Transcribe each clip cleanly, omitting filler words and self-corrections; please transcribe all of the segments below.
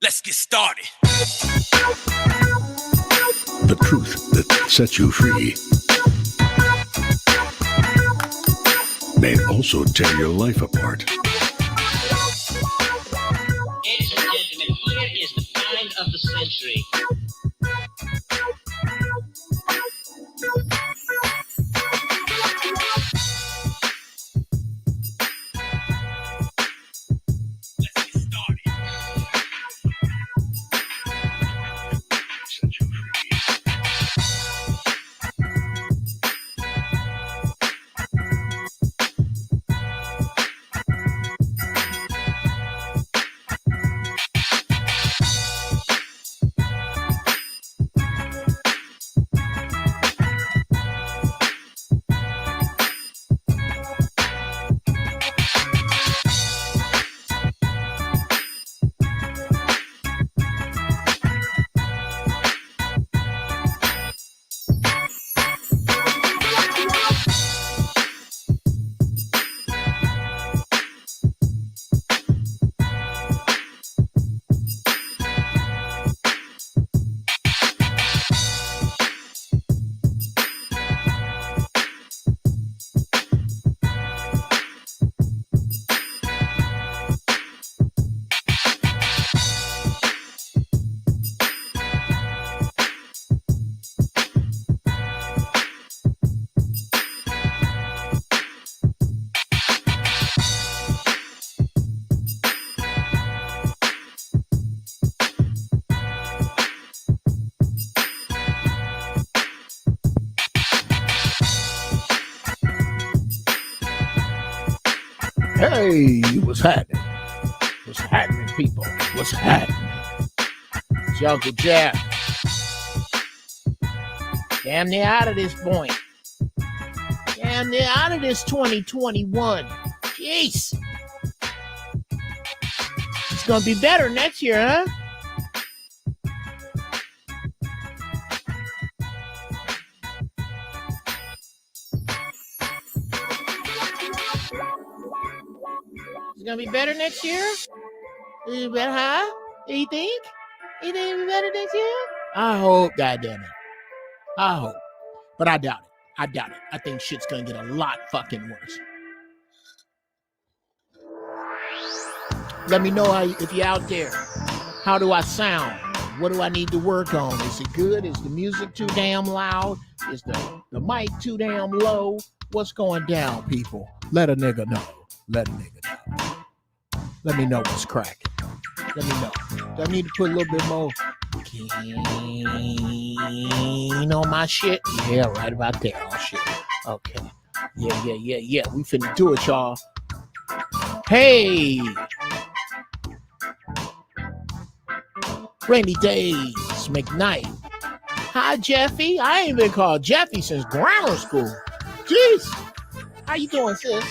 Let's get started. The truth that sets you free may also tear your life apart. Ladies and gentlemen, here is the find of the century. Hey, what's happening? What's happening, people? What's happening? It's your Uncle Geoff. Damn near out of this point. Damn near out of this 2021. Jeez. It's gonna be better next year, huh? It's gonna be better next year? Is it better, huh? You think? You think it'll be better next year? I hope, goddammit. I hope. But I doubt it. I think shit's gonna get a lot fucking worse. Let me know if you're out there. How do I sound? What do I need to work on? Is it good? Is the music too damn loud? Is the mic too damn low? What's going down, people? Let a nigga know. Let a nigga know. Let me know what's cracking. Let me know. Do I need to put a little bit more keen on my shit? Yeah, right about there. Oh, shit. Okay. Yeah. We finna do it, y'all. Hey! Rainy Days, McKnight. Hi, Jeffy. I ain't been called Jeffy since grammar school. Jeez. How you doing, sis?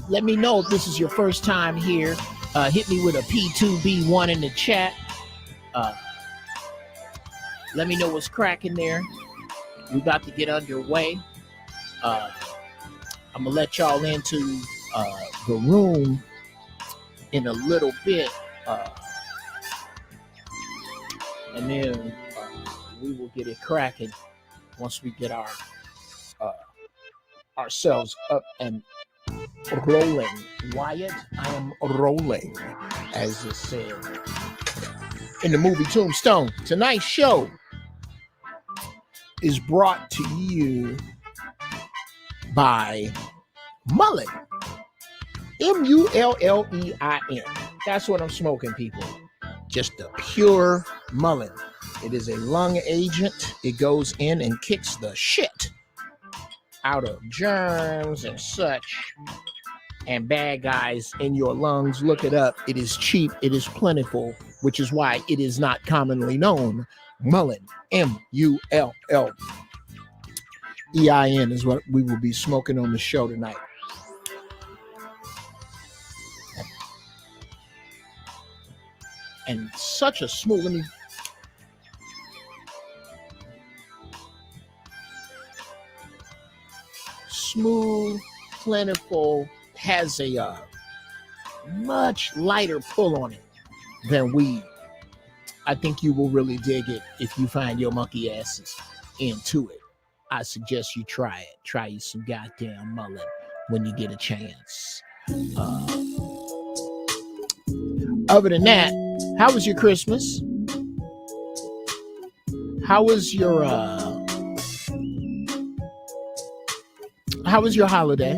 Let me know if this is your first time here. Hit me with a P2B1 in the chat. Let me know what's cracking there. We about to get underway. I'm gonna let y'all into the room in a little bit, and then we will get it cracking once we get ourselves up and rolling. Wyatt, I am rolling, as it said in the movie Tombstone. Tonight's show is brought to you by Mullen. Mullein. That's what I'm smoking, people. Just a pure Mullen. It is a lung agent. It goes in and kicks the shit out of germs and such and bad guys in your lungs. Look it up. It is cheap. It is plentiful, which is why it is not commonly known. Mullen, Mullein is what we will be smoking on the show tonight. And such a smooth, let me smooth, plentiful, has a much lighter pull on it. than weed. I think you will really dig it if you find your monkey asses into it. I suggest you try it. Try you some goddamn mullet when you get a chance. Other than that, how was your Christmas? How was your holiday?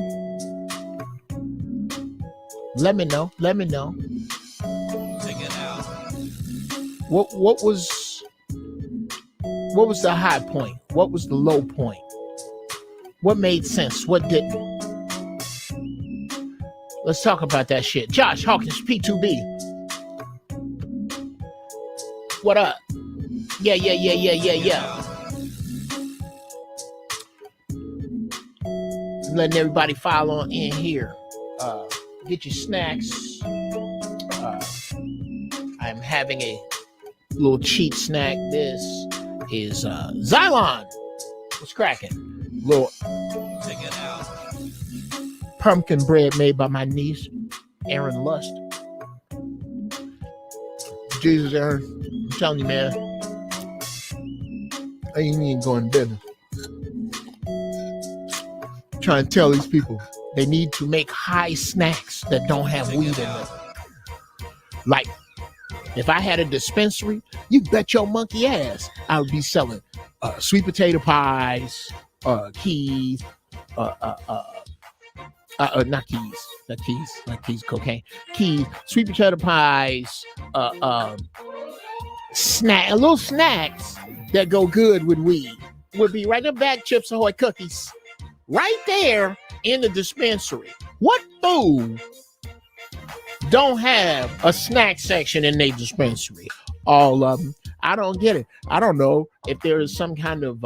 Let me know. Let me know. Check it out. What was the high point? What was the low point? What made sense? What didn't? Let's talk about that shit. Josh Hawkins, P2B. What up? Yeah. Letting everybody file on in here. Get your snacks. I'm having a little cheap snack. This is Xylon. What's cracking? Little Check it out. pumpkin bread made by my niece, Aaron Lust. Jesus, Aaron, I'm telling you, man, I ain't even going to business. Trying to tell these people they need to make high snacks that don't have weed in them. Like, if I had a dispensary, you bet your monkey ass I would be selling sweet potato pies, keys, not keys, cocaine, keys, sweet potato pies, little snacks that go good with weed would be right in the back. Chips Ahoy cookies, right there in the dispensary. What food don't have a snack section in their dispensary? All of them. I don't get it. I don't know if there is some kind of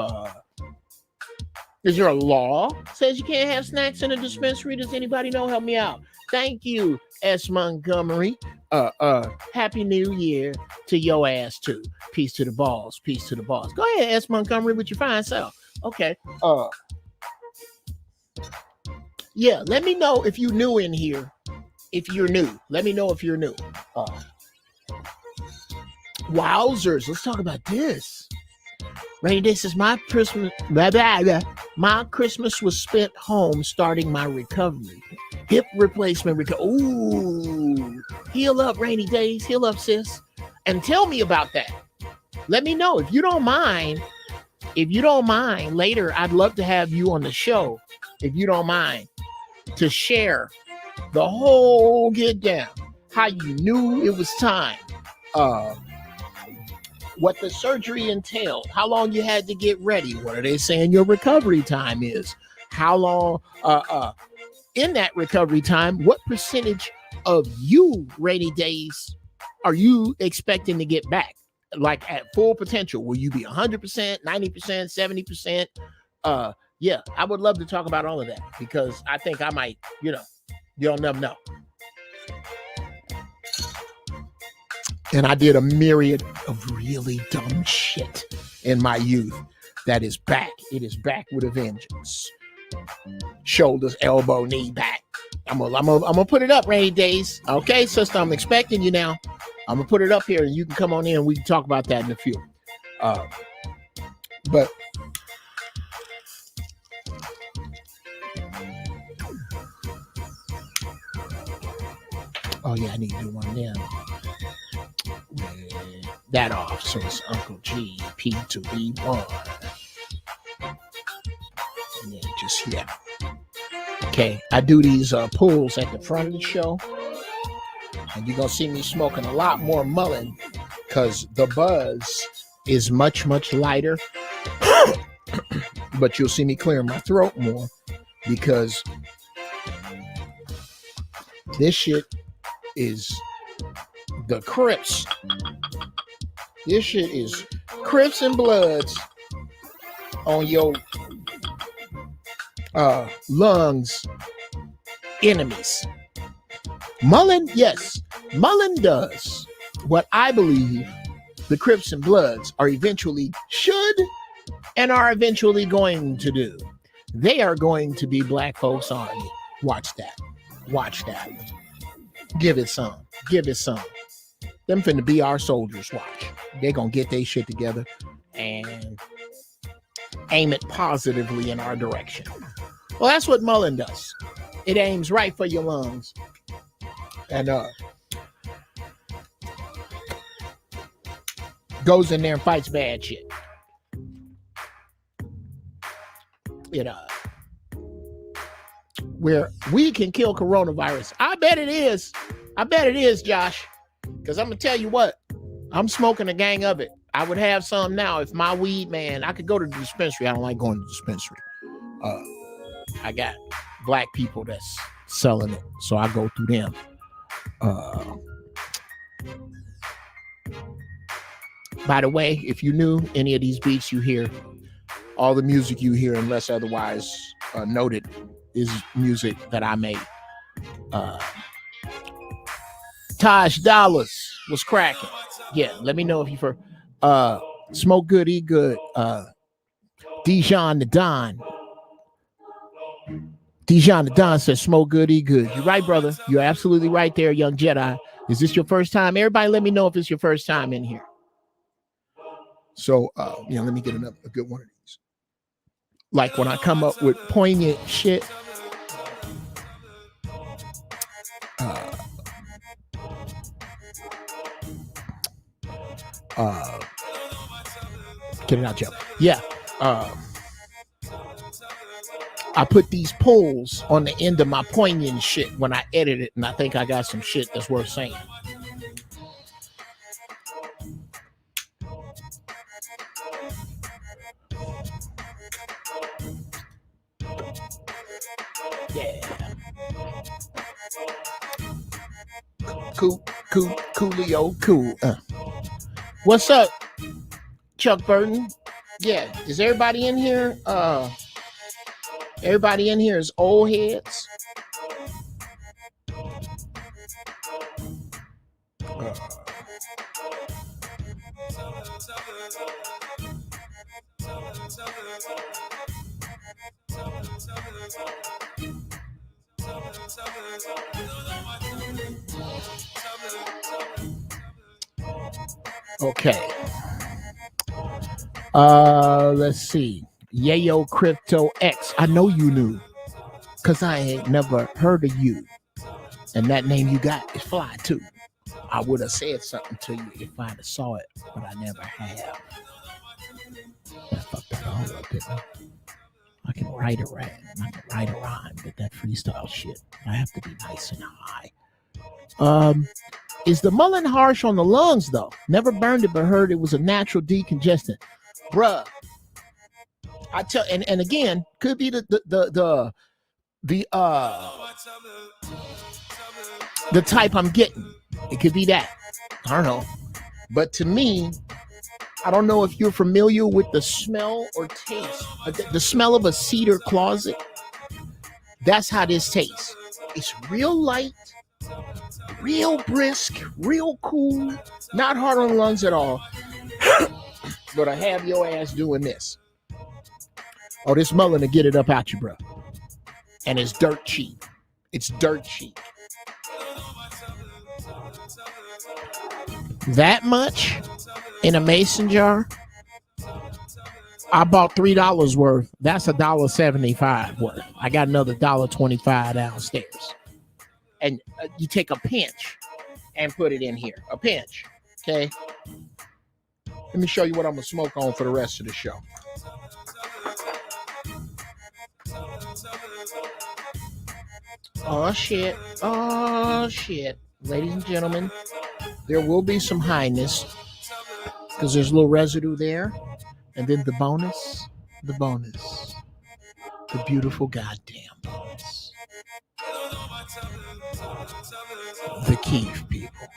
is there a law says you can't have snacks in a dispensary? Does anybody know? Help me out. Thank you, S. Montgomery. Happy New Year to your ass too. Peace to the balls. Peace to the balls. Go ahead, S. Montgomery, with your fine self. Okay. Yeah, let me know if you're new in here. If you're new, let me know if you're new. Wowzers, let's talk about this. Right, this is my Christmas. My Christmas was spent home starting my recovery. Hip replacement Ooh, heal up, Rainy Days. Heal up, sis. And tell me about that. Let me know if you don't mind. If you don't mind, later I'd love to have you on the show. If you don't mind, to share the whole get down, how you knew it was time, what the surgery entailed, how long you had to get ready, what are they saying your recovery time is, how long in that recovery time, what percentage of you, Rainy Days, are you expecting to get back, like at full potential? Will you be 100%, 90%, 70%? Yeah, I would love to talk about all of that, because I think I might, you'll never know. And I did a myriad of really dumb shit in my youth that is back. It is back with a vengeance. Shoulders, elbow, knee, back. I'm gonna put it up, Rainy Days. Okay, sister, I'm expecting you now. I'm gonna put it up here, and you can come on in and we can talk about that in a few. But oh yeah, I need to do one now. That off, so it's Uncle G, P2B1. And then just, yeah. Okay, I do these pulls at the front of the show. And you're going to see me smoking a lot more mullen, because the buzz is much, much lighter. But you'll see me clearing my throat more, because this shit is the Crips. This shit is Crips and Bloods on your lungs enemies. Mullen, yes, Mullen does what I believe the Crips and Bloods are eventually should and are eventually going to do. They are going to be Black Folks Army. Watch that. Watch that. Give it some. Give it some. Them finna be our soldiers. Watch. They're gonna get their shit together and aim it positively in our direction. Well, that's what Mullen does. It aims right for your lungs. And goes in there and fights bad shit. Where we can kill coronavirus. I bet it is. I bet it is, Josh. Because I'm going to tell you what. I'm smoking a gang of it. I would have some now if my weed, man, I could go to the dispensary. I don't like going to the dispensary. I got black people that's selling it. So I go through them. By the way, if you knew any of these beats you hear, all the music you hear, unless otherwise noted, is music that I made. Taj Dollars was cracking. Yeah, let me know if you for Smoke Good, Eat Good. Dijon the Don. Dijon the Don says Smoke Good, Eat Good. You're right, brother. You're absolutely right there, young Jedi. Is this your first time? Everybody let me know if it's your first time in here. So, let me get a good one of these. Like when I come up with poignant shit. Get it out, Joe. Yeah. I put these pulls on the end of my poignant shit when I edit it, and I think I got some shit that's worth saying. Yeah. Coolio, cool. What's up, Chuck Burton? Yeah, is everybody in here? Everybody in here is old heads. Okay. Let's see. Yayo Crypto X. I know you knew, cause I ain't never heard of you. And that name you got is fly too. I would have said something to you if I'd have saw it, but I never have. I fucked that all up, didn't I? I can write a rhyme. I can write a rhyme, but that freestyle shit, I have to be nice and high. Is the mullein harsh on the lungs though? Never burned it, but heard it was a natural decongestant. Bruh. I tell, and again, could be the type I'm getting. It could be that. I don't know. But to me, I don't know if you're familiar with the smell or taste. The smell of a cedar closet. That's how this tastes. It's real light, real brisk, real cool, not hard on the lungs at all. But I have your ass doing this. Oh, this mullein to get it up out you, bro. And it's dirt cheap. It's dirt cheap. That much in a mason jar? I bought $3 worth. That's $1.75 worth. I got another $1.25 downstairs. And you take a pinch and put it in here. A pinch. Okay? Let me show you what I'm going to smoke on for the rest of the show. Oh, shit. Oh, shit. Ladies and gentlemen, there will be some highness because there's a little residue there. And then the bonus, the beautiful goddamn bonus. The Keef, people.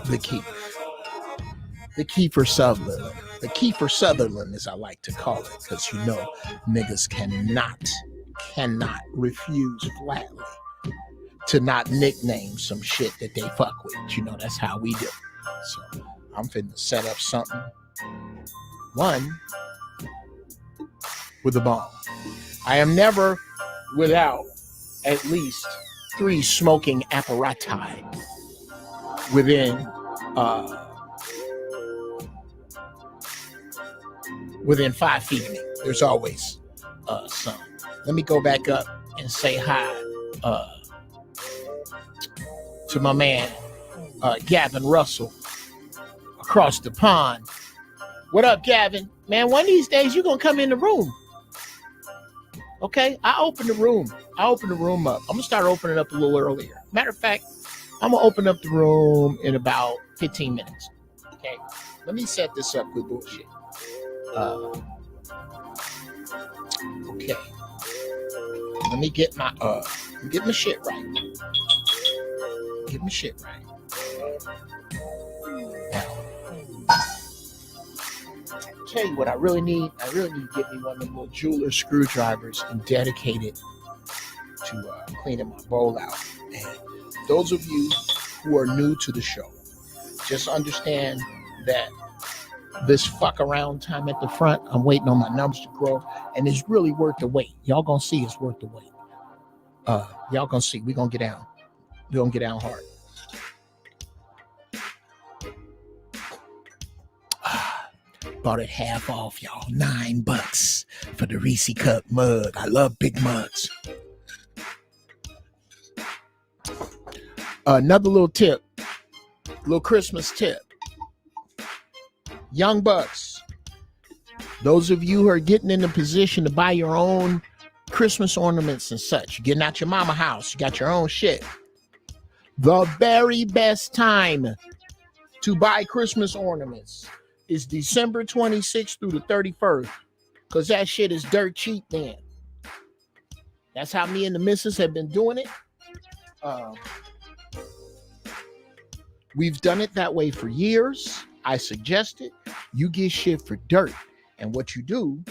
The Keef. The Kiefer Sutherland. The Kiefer Sutherland, as I like to call it, because you know niggas cannot refuse flatly to not nickname some shit that they fuck with. You know, that's how we do. So I'm finna set up something. One with a bomb. I am never without at least 3 smoking apparati within within 5 feet of me. There's always some. Let me go back up and say hi to my man, Gavin Russell, across the pond. What up, Gavin? Man, one of these days you're going to come in the room. Okay? I open the room. I open the room up. I'm going to start opening up a little earlier. Matter of fact, I'm going to open up the room in about 15 minutes. Okay? Let me set this up with bullshit. Okay. Let me get my shit right. Get my shit right. Now, I'll tell you what I really need. I really need to get me one of them little jeweler screwdrivers and dedicate it to cleaning my bowl out. And those of you who are new to the show, just understand that this fuck around time at the front, I'm waiting on my numbers to grow, and it's really worth the wait. Y'all gonna see it's worth the wait. Y'all gonna see. We're gonna get down. We're gonna get down hard. Bought it half off, y'all. $9 for the Reese Cup mug. I love big mugs. Another little tip, little Christmas tip. Young bucks, those of you who are getting in the position to buy your own Christmas ornaments and such, you're getting out your mama house, you got your own shit. The very best time to buy Christmas ornaments is December 26th through the 31st, because that shit is dirt cheap then. That's how me and the missus have been doing it. We've done it that way for years. I suggest it. You get shit for dirt. And what you do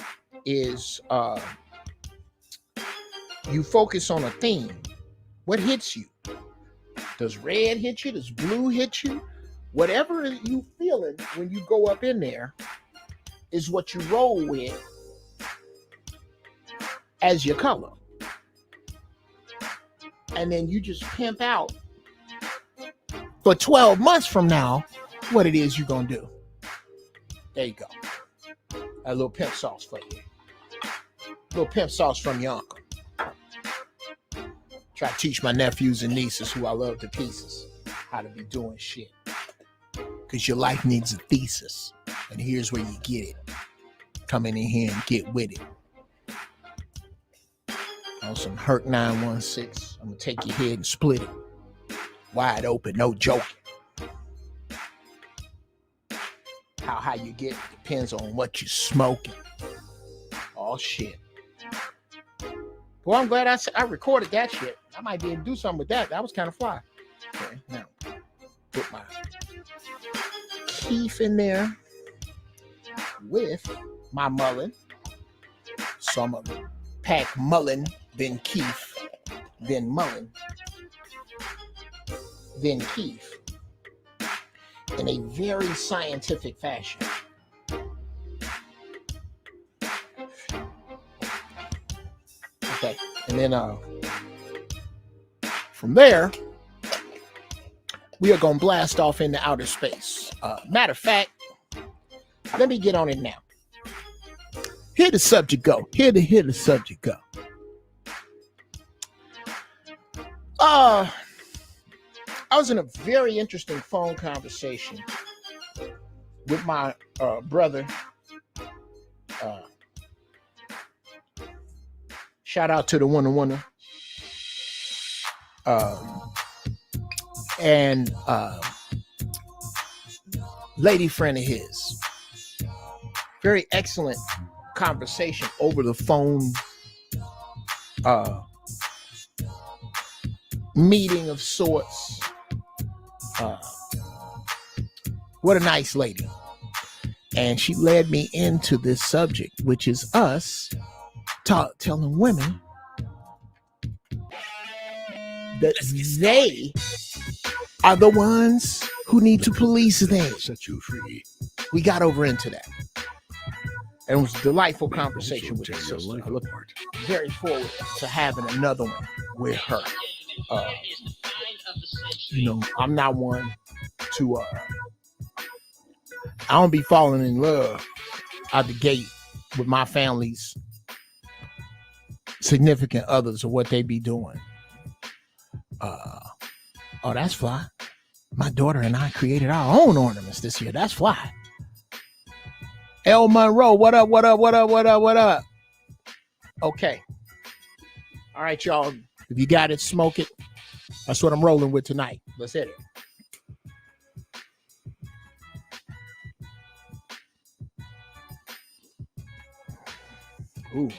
is you focus on a theme. What hits you? Does red hit you? Does blue hit you? Whatever you feeling when you go up in there is what you roll with as your color. And then you just pimp out for 12 months from now what it is you're going to do. There you go. A little pimp sauce for you. A little pimp sauce from your uncle. Try to teach my nephews and nieces, who I love to pieces, how to be doing shit. Because your life needs a thesis. And here's where you get it. Come in here and get with it. On some Hurt 916, I'm going to take your head and split it. Wide open, no joking. How you get it depends on what you're smoking. Oh, shit. Well, I'm glad I recorded that shit. I might be able to do something with that. That was kind of fly. Okay, now, put my Keef in there with my mullen. So I'm going to pack mullen, then Keef, then mullen, then Keef in a very scientific fashion. Okay, and then from there, we are going to blast off into outer space. Matter of fact, let me get on it now. Here the subject go. Here the subject go. I was in a very interesting phone conversation with my brother. Shout out to the one. And lady friend of his. Very excellent conversation over the phone. Meeting of sorts. What a nice lady. And she led me into this subject, which is us telling women that they are the ones who need to police them. Set you free. We got over into that. And it was a delightful conversation with her Tear your sister. life I look apart. very forward to having another one with her. I'm not one to I don't be falling in love out the gate with my family's significant others or what they be doing. Oh, that's fly. My daughter and I created our own ornaments this year. That's fly. El Monroe, what up, what up, what up, what up, what up? Okay. All right, y'all. If you got it, smoke it. That's what I'm rolling with tonight. Let's hit it. Ooh.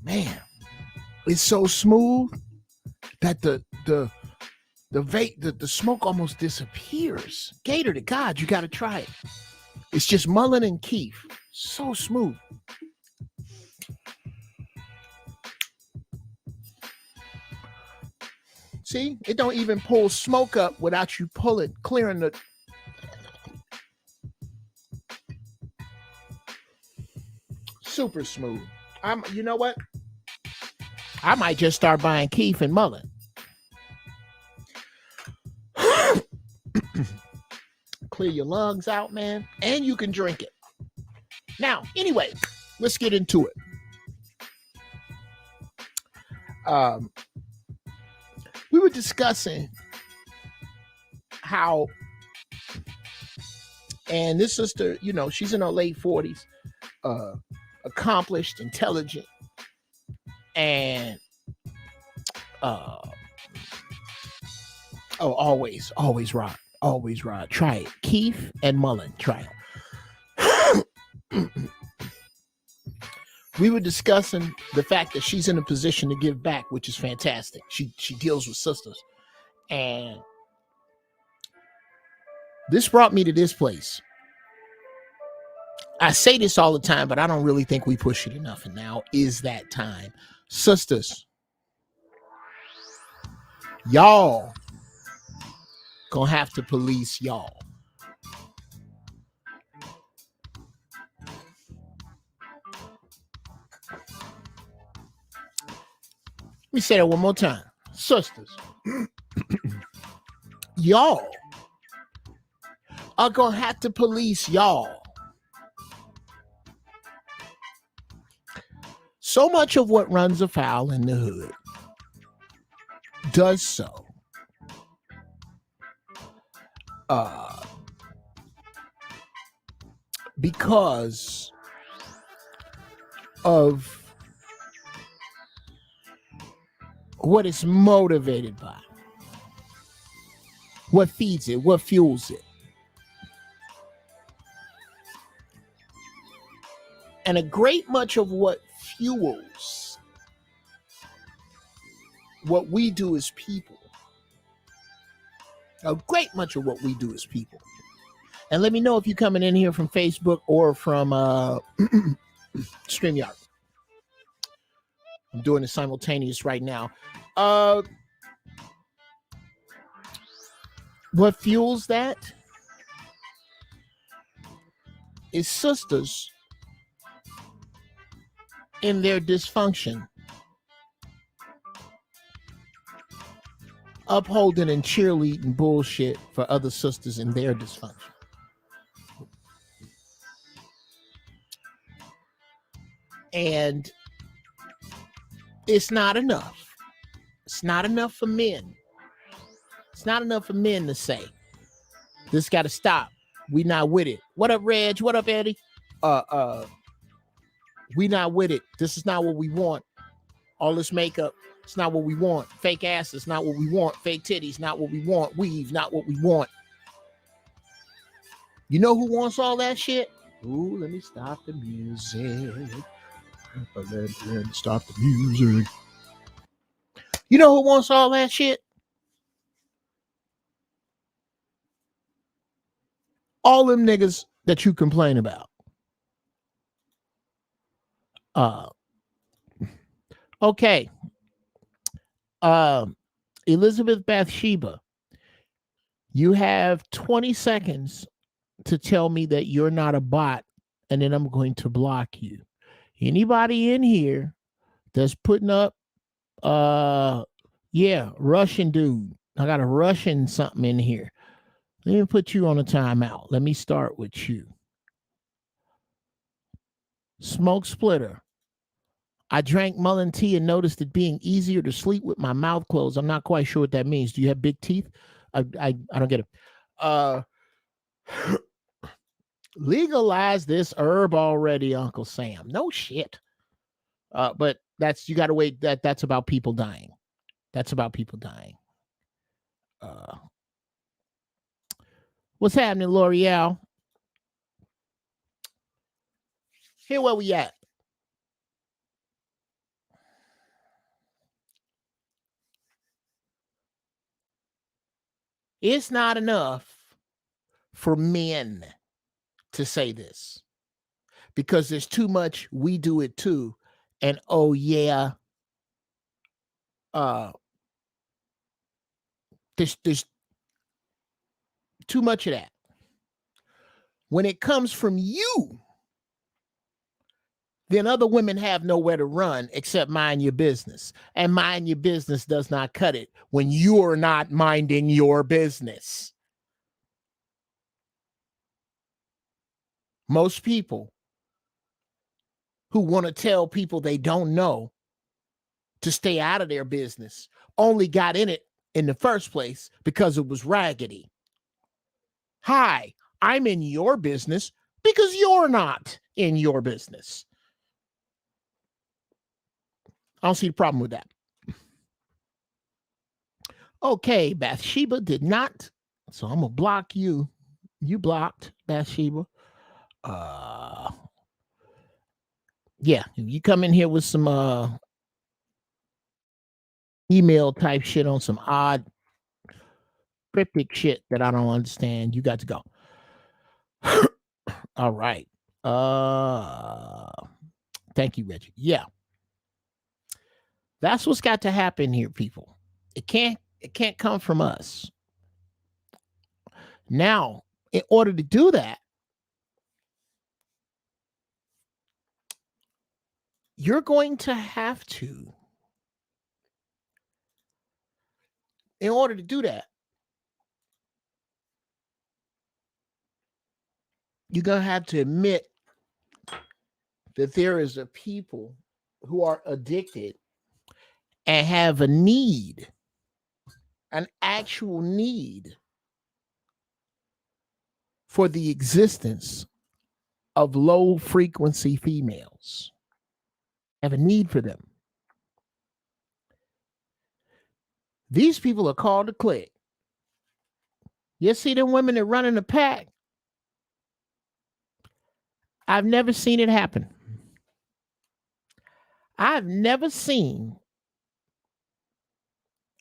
Man, it's so smooth that the smoke almost disappears. Gator to God, you got to try it. It's just Mullen and Keith. So smooth. See, it don't even pull smoke up without you clearing the. Super smooth. You know what? I might just start buying Keith and Mullen. Clear your lungs out, man, and you can drink it. Now, anyway, let's get into it. We were discussing how, and this sister, you know, she's in her late 40s, accomplished, intelligent, and always rod. Try it. Keith and Mullen, try it. We were discussing the fact that she's in a position to give back, which is fantastic. She deals with sisters. And this brought me to this place. I say this all the time, but I don't really think we push it enough. And now is that time. Sisters, y'all gonna have to police y'all. Let me say that one more time. Sisters, y'all are gonna have to police y'all. So much of what runs afoul in the hood does so because of what it's motivated by, what feeds it, what fuels it. And a great much of what fuels what we do as people, a great much of what we do as people. And let me know if you're coming in here from Facebook or from StreamYard. I'm doing it simultaneous right now. What fuels that is sisters in their dysfunction, upholding and cheerleading bullshit for other sisters in their dysfunction. And it's not enough. It's not enough for men. It's not enough for men to say, this got to stop. We not with it. What up, Reg? What up, Eddie? We not with it. This is not what we want. All this makeup, it's not what we want. Fake asses, not what we want. Fake titties, not what we want. Weave, not what we want. You know who wants all that shit? Ooh, let me stop the music. Let me stop the music. You know who wants all that shit? All them niggas that you complain about. Okay. Elizabeth Bathsheba, you have 20 seconds to tell me that you're not a bot and then I'm going to block you. Anybody in here that's putting up, Russian dude. I got a Russian something in here. Let me put you on a timeout. Let me start with you. Smoke splitter. I drank mullein tea and noticed it being easier to sleep with my mouth closed. I'm not quite sure what that means. Do you have big teeth? I don't get it. Legalize this herb already, Uncle Sam. No shit. But you got to wait. That's about people dying. That's about people dying. What's happening, L'Oreal? Here where we at. It's not enough for men to say this because there's too much we do it too. And oh yeah, there's too much of that. When it comes from you, then other women have nowhere to run except mind your business. And mind your business does not cut it when you're not minding your business. Most people who want to tell people they don't know to stay out of their business only got in it in the first place because it was raggedy. Hi, I'm in your business because you're not in your business. I don't see the problem with that. Okay, Bathsheba did not. So I'm going to block you. You blocked, Bathsheba. Yeah, you come in here with some email type shit on some odd cryptic shit that I don't understand, you got to go. All right. Thank you, Reggie. Yeah. That's what's got to happen here, people. It can't come from us. Now, in order to do that, you're going to have to, in order to do that, you're going to have to admit that there is a people who are addicted and have a need, an actual need for the existence of low frequency females. Have a need for them. These people are called to click. You see them women that run in a pack? I've never seen it happen. I've never seen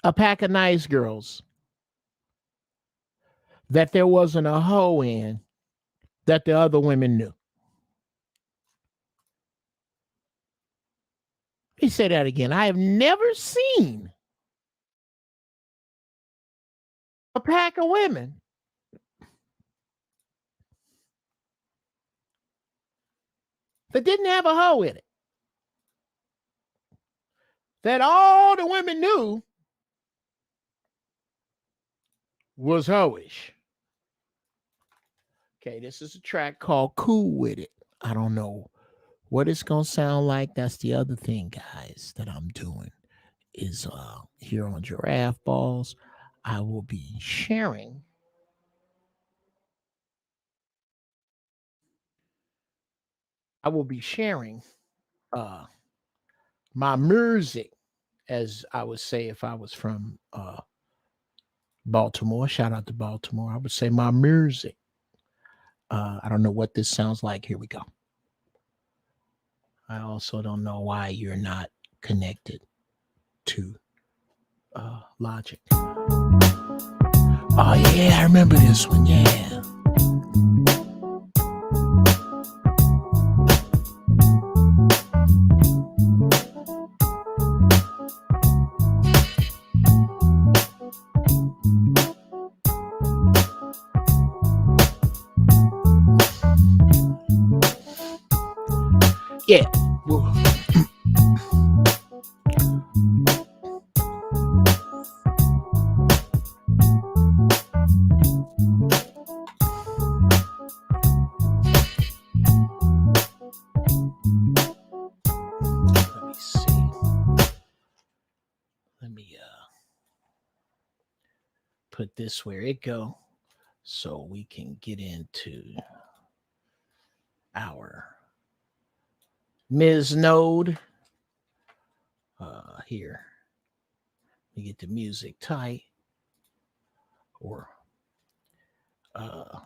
a pack of nice girls that there wasn't a hoe in that the other women knew. Let me say that again. I have never seen a pack of women that didn't have a hoe in it, that all the women knew was hoish. Okay, this is a track called Cool With It. I don't know what it's going to sound like. That's the other thing, guys, that I'm doing is here on Giraffe Balls, I will be sharing my music, as I would say if I was from Baltimore. Shout out to Baltimore. I would say my music. I don't know what this sounds like. Here we go. I also don't know why you're not connected to Logic. Oh yeah, I remember this one. Yeah. Yeah. Well, let me see. Let me put this where it go so we can get into our Ms. Node. Here. We get the music tight. Or I'm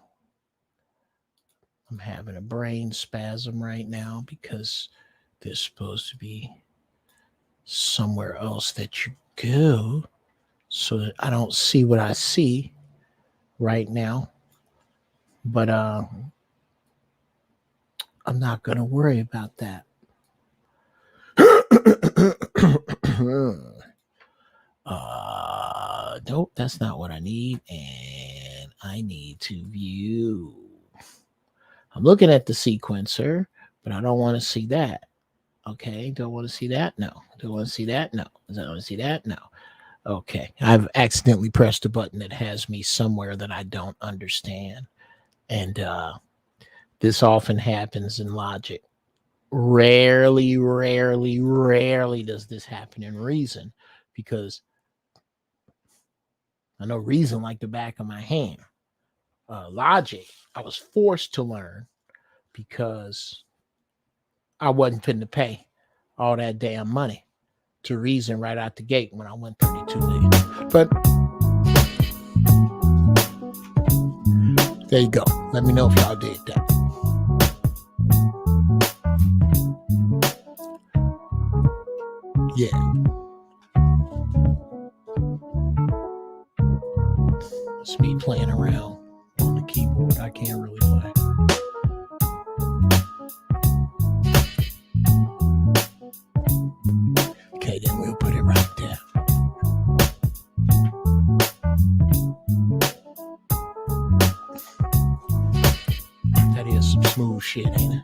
having a brain spasm right now because there's supposed to be somewhere else that you go so that I don't see what I see right now. But I'm not going to worry about that. Nope, that's not what I need. And I need to view. I'm looking at the sequencer, but I don't want to see that. Okay, don't want to see that? No. Don't want to see that? No. Don't want to see that? No. Okay, I've accidentally pressed a button that has me somewhere that I don't understand. And this often happens in Logic. Rarely does this happen in Reason, because I know Reason like the back of my hand. Logic, I was forced to learn because I wasn't finna to pay all that damn money to Reason right out the gate when I went 32 million. But there you go. Let me know if y'all did that. Yeah. It's me playing around on the keyboard. I can't really play. Okay, then we'll put it right there. That is some smooth shit, ain't it?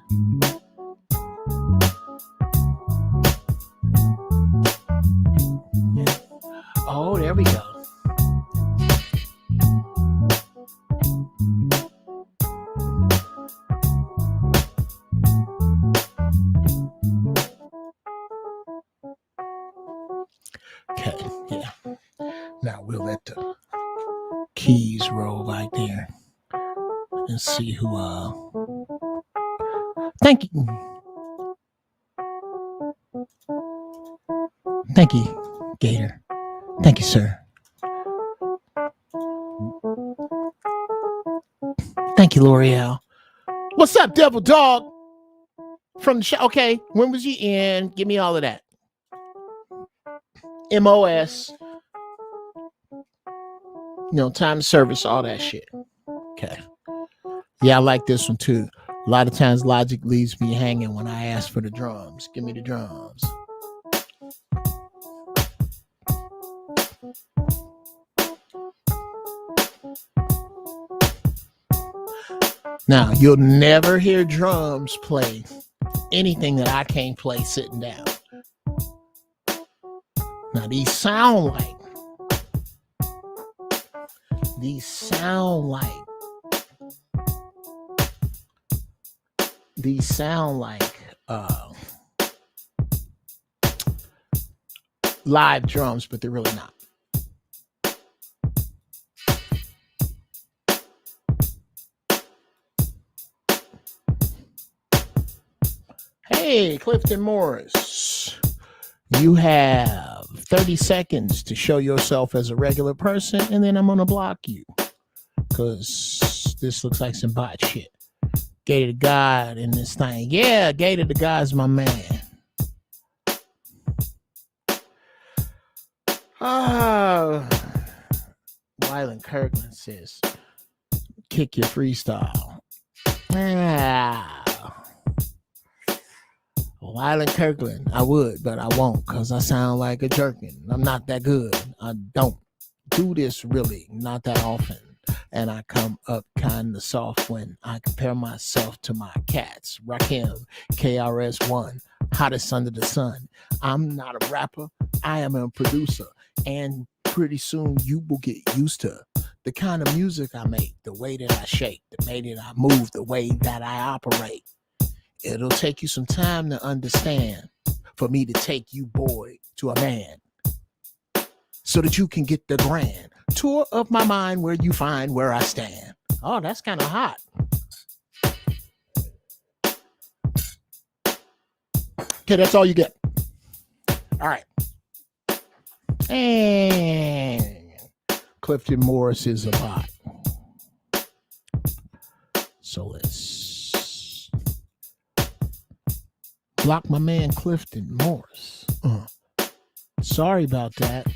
Yeah. Oh, there we go. Okay, yeah. Now we'll let the keys roll right there and see who thank you. Thank you, Gator. Thank you, sir. Thank you, L'Oreal. What's up, Devil Dog? From the show. Okay, when was you in? Give me all of that. MOS. You know, time of service, all that shit. Okay. Yeah, I like this one too. A lot of times Logic leaves me hanging when I ask for the drums. Give me the drums. Now, you'll never hear drums play anything that I can't play sitting down. Now, these sound like live drums, but they're really not. Hey, Clifton Morris, you have 30 seconds to show yourself as a regular person, and then I'm going to block you because this looks like some bot shit. Gator the God in this thing. Yeah, Gator the God's my man. Wyland Kirkland says, kick your freestyle. Wyland Kirkland, I would, but I won't because I sound like a jerkin. I'm not that good. I don't do this really, not that often. and I come up kind of soft when I compare myself to my cats. Rakim, KRS-One, hottest under the sun. I'm not a rapper, I am a producer, and pretty soon you will get used to the kind of music I make, the way that I shake, the way that I move, the way that I operate. It'll take you some time to understand, for me to take you, boy, to a man, so that you can get the grand tour of my mind where you find where I stand. Oh, that's kind of hot. Okay, that's all you get. All right. And Clifton Morris is a bot. So let's block my man Clifton Morris. Sorry about that.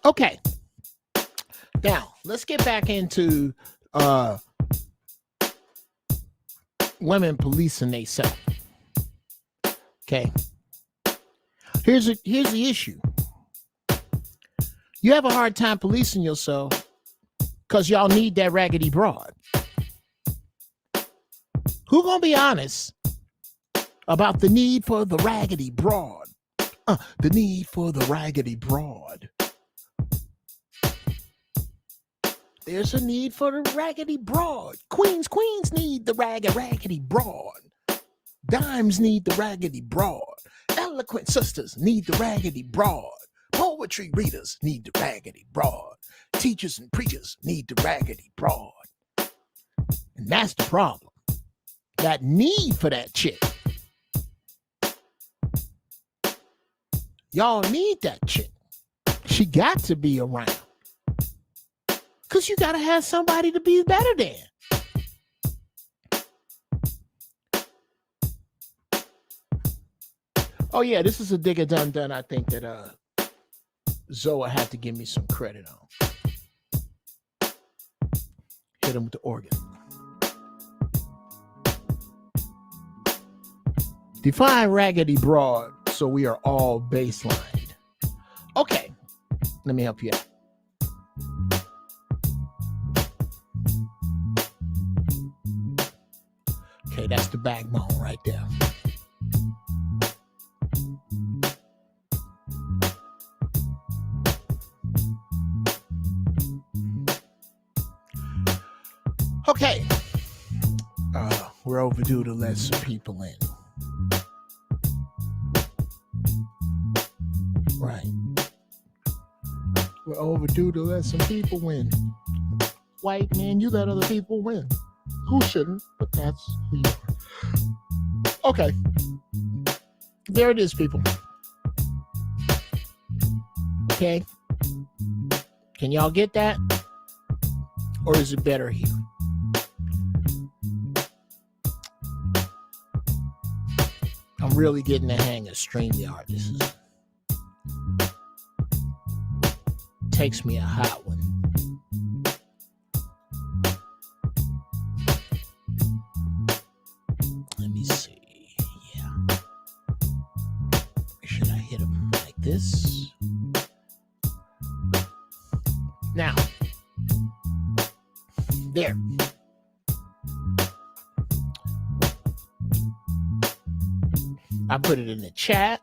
Okay. Now, let's get back into women policing themselves. Okay. Here's the issue. You have a hard time policing yourself because y'all need that raggedy broad. Who gonna be honest about the need for the raggedy broad? The need for the raggedy broad. There's a need for the raggedy broad. Queens need the raggedy broad. Dimes need the raggedy broad. Eloquent sisters need the raggedy broad. Poetry readers need the raggedy broad. Teachers and preachers need the raggedy broad. And that's the problem. That need for that chick. Y'all need that chick. She got to be around. Because you got to have somebody to be better than. Oh, yeah, this is a digger done. I think that Zoa had to give me some credit on. Hit him with the organ. Define raggedy broad so we are all baselined. Okay, let me help you out. Okay, that's the backbone right there. Okay, we're overdue to let some people in. Right. We're overdue to let some people in. White man, you let other people win. Who shouldn't, but that's who you are. Okay. There it is, people. Okay. Can y'all get that? Or is it better here? I'm really getting the hang of StreamYard. This takes me a hot one. Let me see. Yeah. Should I hit him like this? Now. There. I put it in the chat.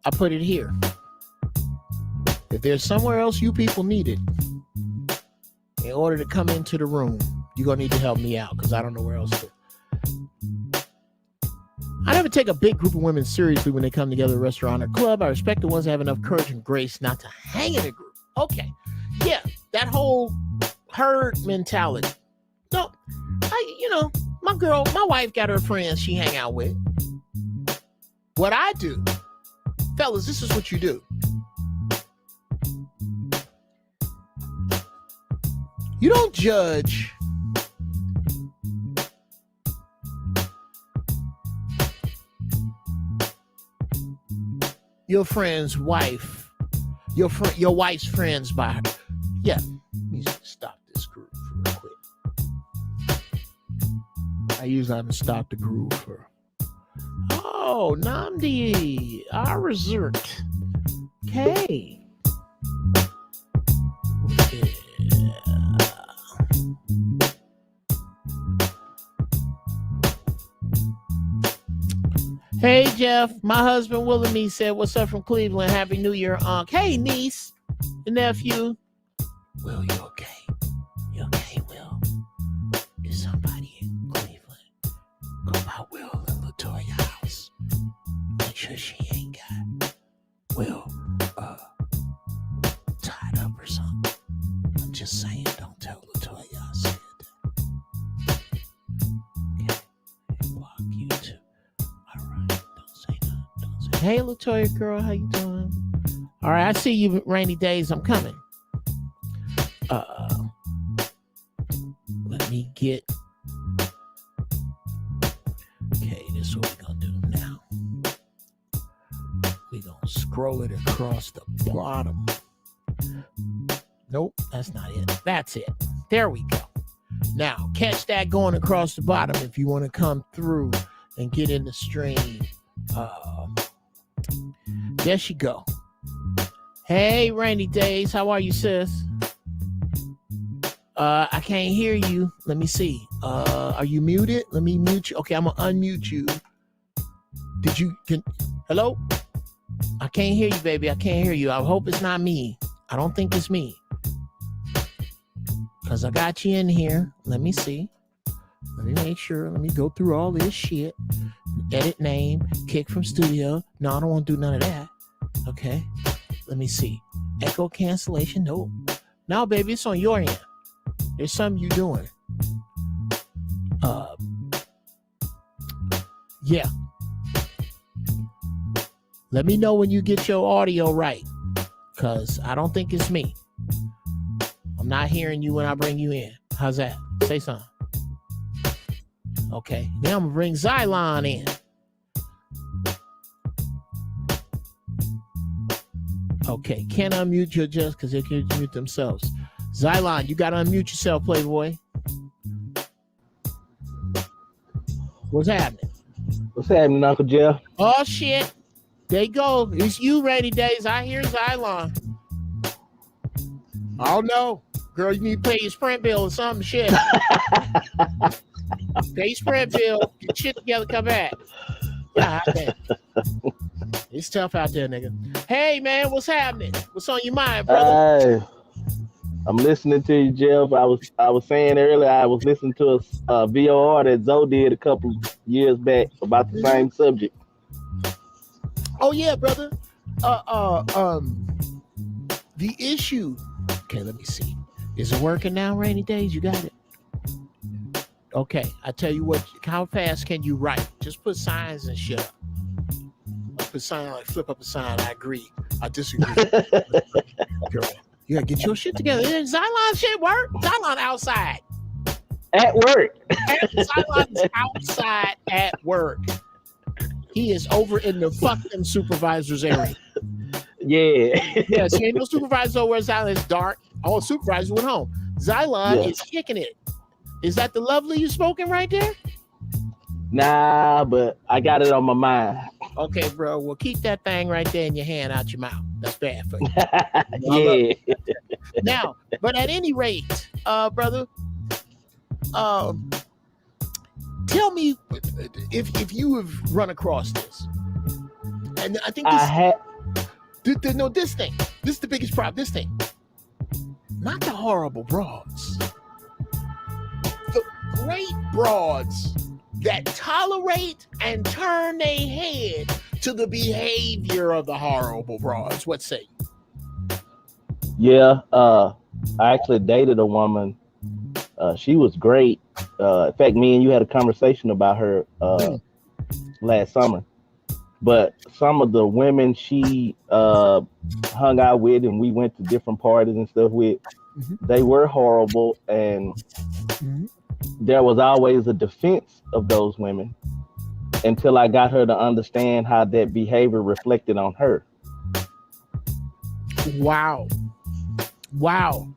I put it here. If there's somewhere else you people need it, in order to come into the room, you're going to need to help me out because I don't know where else to. I never take a big group of women seriously when they come together at a restaurant or club. I respect the ones that have enough courage and grace not to hang in a group. Okay. Yeah, that whole herd mentality. No, my wife got her friends she hang out with. What I do, fellas, this is what you do. You don't judge your friend's wife, your wife's friends by her. Yeah, let me stop this groove real quick. I usually have to stop the groove for. Oh, Namdi, our resort. Okay. Hey, Geoff, my husband Will and niece said, what's up from Cleveland? Happy New Year, Unc. Hey, niece and nephew. Will, you okay? You okay, Will? Is somebody in Cleveland? Go by Will and Latoya house. Make sure she ain't got Will tied up or something. I'm just saying, don't tell Latoya I said that. Okay. Block you too. All right. Don't say nothing. Don't say. Hey, Latoya girl, how you doing? All right, I see you rainy days. I'm coming. Let me get. Okay, this is what we're gonna do now. We're gonna scroll it across the bottom. Nope, that's not it. That's it. There we go. Now, catch that going across the bottom if you want to come through and get in the stream. There she go. Hey, rainy days. How are you, sis? I can't hear you. Let me see. Are you muted? Let me mute you. Okay, I'm gonna unmute you. Hello? I can't hear you, baby. I can't hear you. I hope it's not me. I don't think it's me. Because I got you in here. Let me see. Let me make sure. Let me go through all this shit. Edit name. Kick from studio. No, I don't want to do none of that. Okay. Let me see. Echo cancellation. Nope. No, baby, it's on your end. There's something you doing. Yeah. Let me know when you get your audio right. Because I don't think it's me. I'm not hearing you when I bring you in. How's that? Say something. Okay. Now I'm going to bring Xylon in. Okay. Can't unmute you just because they can mute themselves. Xylon, you got to unmute yourself, Playboy. What's happening? What's happening, Uncle Geoff? Oh, shit. There you go. It's you, rainy days. I hear Xylon. Oh, no. Girl, you need to pay your Sprint bill or something, shit. Pay your Sprint bill. Get shit together, come back. God, man. It's tough out there, nigga. Hey, man, what's happening? What's on your mind, brother? I'm listening to you, Geoff. I was saying earlier I was listening to a VOR that Zoe did a couple years back about the same subject. Oh yeah, brother. The issue. Okay, let me see. Is it working now, rainy days? You got it. Okay, I tell you what. How fast can you write? Just put signs and shit up. Put sign like flip up a sign. I agree. I disagree. Girl. You gotta get your shit together. Xylon shit work. Xylon outside. At work. Xylon is outside at work. He is over in the fucking supervisor's area. Yeah. Yeah, see, ain't no supervisor where Xylon is dark. All supervisors went home. Xylon is kicking it. Is that the lovely you smoking right there? Nah, but I got it on my mind. Okay, bro. Well, keep that thing right there in your hand out your mouth. That's bad for you. Yeah. Now, but at any rate, brother, tell me if you have run across this. And I think this thing. This is the biggest problem. This thing. Not the horrible broads. The great broads that tolerate and turn their head to the behavior of the horrible broads. What say you? Yeah, I actually dated a woman. She was great. In fact, me and you had a conversation about her last summer. But some of the women she hung out with and we went to different parties and stuff with, they were horrible. And there was always a defense of those women until I got her to understand how that behavior reflected on her. Wow.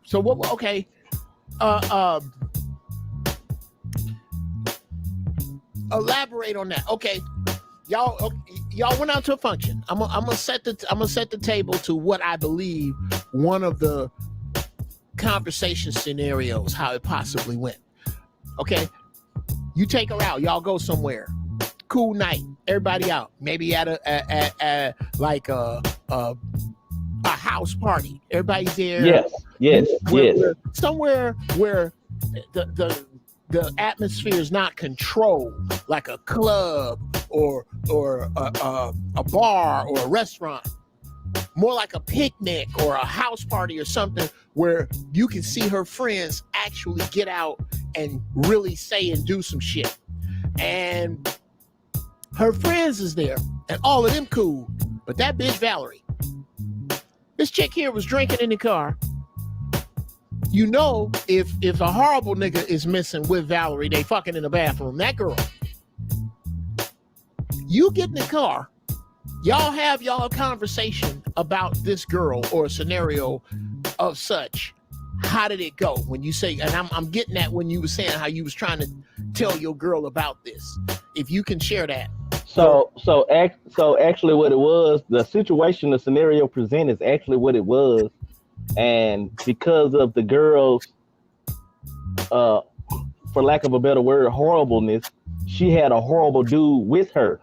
So what? Okay. Elaborate on that. Okay. Y'all y'all went out to a function. I'm gonna set the table to what I believe one of the conversation scenarios how it possibly went. Okay, you take her out. Y'all go somewhere. Cool night. Everybody out. Maybe at a house party. Everybody's there. Yes. Somewhere where the atmosphere is not controlled, like a club or a bar or a restaurant. More like a picnic or a house party or something where you can see her friends actually get out and really say and do some shit. And her friends is there, and all of them cool. But that bitch Valerie, this chick here was drinking in the car. You know, if a horrible nigga is missing with Valerie, they fucking in the bathroom. That girl. You get in the car, y'all have y'all conversation about this girl or a scenario of such. How did it go when you say, and I'm getting at when you were saying how you was trying to tell your girl about this. If you can share that. So actually what it was, the situation, the scenario presented is actually what it was. And because of the girl's, for lack of a better word, horribleness, she had a horrible dude with her.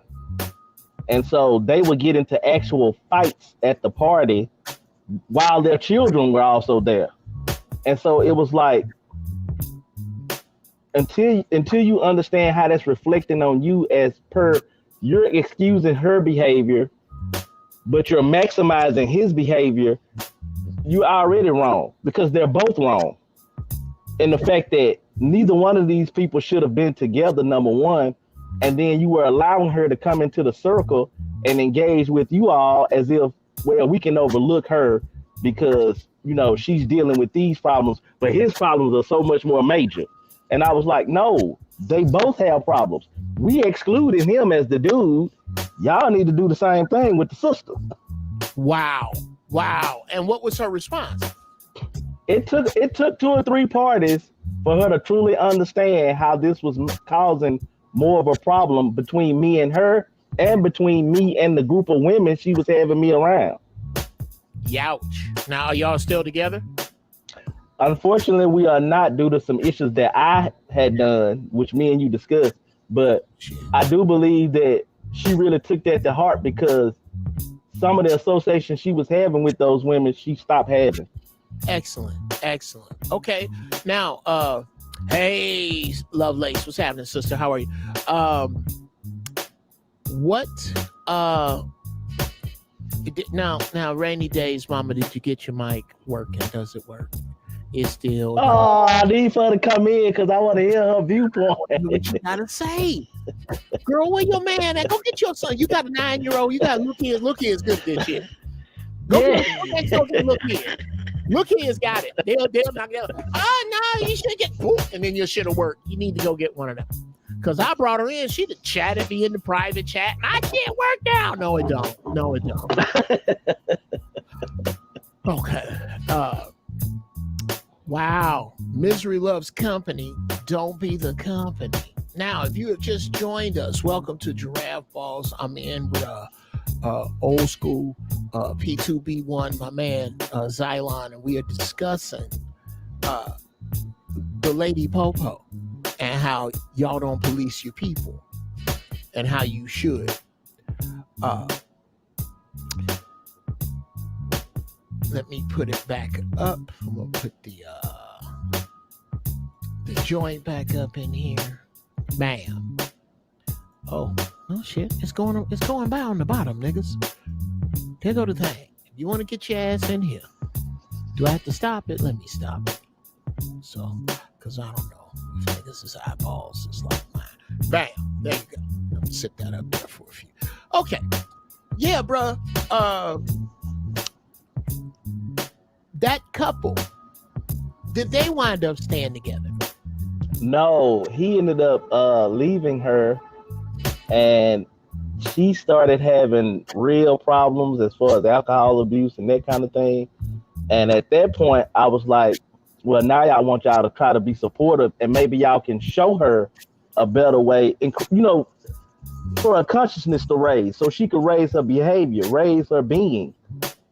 And so they would get into actual fights at the party while their children were also there. And so it was like, until you understand how that's reflecting on you as per, you're excusing her behavior, but you're maximizing his behavior, you're already wrong because they're both wrong. And the fact that neither one of these people should have been together, number one, and then you were allowing her to come into the circle and engage with you all as if, well, we can overlook her because, you know, she's dealing with these problems, but his problems are so much more major. And I was like, no, they both have problems. We excluded him as the dude. Y'all need to do the same thing with the sister. Wow. And what was her response? It took 2 or 3 parties for her to truly understand how this was causing more of a problem between me and her and between me and the group of women she was having me around. Youch. Now, are y'all still together? Unfortunately, we are not, due to some issues that I had done, which me and you discussed. But I do believe that she really took that to heart because some of the association she was having with those women, she stopped having. Excellent. Okay. Now, hey, Lovelace, what's happening, sister? How are you? Now, rainy days, mama, did you get your mic working? Does it work? It's still. Oh, I need her to come in because I want to hear her viewpoint. What you gotta say, girl? Where your man at? Go get your son. You got a 9-year-old. You got look here is good at this shit. Go get look here. Look here's got it. They'll knock it out. Oh no, you should get boop, and then your shit'll work. You need to go get one of them. Cause I brought her in. She'd have chatted me in the private chat. I can't work now. No, it don't. Okay. Wow. Misery loves company. Don't be the company. Now, if you have just joined us, welcome to GIRAFFEBALLZ. I'm in with old school P2B1, my man Xylon, and we are discussing the lady Popo and how y'all don't police your people and how you should. Let me put it back up. I'm gonna put the joint back up in here. Bam. Oh shit! It's going by on the bottom, niggas. There go the thing. If you want to get your ass in here, do I have to stop it? Let me stop it. So, cause I don't know if niggas' eyeballs is like mine. Bam. There you go. I'm gonna sit that up there for a few. Okay. Yeah, bruh. That couple, did they wind up staying together? No, he ended up leaving her, and she started having real problems as far as alcohol abuse and that kind of thing. And at that point, I was like, well, now I want y'all to try to be supportive, and maybe y'all can show her a better way. And, you know, for a consciousness to raise, so she could raise her behavior, raise her being.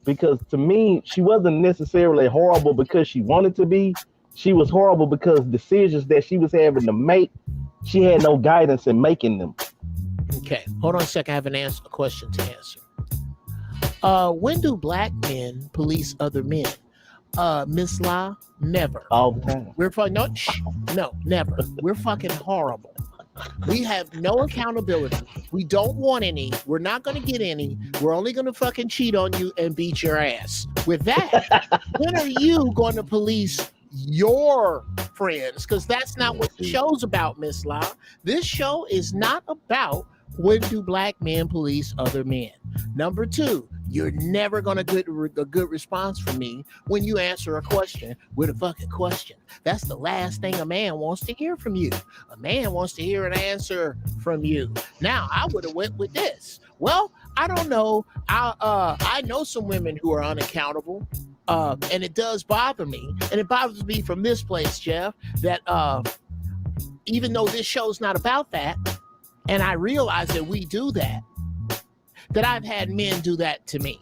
Because to me, she wasn't necessarily horrible because she wanted to be. She was horrible because decisions that she was having to make, she had no guidance in making them. Okay, hold on a second. I have a question to answer. When do black men police other men? Miss La, never. All the time. We're fucking no, never. We're fucking horrible. We have no accountability. We don't want any. We're not going to get any. We're only going to fucking cheat on you and beat your ass. With that, when are you going to police your friends? Because that's not what the show's about, Miss La. This show is not about when do black men police other men. Number two, you're never going to get a good response from me when you answer a question with a fucking question. That's the last thing a man wants to hear from you. A man wants to hear an answer from you. Now, I would have went with this. Well, I don't know. I know some women who are unaccountable, and it does bother me. And it bothers me from this place, Geoff, that even though this show's not about that, and I realize that we do that I've had men do that to me.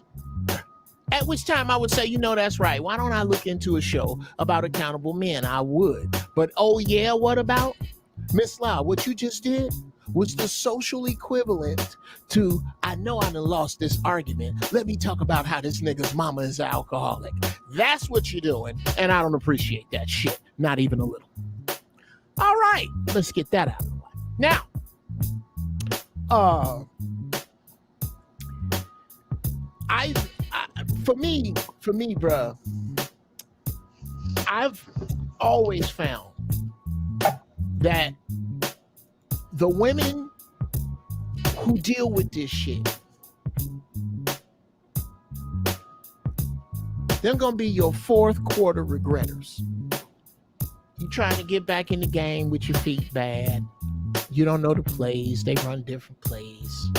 At which time I would say, you know, that's right. Why don't I look into a show about accountable men? I would. But oh yeah, what about? Miss La, what you just did was the social equivalent to, I know I done lost this argument. Let me talk about how this nigga's mama is an alcoholic. That's what you're doing. And I don't appreciate that shit. Not even a little. All right, let's get that out of the way. Now, for me, bruh, I've always found that the women who deal with this shit, they're gonna be your fourth quarter regretters. You trying to get back in the game with your feet bad. You don't know the plays. They run different plays.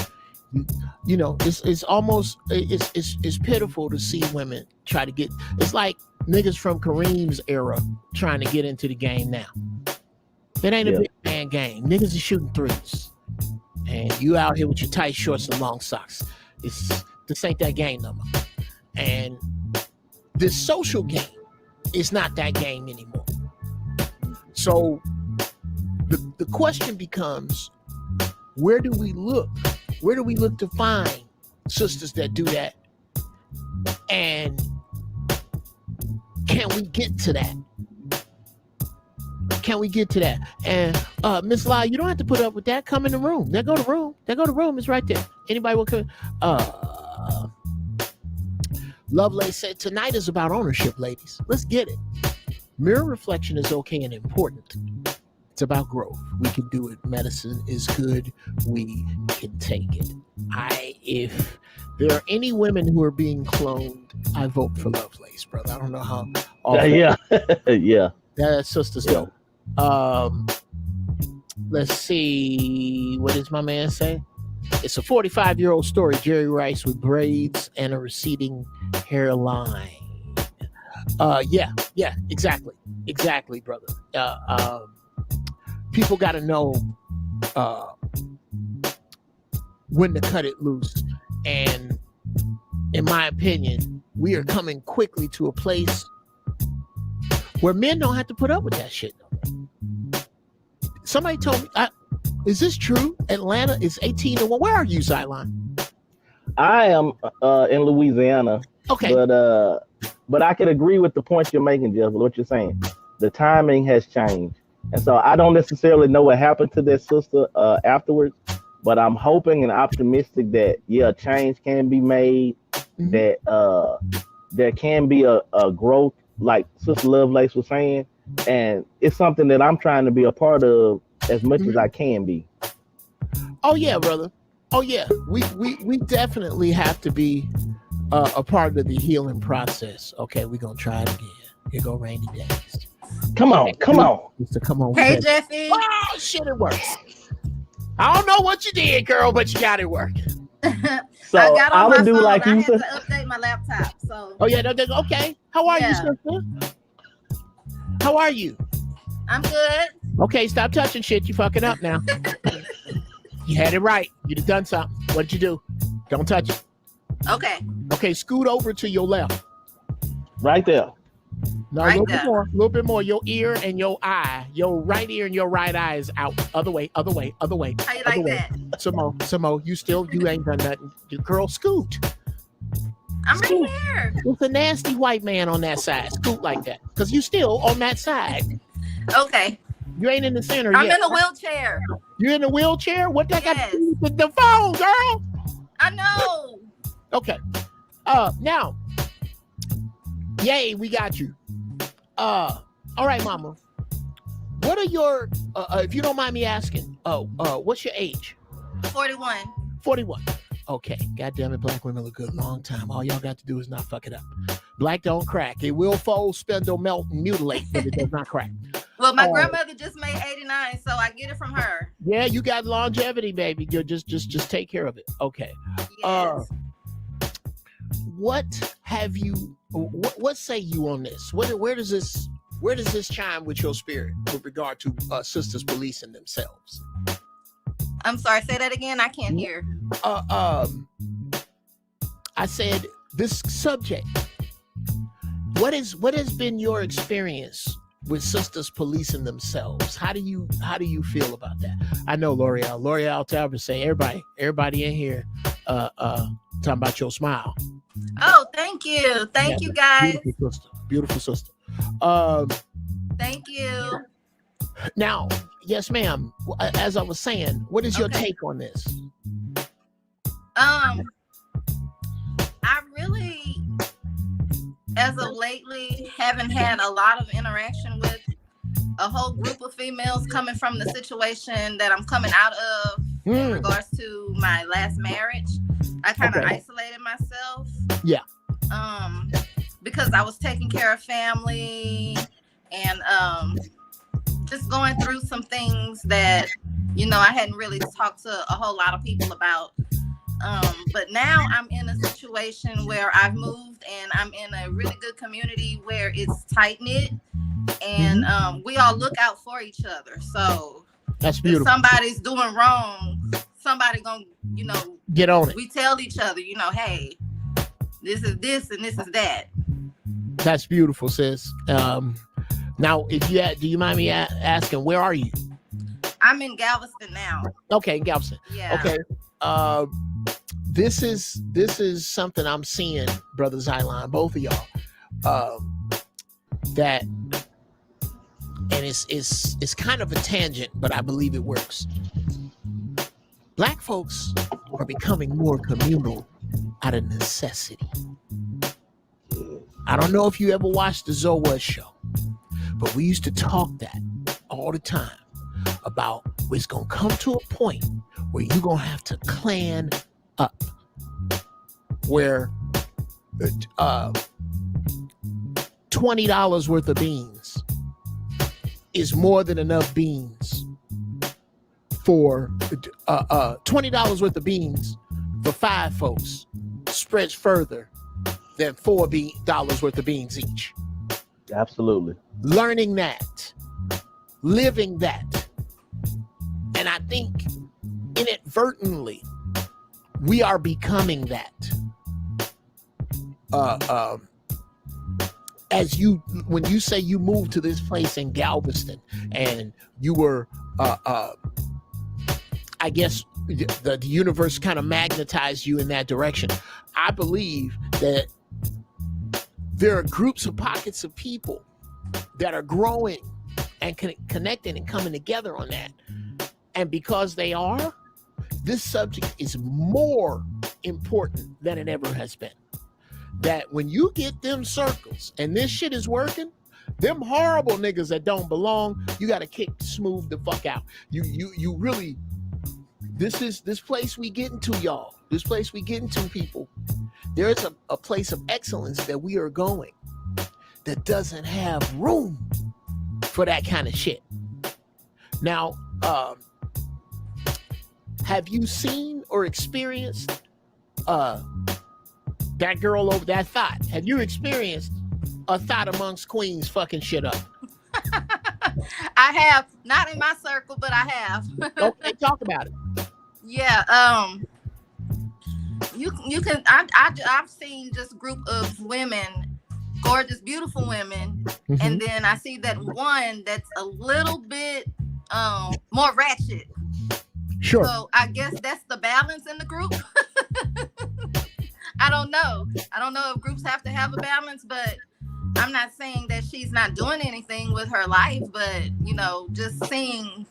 You know, it's almost it's pitiful to see women try to get. It's like niggas from Kareem's era trying to get into the game now. It ain't a big man game. Niggas are shooting threes, and you out here with your tight shorts and long socks. This ain't that game no more. And this social game is not that game anymore. So the question becomes, where do we look? Where do we look to find sisters that do that? And can we get to that? Can we get to that? And Miss La, you don't have to put up with that. Come in the room. There go the room. It's right there. Anybody will come? Lovelace said, tonight is about ownership, ladies. Let's get it. Mirror reflection is okay and important. It's about growth. We can do it. Medicine is good. We can take it. If there are any women who are being cloned, I vote for Lovelace, brother. I don't know how. Yeah. That sister's dope. Let's see. What does my man say? It's a 45-year-old story. Jerry Rice with braids and a receding hairline. Yeah, exactly, brother. People got to know when to cut it loose. And in my opinion, we are coming quickly to a place where men don't have to put up with that shit. Somebody told me, is this true? Atlanta is 18-1. Where are you, Zylon? I am in Louisiana. Okay. But I can agree with the point you're making, Geoff, what you're saying. The timing has changed. And so I don't necessarily know what happened to that sister afterwards, but I'm hoping and optimistic that, change can be made, that there can be a growth, like Sister Lovelace was saying, and it's something that I'm trying to be a part of as much as I can be. Oh, yeah, brother. Oh, yeah. We definitely have to be a part of the healing process. Okay, we're going to try it again. Here go Rainy Days. Come on. Come on. Hey, Jeffy. Oh, shit, it works. I don't know what you did, girl, but you got it working. So I got on my phone. like I you had to said. update my laptop. So. Oh, yeah, okay. How are you, sister? How are you? I'm good. Okay, stop touching shit. You fucking up now. You had it right. You'd have done something. What did you do? Don't touch it. Okay. Okay, scoot over to your left. Right there. No, Right a there. little bit more. Your ear and your eye. Your right ear and your right eye is out. Other way, other way, other way. How you other like way. that? Some more. You ain't done nothing. You girl, scoot. I'm right Scoot. here. There's a nasty white man on that side. Scoot like that. Because you still on that side. Okay. You ain't in the center I'm yet. in a wheelchair. You in a wheelchair? What that got Yes. to do with the phone, girl? I know. Okay. Now, yay, we got you. All right, mama. What are your, if you don't mind me asking, what's your age? 41. 41. Okay. God damn it, black women look good a long time. All y'all got to do is not fuck it up. Black don't crack. It will fold, spindle, melt, and mutilate, but it does not crack. Well, my grandmother just made 89, so I get it from her. Yeah, you got longevity, baby. You just take care of it. Okay. Yes. What have you? What say you on this? Where does this chime with your spirit with regard to sisters policing themselves? I'm sorry, say that again. I can't hear. I said this subject. What has been your experience with sisters policing themselves? How do you feel about that? I know L'Oreal Talbot say everybody in here talking about your smile. Oh, thank you. Thank you, guys. Beautiful sister. Thank you. Now, yes, ma'am. As I was saying, what is your Okay. take on this? I really, as of lately, haven't had a lot of interaction with a whole group of females coming from the situation that I'm coming out of in regards to my last marriage. I kind of Okay. isolated myself. Yeah. Because I was taking care of family and just going through some things that, I hadn't really talked to a whole lot of people about. But now I'm in a situation where I've moved and I'm in a really good community where it's tight knit and we all look out for each other. So That's if beautiful. somebody's doing wrong, somebody gonna, Get on it. we tell each other, hey, this is this and this is that. That's beautiful, sis. Now, do you mind me asking, where are you? I'm in Galveston now. Okay, Galveston. Yeah. Okay. This is something I'm seeing, Brother Xylon, both of y'all. That, and it's kind of a tangent, but I believe it works. Black folks are becoming more communal out of necessity. I don't know if you ever watched the Zoa show, but we used to talk that all the time about it's gonna come to a point where you're gonna have to clan up, where $20 worth of beans is more than enough beans for $20 worth of beans for 5 folks spreads further than $4 worth of beans each. Absolutely. Learning that, living that. And I think inadvertently we are becoming that. When you say you moved to this place in Galveston and you were I guess the universe kind of magnetized you in that direction. I believe that there are groups of pockets of people that are growing and connecting and coming together on that. And because they are, this subject is more important than it ever has been. That when you get them circles and this shit is working, them horrible niggas that don't belong, you got to kick smooth the fuck out. You really, this place we get into, y'all. This place we get into, people. There is a place of excellence that we are going that doesn't have room for that kind of shit. Now, have you seen or experienced that girl over that thought? Have you experienced a thought amongst queens fucking shit up? I have, not in my circle, but I have. Okay, talk about it. Yeah. You can. I've seen just group of women, gorgeous, beautiful women, and then I see that one that's a little bit more ratchet. Sure. So I guess that's the balance in the group. I don't know if groups have to have a balance, but I'm not saying that she's not doing anything with her life, but just seeing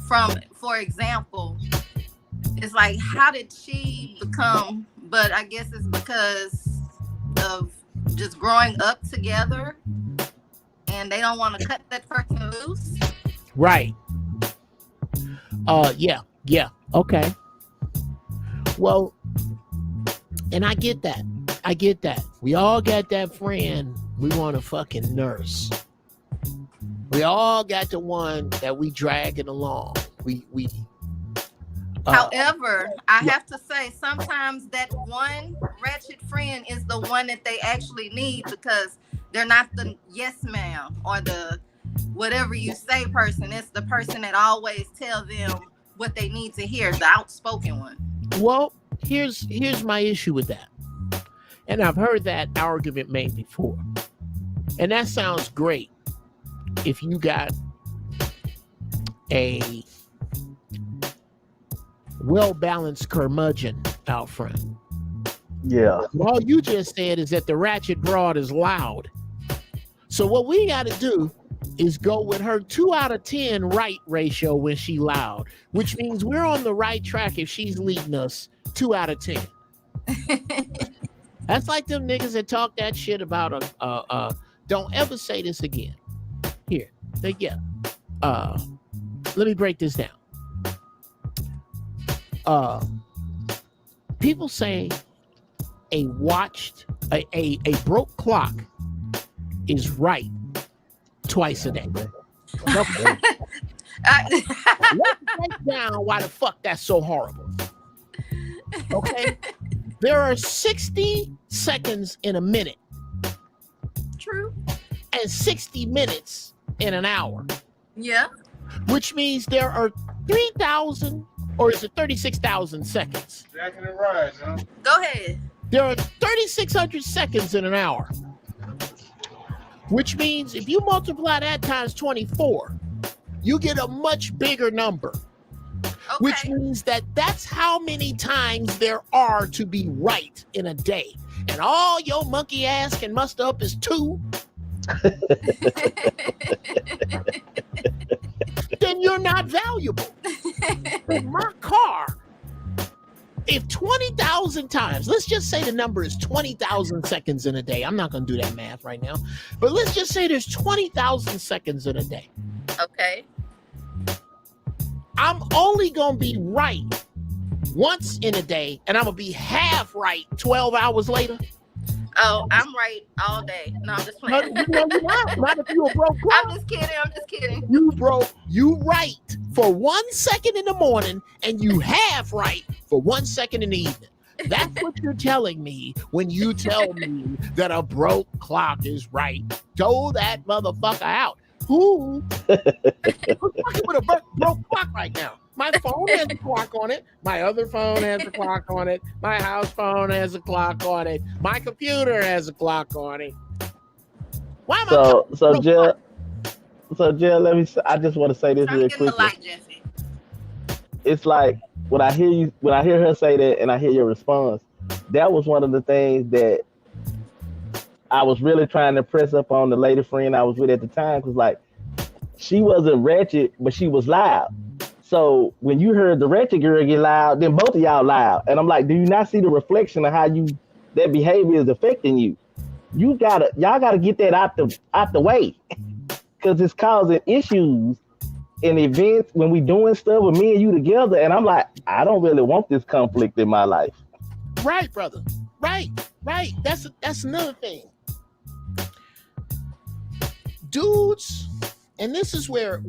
for example, it's like, how did she become? But I guess it's because of just growing up together, and they don't want to cut that person loose. Right. Yeah. Okay. Well, and I get that. We all got that friend we want to fucking nurse. We all got the one that we dragging along. However, I have to say, sometimes that one ratchet friend is the one that they actually need, because they're not the yes ma'am or the whatever you say person. It's the person that always tell them what they need to hear, the outspoken one. Well, here's my issue with that. And I've heard that argument made before. And that sounds great if you got a well-balanced curmudgeon out front. Yeah. All you just said is that the ratchet broad is loud. So what we got to do is go with her 2 out of 10 right ratio when she loud, which means we're on the right track if she's leading us 2 out of 10. That's like them niggas that talk that shit about don't ever say this again. Here, let me break this down. People say a broke clock is right twice a day. Let's break down why the fuck that's so horrible. Okay? There are 60 seconds in a minute. True. And 60 minutes in an hour. Yeah. Which means there are 3,000, or is it 36,000 seconds? Jacking it right, huh? Go ahead. There are 3,600 seconds in an hour. Which means if you multiply that times 24, you get a much bigger number. Okay. Which means that's how many times there are to be right in a day. And all your monkey ass can muster up is 2. Then you're not valuable. In my car, if 20,000 times, let's just say the number is 20,000 seconds in a day. I'm not going to do that math right now. But let's just say there's 20,000 seconds in a day. Okay. I'm only going to be right once in a day, and I'm going to be half right 12 hours later. Oh, I'm right all day. No, I'm just playing. No, you're not if you a broke clock. I'm just kidding. You right for 1 second in the morning, and you half right for 1 second in the evening. That's what you're telling me when you tell me that a broke clock is right. Throw that motherfucker out. Who's fucking with a broke clock right now? My phone has a clock on it. My other phone has a clock on it. My house phone has a clock on it. My computer has a clock on it. Why am So Jill, I just want to say this real quickly. It's like when I hear her say that and I hear your response, that was one of the things that I was really trying to press up on the lady friend I was with at the time, because like she wasn't ratchet, but she was loud. So when you heard the ratchet girl get loud, then both of y'all loud. And I'm like, do you not see the reflection of how that behavior is affecting you? Y'all gotta get that out the way, because it's causing issues in events when we doing stuff with me and you together. And I'm like, I don't really want this conflict in my life. Right, brother. Right. That's another thing. Dudes, and this is where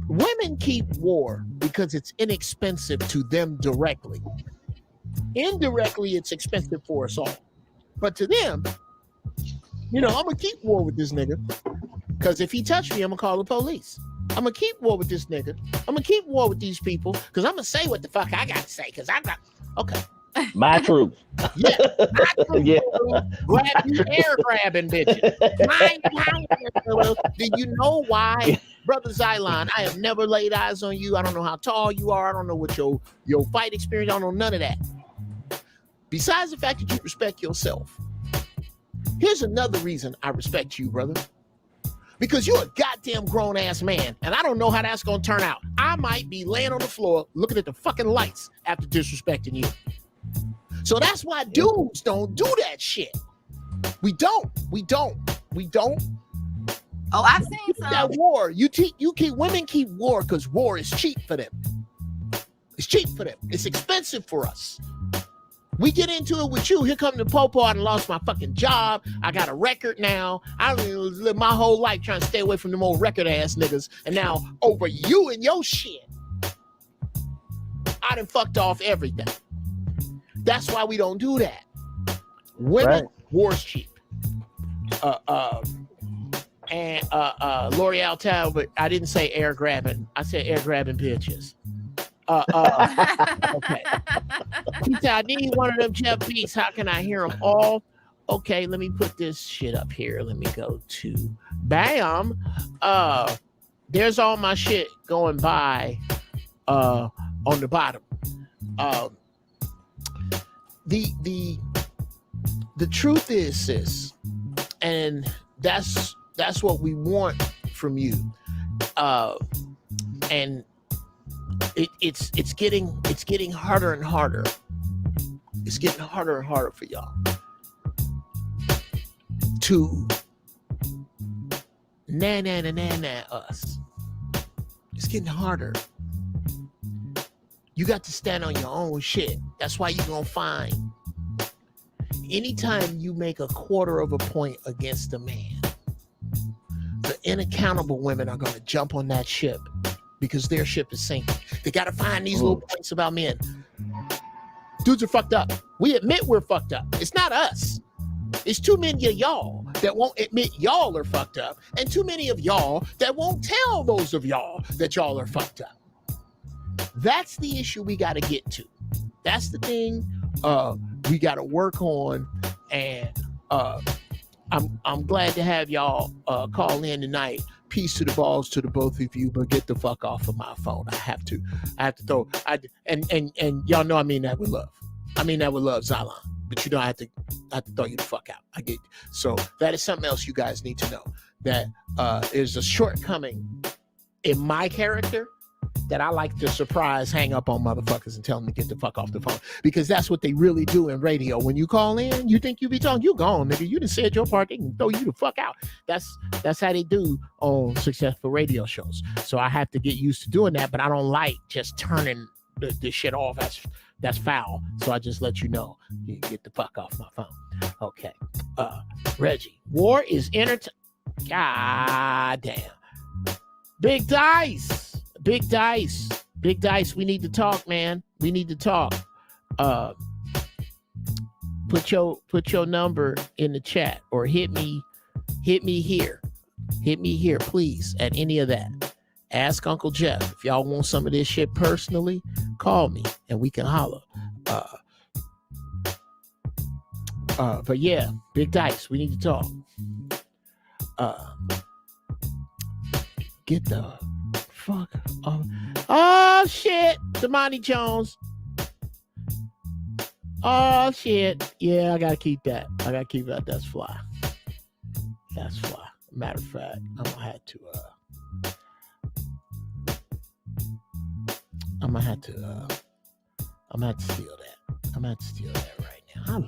women keep war because it's inexpensive to them directly. Indirectly, it's expensive for us all. But to them, I'm gonna keep war with this nigga, because if he touched me, I'm gonna call the police. I'm gonna keep war with this nigga. I'm gonna keep war with these people because I'm gonna say what the fuck I gotta say because I got okay. My truth. Yeah, Yeah. grab you air grabbing bitches. Do you know why, brother Xylon? I have never laid eyes on you. I don't know how tall you are. I don't know what your fight experience. I don't know none of that. Besides the fact that you respect yourself, here's another reason I respect you, brother. Because you're a goddamn grown ass man, and I don't know how that's gonna turn out. I might be laying on the floor looking at the fucking lights after disrespecting you. So that's why dudes don't do that shit. We don't. Oh, I've seen some. That war, women keep war because war is cheap for them. It's cheap for them. It's expensive for us. We get into it with you. Here come the POPO. I done lost my fucking job. I got a record now. I live my whole life trying to stay away from them old record ass niggas. And now over you and your shit, I done fucked off everything. That's why we don't do that. Women, war's cheap. L'Oreal Talbot, I didn't say air grabbing. I said air grabbing bitches. Okay. Peter, I need one of them Geoff beats. How can I hear them all? Okay, let me put this shit up here. Let me go to bam. There's all my shit going by on the bottom. The truth is, sis, and that's what we want from you. And it's getting harder and harder. It's getting harder and harder for y'all to na us. It's getting harder. You got to stand on your own shit. That's why you're gonna find anytime you make a quarter of a point against a man, the unaccountable women are gonna jump on that ship because their ship is sinking. They got to find these little points about men. Dudes are fucked up. We admit we're fucked up. It's not us. It's too many of y'all that won't admit y'all are fucked up, and too many of y'all that won't tell those of y'all that y'all are fucked up. That's the issue we got to get to. That's the thing we got to work on, and I'm glad to have y'all call in tonight. Peace to the balls to the both of you, but get the fuck off of my phone. I have to throw. And y'all know I mean that with love. I mean that with love, Xylon. But you know I have to throw you the fuck out. I get so that is something else you guys need to know. That is a shortcoming in my character that I like to surprise, hang up on motherfuckers and tell them to get the fuck off the phone, because that's what they really do in radio. When you call in, you think you be talking, you gone, nigga. You done said your part, they can throw you the fuck out. That's how they do on successful radio shows. So I have to get used to doing that, but I don't like just turning the shit off. That's foul. So I just let you know, you get the fuck off my phone. Okay. Reggie, war is God damn. Big dice. We need to talk, man. We need to talk. Put your number in the chat or hit me here. Hit me here, please, at any of that. Ask Uncle Geoff. If y'all want some of this shit personally, call me and we can holler. But yeah, big dice. We need to talk. Get the fuck off. Oh shit, Damani Jones. Oh shit. Yeah, I gotta keep that. That's fly. Matter of fact, I'm gonna have to steal that right now.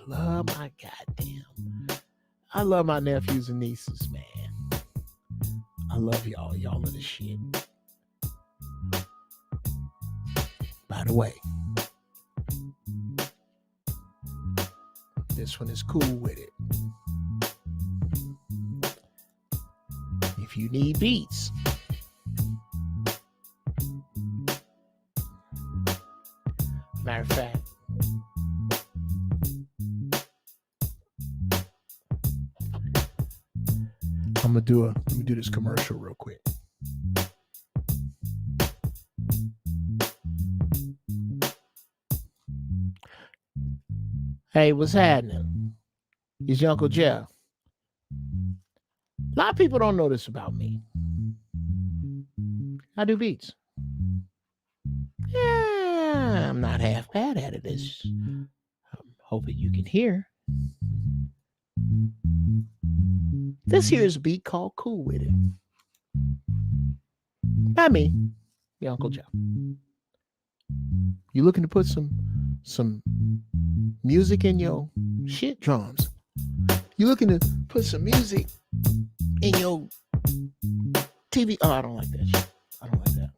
I love my nephews and nieces, man. I love y'all. Y'all are the shit. By the way, this one is cool with it. If you need beats, matter of fact, I'm gonna do this commercial real quick. Hey, what's happening? It's your Uncle Geoff. A lot of people don't know this about me. I do beats. Yeah, I'm not half bad at it. I'm hoping you can hear. This here is a beat called Cool With It. By me, your Uncle Geoff. You looking to put some music in your shit drums? You looking to put some music in your TV? Oh, I don't like that shit. I don't like that.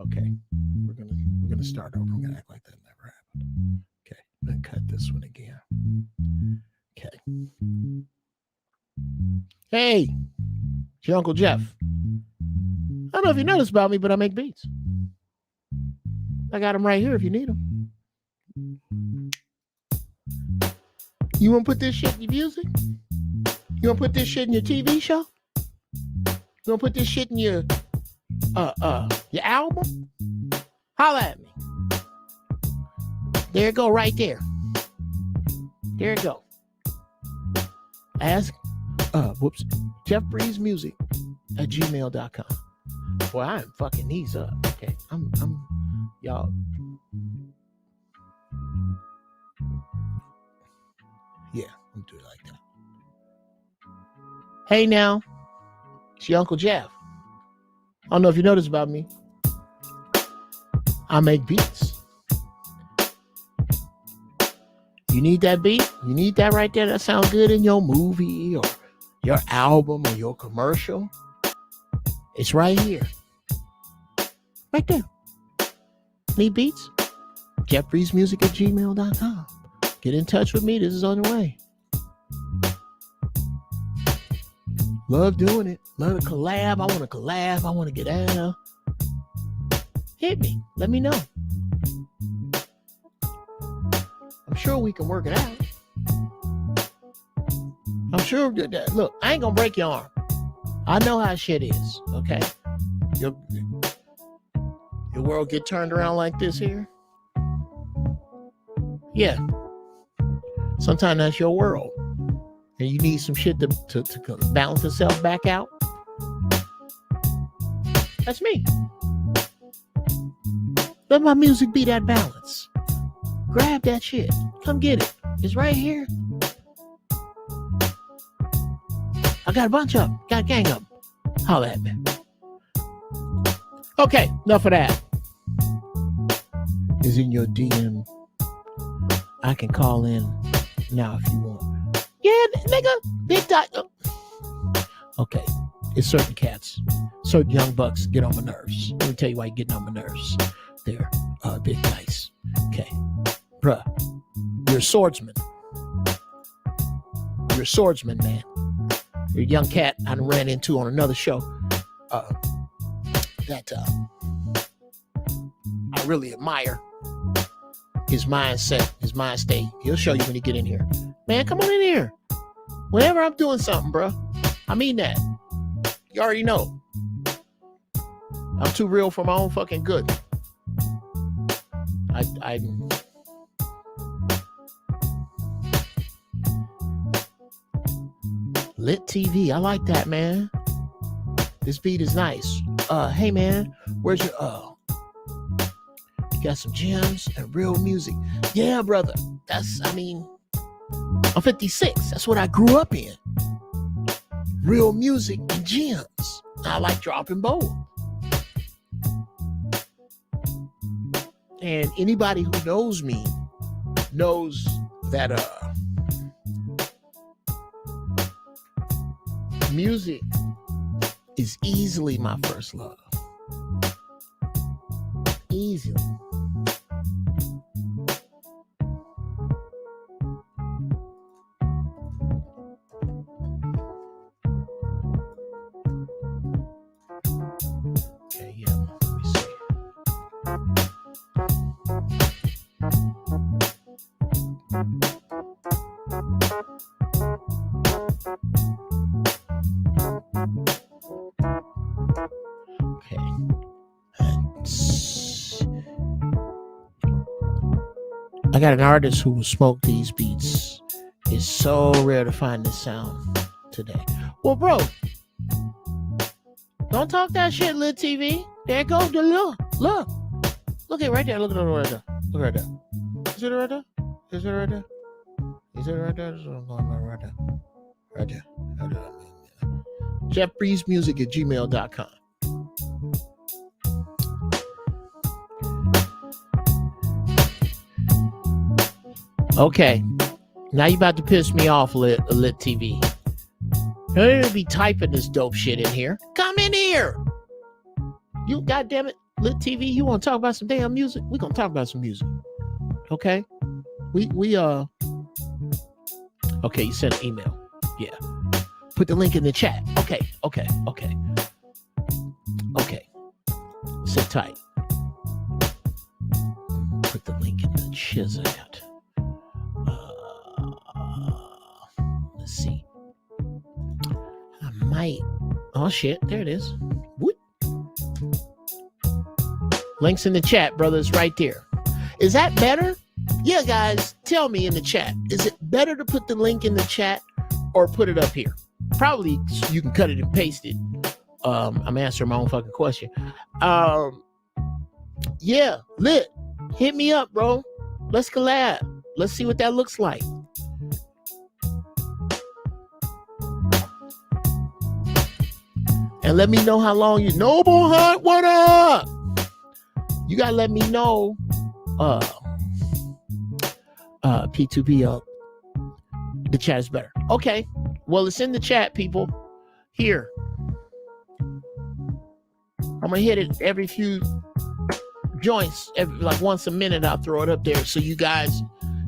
Okay, we're gonna start over. I'm gonna act like that never happened. Okay, I'm gonna cut this one again. Okay. Hey, it's your Uncle Geoff. I don't know if you noticed about me, but I make beats. I got them right here if you need them. You want to put this shit in your music? You want to put this shit in your TV show? You want to put this shit in your album? Holla at me. There it go, right there. There it go. Ask, JeffBreezeMusic@gmail.com. Boy, I am fucking these up. Okay, I'm y'all. Yeah, I'm doing it like that. Hey now, it's your Uncle Geoff. I don't know if you noticed about me. I make beats. You need that beat? You need that right there that sounds good in your movie or your album or your commercial? It's right here. Right there. Need beats? JeffBreezeMusic@gmail.com. Get in touch with me. This is on the way. Love doing it. Love to collab. I want to collab. I want to get out. Hit me. Let me know. I'm sure we can work it out. I'm sure. Look, I ain't going to break your arm. I know how shit is. Okay? Your world get turned around like this here? Yeah. Sometimes that's your world. And you need some shit to balance itself back out. That's me. Let my music be that balance. Grab that shit. Come get it. It's right here. I got a bunch of them. Got a gang of them. Holla at me. Okay, enough of that. Is in your DM. I can call in now if you want. Yeah, nigga. Big dot. Okay. It's certain cats. Certain young bucks get on my nerves. Let me tell you why you're getting on my nerves. They're big nice. Okay. Bruh. You're a swordsman. You're a swordsman, man. You're a young cat I ran into on another show. That I really admire. His mindset, his mind state. He'll show you when you get in here. Man, come on in here. Whenever I'm doing something, bro. I mean that. You already know. I'm too real for my own fucking good. I Lit TV. I like that, man. This beat is nice. Hey man, where's your you got some gems and real music. Yeah, brother. I'm 56. That's what I grew up in. Real music and gems. I like dropping both. And anybody who knows me knows that music is easily my first love. Easily. Okay, yeah, let me see. Okay. I got an artist who will smoke these beats. It's so rare to find this sound today. Well, bro, don't talk that shit, Lit TV. There it goes. Look it right there. Look at it right there. Look right there. Is it right there? Is it right there? Is it right there? This is what I'm going about right there. Right there. Right there. JeffBreezeMusic@gmail.com. Okay, now you about to piss me off, Lit TV. You don't even be typing this dope shit in here. Come in here. You goddamn it, Lit TV. You want to talk about some damn music? We gonna talk about some music. Okay. Okay. You sent an email. Yeah. Put the link in the chat. Okay. Sit tight. Put the link in the chisel. Let's see. I might. Oh shit! There it is. What? Links in the chat, brothers, right there. Is that better? Yeah, guys, tell me in the chat. Is it better to put the link in the chat or put it up here? Probably you can cut it and paste it. I'm answering my own fucking question. Yeah, Lit. Hit me up, bro. Let's collab. Let's see what that looks like. And let me know how long you Noble Hunt. What up? You gotta let me know. P2P up. The chat is better. Okay. Well, it's in the chat, people. Here. I'm gonna hit it every few joints, like once a minute. I'll throw it up there. So you guys,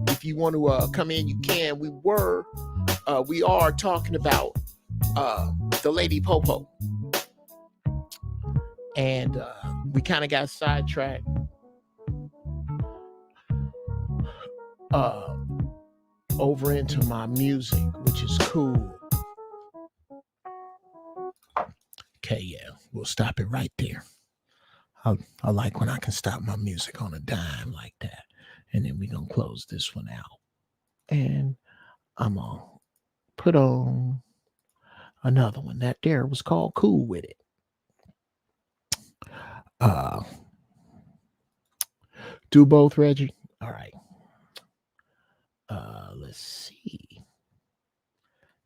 if you want to come in, you can. We are talking about the lady Popo. And we kind of got sidetracked over into my music, which is cool. Okay, yeah, we'll stop it right there. I like when I can stop my music on a dime like that. And then we're going to close this one out. And I'm going to put on another one. That there was called Cool With It. Do both, Reggie. All right. Let's see.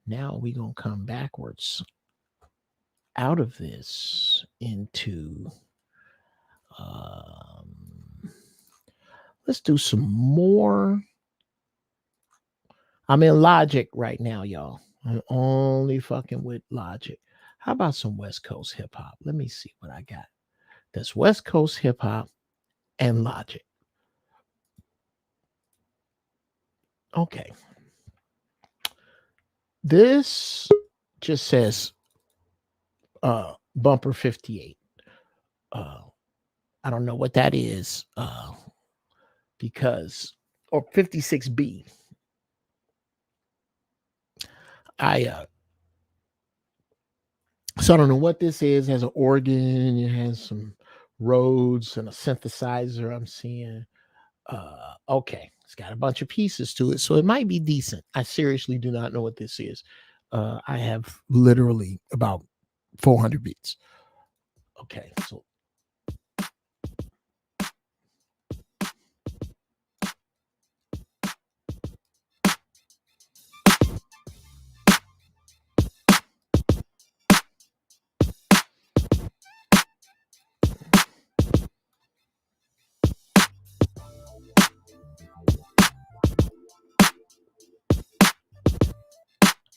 Now we're gonna come backwards out of this into let's do some more. I'm in Logic right now, y'all. I'm only fucking with Logic. How about some West Coast hip hop? Let me see what I got. That's West Coast hip hop and Logic. Okay. This just says bumper 58. I don't know what that is because, or 56B. So I don't know what this is. It has an organ, it has some Rhodes and a synthesizer I'm seeing. Okay, it's got a bunch of pieces to it, so it might be decent. I seriously do not know what this is. I have literally about 400 beats. Okay, so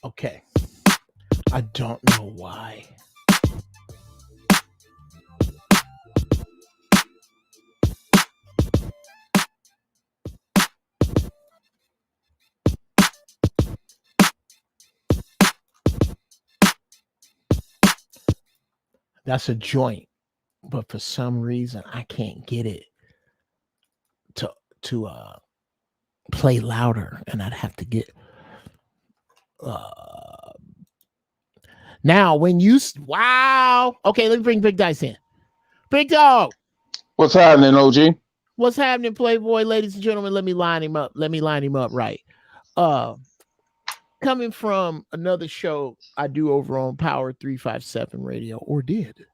okay, I don't know why. That's a joint, but for some reason I can't get it to play louder, and I'd have to get now when you wow. Okay, let me bring Big Dice in. Big Dog, What's happening, OG? What's happening, Playboy, ladies and gentlemen? Let me line him up. Right. Coming from another show I do over on Power 357 Radio, or did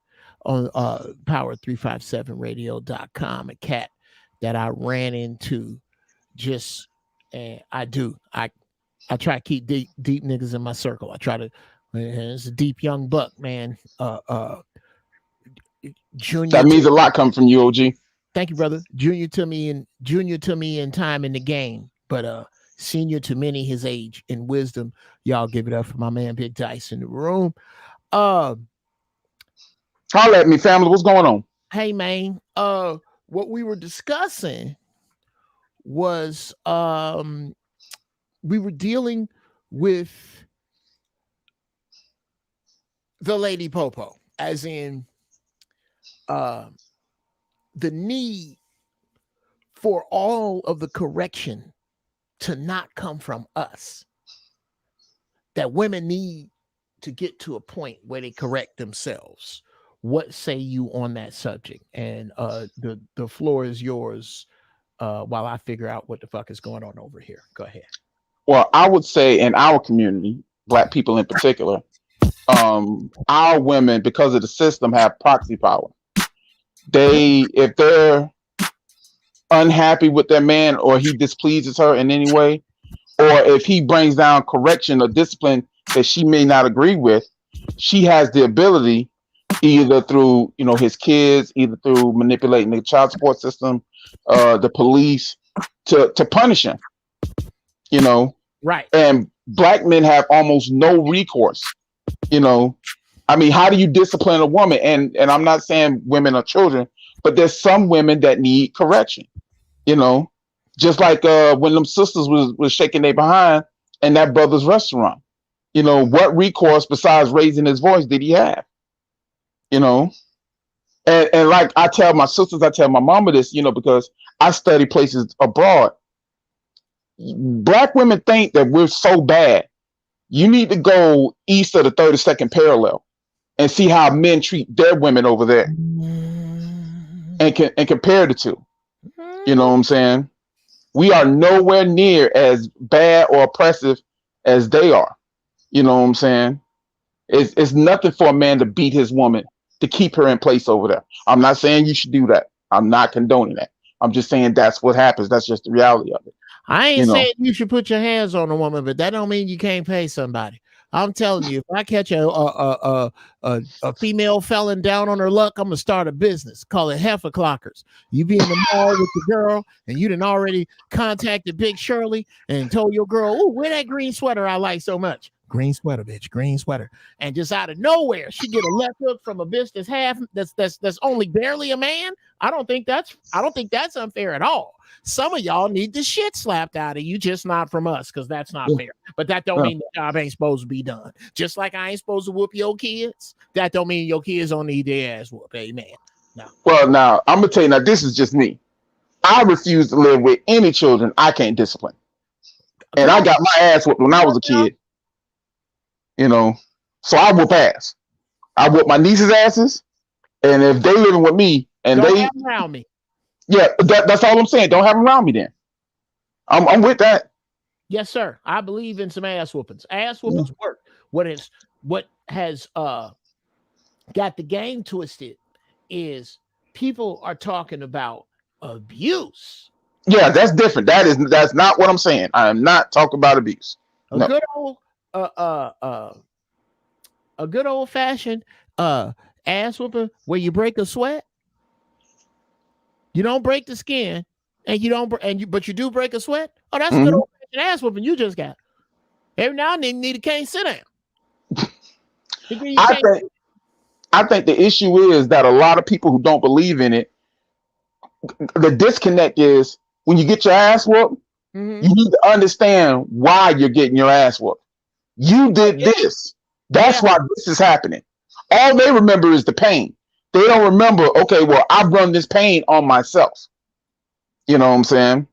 on power357radio.com, a cat that I ran into just, and I try to keep deep niggas in my circle. I try to, it's a deep young buck, man. Junior. That means a lot coming from you, OG. Thank you, brother. Junior to me in time in the game, but senior to many his age in wisdom. Y'all give it up for my man Big Dice in the room. Holla at me, family. What's going on? Hey, man. What we were discussing was we were dealing with the lady Popo, as in the need for all of the correction to not come from us, that women need to get to a point where they correct themselves. What say you on that subject? And the floor is yours while I figure out what the fuck is going on over here. Go ahead. Well, I would say in our community, Black people in particular, our women, because of the system, have proxy power. If they're unhappy with their man, or he displeases her in any way, or if he brings down correction or discipline that she may not agree with, she has the ability, either through his kids, either through manipulating the child support system, the police, to punish him. Right. And Black men have almost no recourse. I mean, how do you discipline a woman? And I'm not saying women are children, but there's some women that need correction. Just like when them sisters was shaking their behind in that brother's restaurant. What recourse besides raising his voice did he have? And like I tell my sisters, I tell my mama this, because I study places abroad. Black women think that we're so bad. You need to go east of the 32nd parallel and see how men treat their women over there, and compare the two. You know what I'm saying? We are nowhere near as bad or oppressive as they are. You know what I'm saying? It's nothing for a man to beat his woman to keep her in place over there. I'm not saying you should do that. I'm not condoning that. I'm just saying that's what happens. That's just the reality of it. I ain't saying you should put your hands on a woman, but that don't mean you can't pay somebody. I'm telling you, if I catch a female felon down on her luck, I'm gonna start a business. Call it heifer clockers. You be in the mall with the girl, and you done already contacted Big Shirley and told your girl, "Oh, wear that green sweater I like so much." Green sweater, bitch, green sweater. And just out of nowhere, she get a left hook from a bitch that's only barely a man. I don't think that's unfair at all. Some of y'all need the shit slapped out of you, just not from us, because that's not fair. But that don't mean the job ain't supposed to be done. Just like I ain't supposed to whoop your kids, that don't mean your kids don't need their ass whooped. Amen. No. Well, now I'm gonna tell you, now this is just me. I refuse to live with any children I can't discipline. And I got my ass whooped when I was a kid. So I whoop ass. I whoop my nieces' asses, and if they living with me and don't have them around me. Yeah, that's all I'm saying. Don't have them around me then. I'm with that. Yes, sir. I believe in some ass whoopings. Ass whoopings work. What has got the game twisted is people are talking about abuse. Yeah, that's different. That's not what I'm saying. I am not talking about abuse. A good old fashioned ass whooping where you break a sweat. You don't break the skin, but you do break a sweat. Oh, that's a good old fashioned ass whooping you just got. Every now and then you can't sit down. I think the issue is that a lot of people who don't believe in it, the disconnect is when you get your ass whooped, you need to understand why you're getting your ass whooped. You did this. That's why this is happening. All they remember is the pain. They don't remember, okay, well, I've run this pain on myself. You know what I'm saying?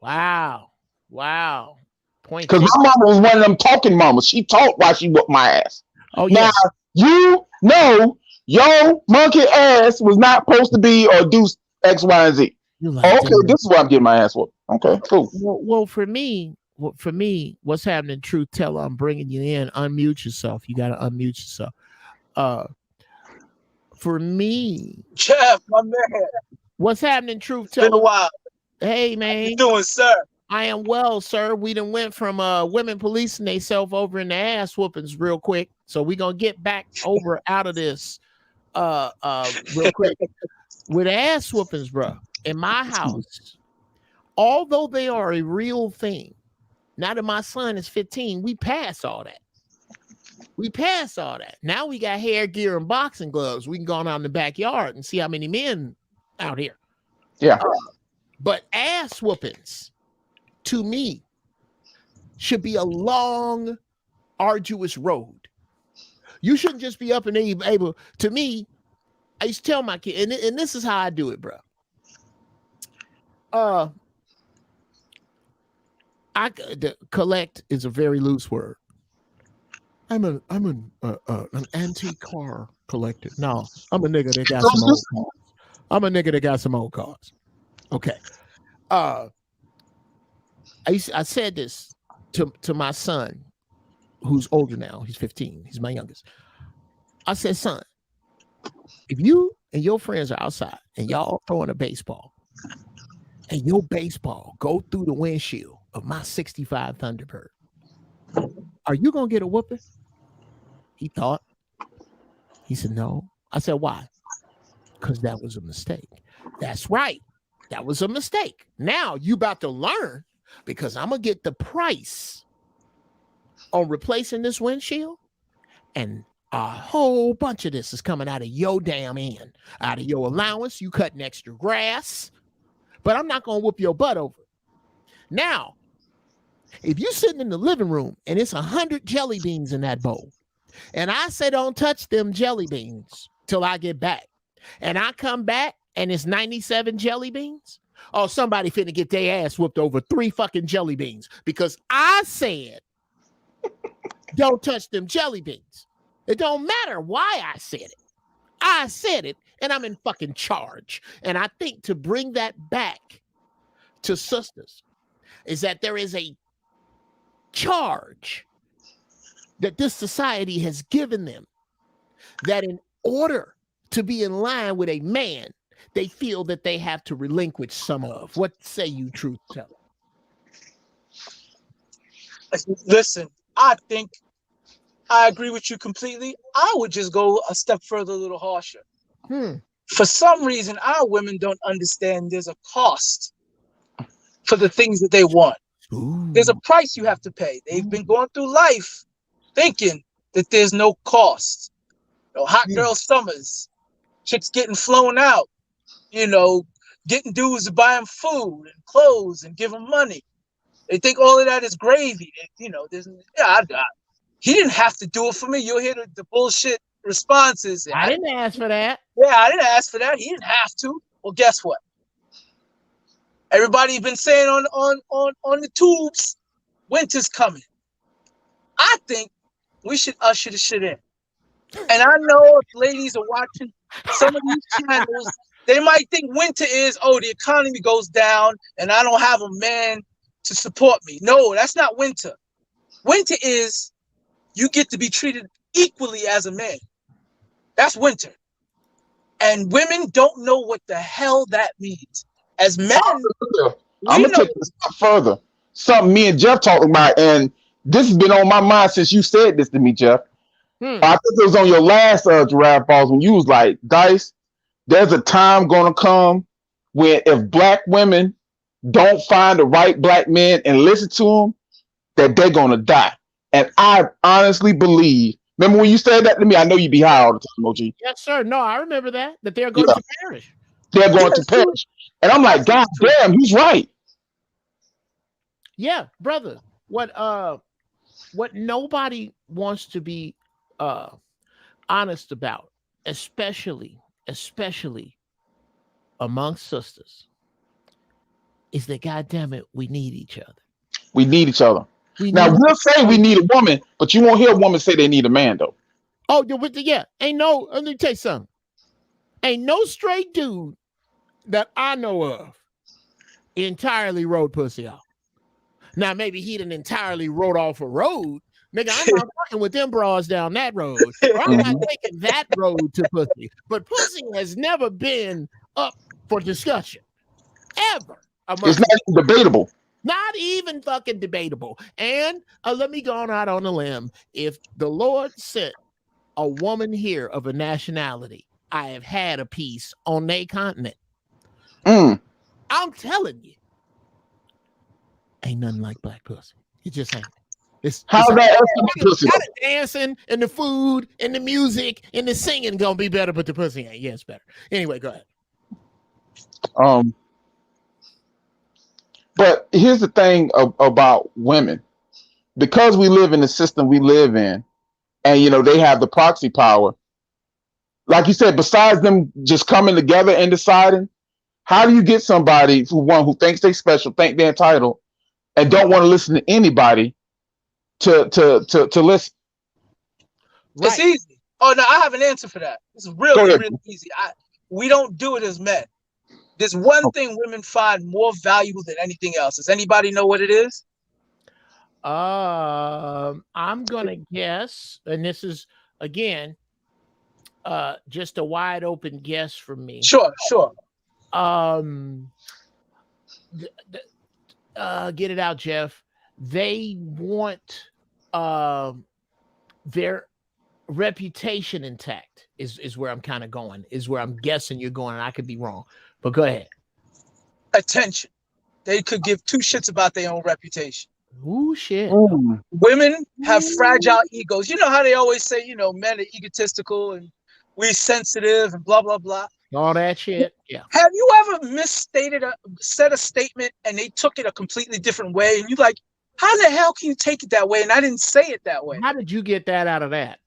Wow. Because my mama was one of them talking mamas. She talked while she whooped my ass. Oh, yeah. Now, your monkey ass was not supposed to be or do X, Y, and Z. You're like, Okay, damn. this is why I'm getting my ass whooped. Okay, cool. Well, for me, what's happening? Truth teller, I'm bringing you in. Unmute yourself. You got to unmute yourself. For me, Geoff, my man. what's happening? Truth It's been a teller. while. Hey, How man. you doing, sir? I am well, sir. We done went from women policing themselves over in the ass whoopings real quick. So we gonna get back over out of this real quick. With ass whoopings, bro. In my house, although they are a real thing, now that my son is 15, we pass all that. Now we got hair gear and boxing gloves. We can go out in the backyard and see how many men out here. Yeah. But ass whoopings, to me, should be a long, arduous road. You shouldn't just be up and able. To me, I used to tell my kid, and this is how I do it, bro. Collect is a very loose word. I'm an antique car collector. No, I'm a nigga that got some old cars. I'm a nigga that got some old cars. Okay. I said this to my son, who's older now. He's 15. He's my youngest. I said, son, if you and your friends are outside and y'all throwing a baseball, and your baseball go through the windshield of my 65 Thunderbird, are you gonna get a whooping? He thought. He said, no. I said, why? Because that was a mistake. That's right. That was a mistake. Now you about to learn, because I'm gonna get the price on replacing this windshield, and a whole bunch of this is coming out of your damn end, out of your allowance. You cutting extra grass, but I'm not gonna whoop your butt over it. Now, if you sitting in the living room and it's 100 jelly beans in that bowl, and I say don't touch them jelly beans till I get back, and I come back and it's 97 jelly beans, oh, somebody finna get their ass whooped over 3 fucking jelly beans because I said don't touch them jelly beans. It don't matter why I said it. I said it, and I'm in fucking charge. And I think to bring that back to sisters is that there is a charge that this society has given them, that in order to be in line with a man, they feel that they have to relinquish some of. What say you, truth teller? Listen, I think I agree with you completely. I would just go a step further, a little harsher. For some reason, our women don't understand there's a cost for the things that they want. Ooh. There's a price you have to pay. They've been going through life thinking that there's no cost. You know, hot girl summers, chicks getting flown out, you know, getting dudes to buy them food and clothes and give them money. They think all of that is gravy. You know, he didn't have to do it for me. You'll hear the bullshit responses. I didn't ask for that. Yeah, I didn't ask for that. He didn't have to. Well, guess what? Everybody's been saying on the tubes, winter's coming. I think we should usher the shit in. And I know if ladies are watching some of these channels, they might think winter is, oh, the economy goes down and I don't have a man to support me. No, that's not winter. Winter is you get to be treated equally as a man. That's winter. And women don't know what the hell that means. As men, I'm gonna take this step further. Something me and Geoff talked about, and this has been on my mind since you said this to me, Geoff. I think it was on your last Giraffe Balls when you was like, Dice, there's a time gonna come when if black women don't find the right black men and listen to them, that they're gonna die. And I honestly believe, remember when you said that to me? I know you be high all the time, OG. Yes, sir. No, I remember that they're going to perish. They're going to perish. And I'm like, God damn, he's right. Yeah, brother. What nobody wants to be honest about, especially amongst sisters, is that goddamn it, we need each other. We need each other. We'll say we need a woman, but you won't hear a woman say they need a man, though. Oh, yeah. Let me tell you something. Ain't no straight dude that I know of entirely rode pussy off. Now maybe he didn't entirely rode off a road. Nigga, I'm not fucking with them bras down that road. Or I'm not taking that road to pussy. But pussy has never been up for discussion. Ever. It's not even debatable. Not even fucking debatable. And let me go on out on a limb. If the Lord sent a woman here of a nationality, I have had a piece on their continent. I'm telling you, ain't nothing like black pussy. It just ain't. How that pussy? The dancing and the food and the music and the singing gonna be better, but the pussy ain't. Yeah, it's better. Anyway, go ahead. But here's the thing about women. Because we live in the system we live in, and, you know, they have the proxy power. Like you said, besides them just coming together and deciding, how do you get somebody who thinks they special, think they're entitled, and don't want to listen to anybody to listen? Right. It's easy. Oh no, I have an answer for that. It's really easy. We don't do it as men. There's one thing women find more valuable than anything else. Does anybody know what it is? I'm gonna guess, and this is again just a wide open guess from me. Sure. Get it out, Geoff. They want their reputation intact is where I'm kind of going, is where I'm guessing you're going, and I could be wrong, but go ahead. Attention. They could give two shits about their own reputation. Ooh, shit. Women have fragile egos. You know how they always say, you know, men are egotistical and we're sensitive and blah, blah, blah. All that shit. Yeah. Have you ever said a statement and they took it a completely different way? And you're like, how the hell can you take it that way? And I didn't say it that way. How did you get that out of that?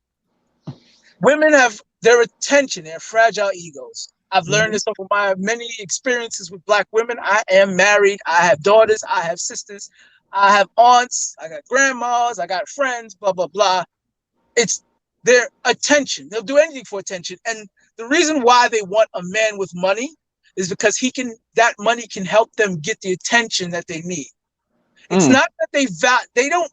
Women have their attention, their fragile egos. I've learned this over my many experiences with black women. I am married. I have daughters. I have sisters. I have aunts. I got grandmas. I got friends, blah, blah, blah. It's their attention. They'll do anything for attention. And the reason why they want a man with money is because that money can help them get the attention that they need. It's not that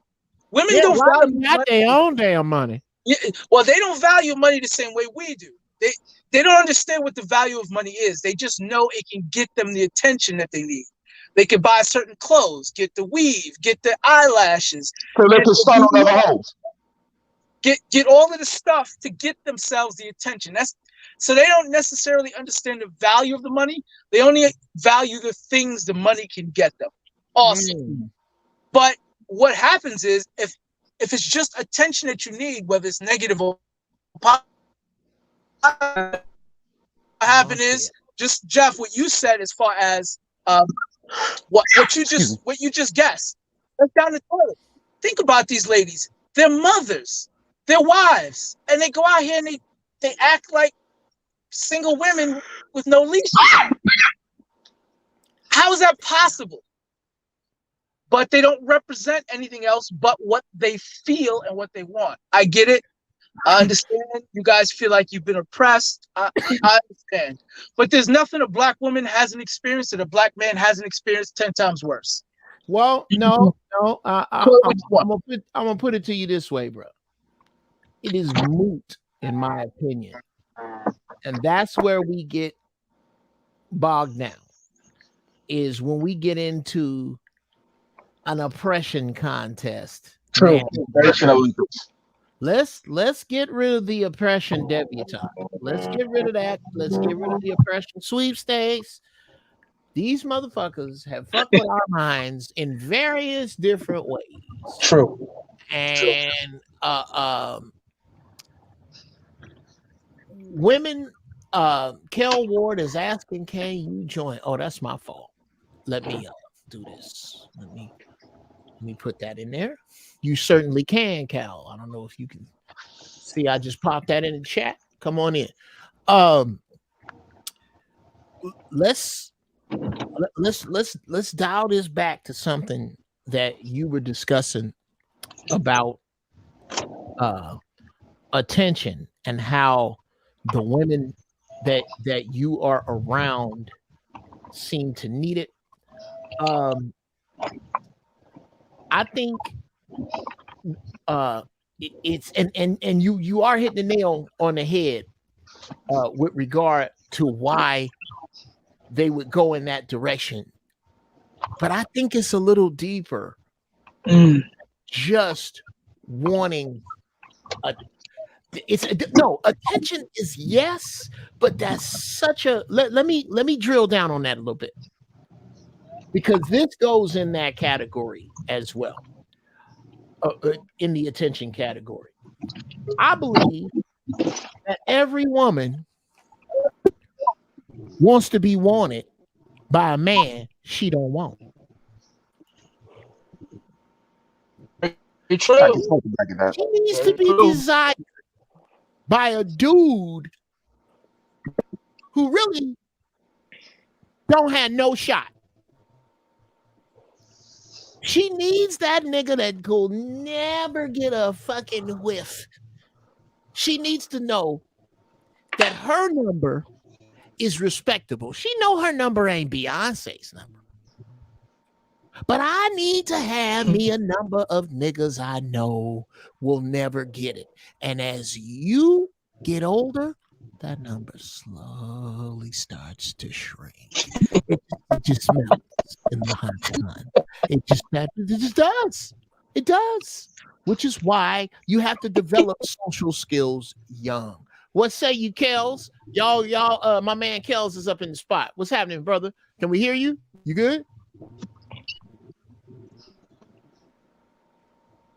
women don't value money. Their own damn money. Yeah, well, they don't value money the same way we do. They don't understand what the value of money is. They just know it can get them the attention that they need. They can buy certain clothes, get the weave, get the eyelashes. So they can start on other hoes. Get all of the stuff to get themselves the attention. So they don't necessarily understand the value of the money. They only value the things the money can get them. Awesome. But what happens is if it's just attention that you need, whether it's negative or positive, what happened is just Geoff, what you said as far as what you just guessed. That's down the toilet. Think about these ladies. They're mothers, they're wives, and they go out here and they act like single women with no leash. How is that possible? But they don't represent anything else but what they feel and what they want. I get it. I understand. You guys feel like you've been oppressed. I understand. But there's nothing a black woman hasn't experienced that a black man hasn't experienced 10 times worse. Well, no. I'm gonna put it to you this way, bro. It is moot, in my opinion. And that's where we get bogged down, is when we get into an oppression contest. True. Let's get rid of the oppression debutante. Let's get rid of that. Let's get rid of the oppression sweepstakes. These motherfuckers have fucked with our minds in various different ways. True. And women, Kel Ward is asking, can you join? Oh, that's my fault. Let me do this. Let me put that in there. You certainly can, Cal. I don't know if you can see. I just popped that in the chat. Come on in. Let's dial this back to something that you were discussing about attention and how the women that you are around seem to need it. I think it's and you are hitting the nail on the head with regard to why they would go in that direction. But I think it's a little deeper. Just wanting attention is yes, but that's such a let me drill down on that a little bit, because this goes in that category as well, in the attention category. I believe that every woman wants to be wanted by a man she don't want. True. She needs to be desired by a dude who really don't have no shot. She needs that nigga that will never get a fucking whiff. She needs to know that her number is respectable. She know her number ain't Beyonce's number. But I need to have me a number of niggas I know will never get it. And as you get older, that number slowly starts to shrink. It just melts in the hot sun. It just does. It does. Which is why you have to develop social skills young. What say you, Kels? Y'all, my man Kels is up in the spot. What's happening, brother? Can we hear you? You good?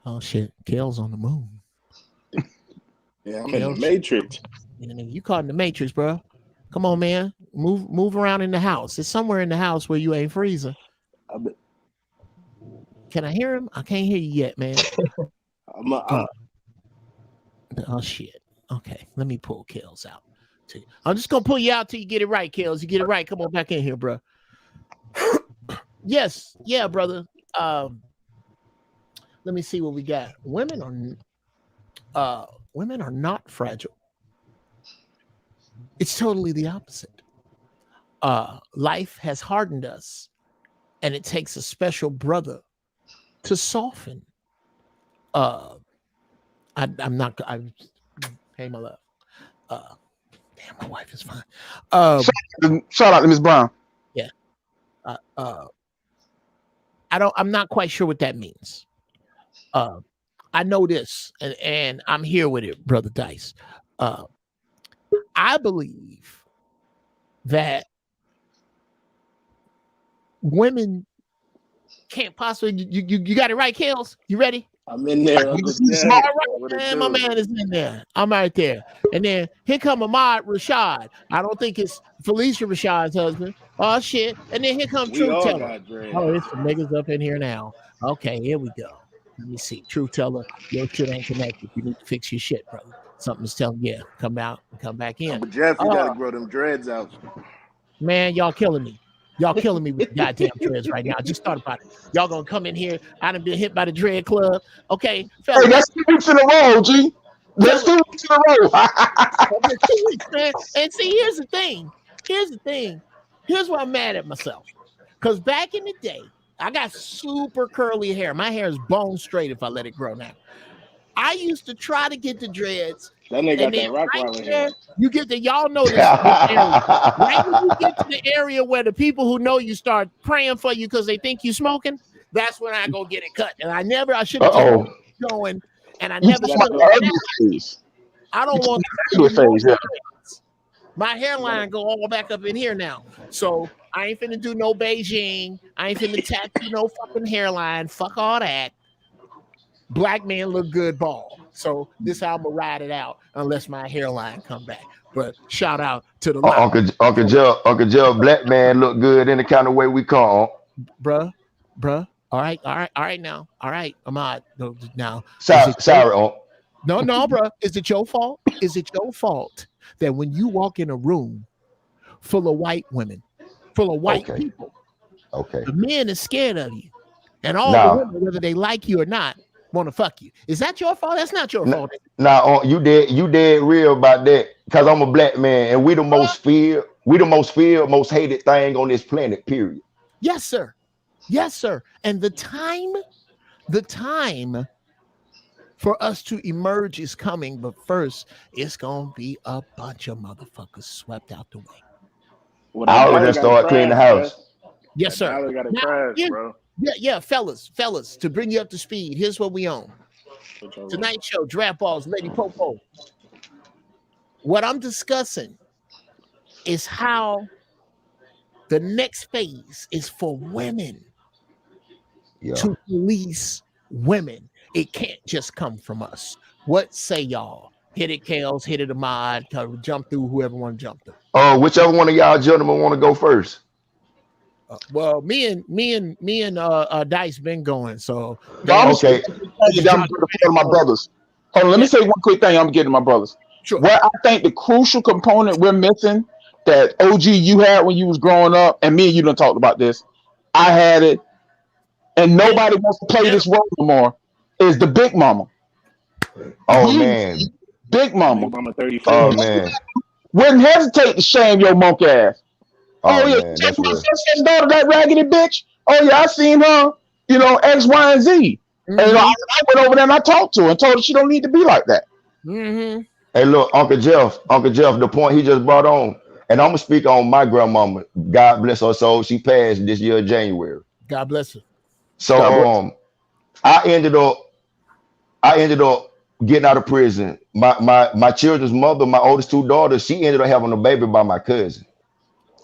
Oh shit, Kale's on the moon. Yeah, I'm in the Matrix. You caught in the Matrix, bro. Come on, man. Move around in the house. It's somewhere in the house where you ain't freezing. Can I hear him? I can't hear you yet, man. Oh shit. Okay, let me pull Kales out. I'm just gonna pull you out till you get it right, Kales. You get it right. Come on back in here, bro. Yes, yeah, brother. Let me see what we got. Women are not fragile. It's totally the opposite. Life has hardened us, and it takes a special brother to soften. Hey, my love. Damn, my wife is fine. Shout out to Miss Brown. Yeah. I'm not quite sure what that means. I know this, and I'm here with it, Brother Dice. I believe that women can't possibly. You got it right, Kales? You ready? I'm in there. All right, man, my man is in there. I'm right there. And then here come Ahmad Rashad. I don't think it's Felicia Rashad's husband. Oh shit! And then here come Truth Teller. Oh, it's some niggas up in here now. Okay, here we go. Let me see. Truth Teller, your shit ain't connected. You need to fix your shit, brother. Something's telling you, come out and come back in. But Geoff, you gotta grow them dreads out. Man, y'all killing me. Y'all killing me with goddamn dreads right now. Just thought about it. Y'all gonna come in here. I done been hit by the dread club. Okay, fellas. Hey, that's 2 weeks in a row, G. That's 2 weeks in a row. 2 weeks, man. And see, here's the thing. Here's why I'm mad at myself. Because back in the day, I got super curly hair. My hair is bone straight if I let it grow now. I used to try to get the dreads. That nigga got that Rottweiler hair. You get the y'all know this area. Right when you get to the area where the people who know you start praying for you because they think you smoking, that's when I go get it cut. And I should have just going, and I never should have. I don't want to. My hairline go all back up in here now. So I ain't finna do no Beijing. I ain't finna tattoo no fucking hairline. Fuck all that. Black man look good bald. So this how I'm gonna ride it out unless my hairline come back. But shout out to the Uncle Joe, black man look good in the kind of way we call. Bruh. All right now. All right, Ahmad. Now. Sorry. No, bro. Is it your fault? Is it your fault that when you walk in a room full of white women, full of white people, the men is scared of you, and all the women, whether they like you or not, want to fuck you? Is that your fault? That's not your fault. You dead real about that. Because I'm a black man, and we the most feared, most hated thing on this planet. Period. Yes, sir. Yes, sir. And the time for us to emerge is coming, but first it's gonna be a bunch of motherfuckers swept out the way. Well, I that already dollar done got to started cleaning the crash, house. bruh. Yes, That sir. dollar got to Now, crash, here- bro. yeah, fellas, to bring you up to speed, here's what we own. Tonight's show, Draft Balls, Lady Popo. What I'm discussing is how the next phase is for women Yeah. to police women. It can't just come from us. What say y'all? Hit it, Kales, hit it, Ahmad, jump through whoever want to jump through. Whichever one of y'all gentlemen want to go first. Well, me and Dice been going, so Okay. I'm to my brothers. Hold on, let me say one quick thing. I'm getting to my brothers. Sure. What I think the crucial component we're missing that OG you had when you was growing up, and me and you done talked about this. I had it, and nobody wants to play this role no more. Is the big mama? Oh man, big mama. Big Mama 34. Oh man, Wouldn't hesitate to shame your monk ass. oh yeah, man, check that's my real. sister's daughter, that raggedy bitch. Oh yeah, I seen her. You know, X, Y, and Z. And you know, I went over there and I talked to her and told her she don't need to be like that. Mm-hmm. Hey, look, Uncle Geoff, the point he just brought on, and I'm gonna speak on my grandmama. God bless her soul. She passed this year, January. God bless her. So I ended up getting out of prison. My children's mother, my oldest two daughters, she ended up having a baby by my cousin.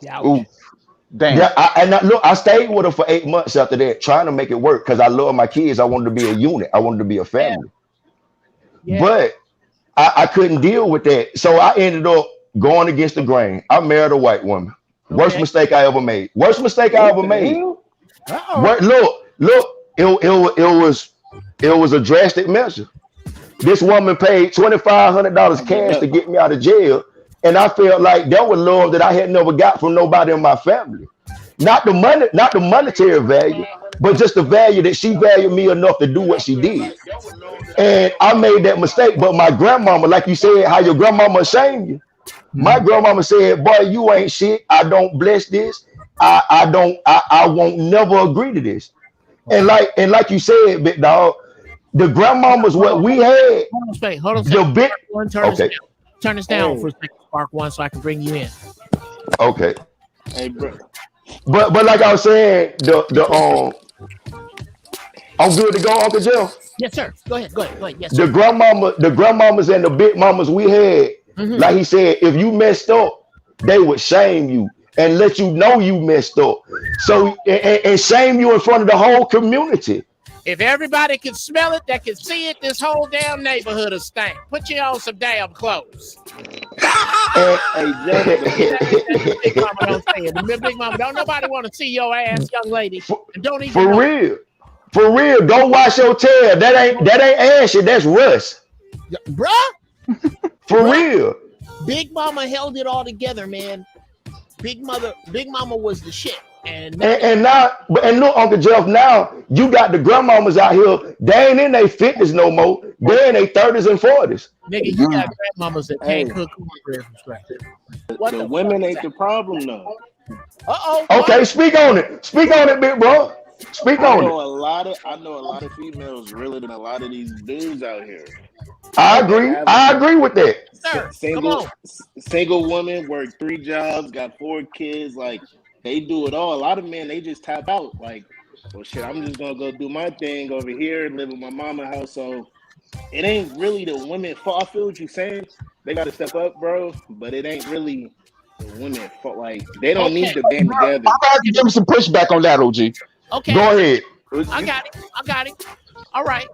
Yeah. Ooh, damn. Yeah, I stayed with her for 8 months after that, trying to make it work because I love my kids. I wanted to be a unit. I wanted to be a family. Yeah. But I couldn't deal with that. So I ended up going against the grain. I married a white woman. Worst mistake I ever made. Worst mistake I ever made. Look, it was a drastic measure. This woman paid $2,500 cash to get me out of jail. And I felt like that was love that I had never got from nobody in my family. Not the money, not the monetary value, but just the value that she valued me enough to do what she did. And I made that mistake. But my grandmama, like you said, how your grandmama ashamed you. My grandmama said, boy, you ain't shit. I don't bless this. I won't never agree to this. And like you said, big dog, the grandmamas what we had. Hold on. The big turn this down for a second, Spark One, so I can bring you in. Okay. Hey, bro. But like I was saying, I'm good to go, Uncle Geoff. Yes, sir. Go ahead. Yes, The sir. grandmamas and the big mamas we had, like he said, if you messed up, they would shame you and let you know you messed up. So and shame you in front of the whole community. If everybody can smell it, that can see it, this whole damn neighborhood is stank. Put you on some damn clothes. Hey, Big mama don't say it. The big mama don't nobody want to see your ass, young lady. And don't even For real. Go wash your tail. That ain't ashy. That's rust. Bruh. For real. Big mama held it all together, man. Big mama was the shit. And look, Uncle Geoff, now you got the grandmamas out here. They ain't in their fitness no more. They're in their 30s and 40s. Nigga, you got grandmamas that can't cook cornbread from scratch. The women ain't the problem though. Okay, speak on it. Speak on it, big bro. Speak on it. I know a lot of females realer than a lot of these dudes out here. I agree with that. Sir, single woman, work 3 jobs, got 4 kids, like they do it all. A lot of men, they just tap out. Like, well, shit, I'm just gonna go do my thing over here and live in my mama's house. So it ain't really the women fault. I feel what you're saying. They got to step up, bro. But it ain't really the women fault. Like they don't need to band together. I'm gonna give them some pushback on that, OG. Okay. Go ahead. I got it. All right.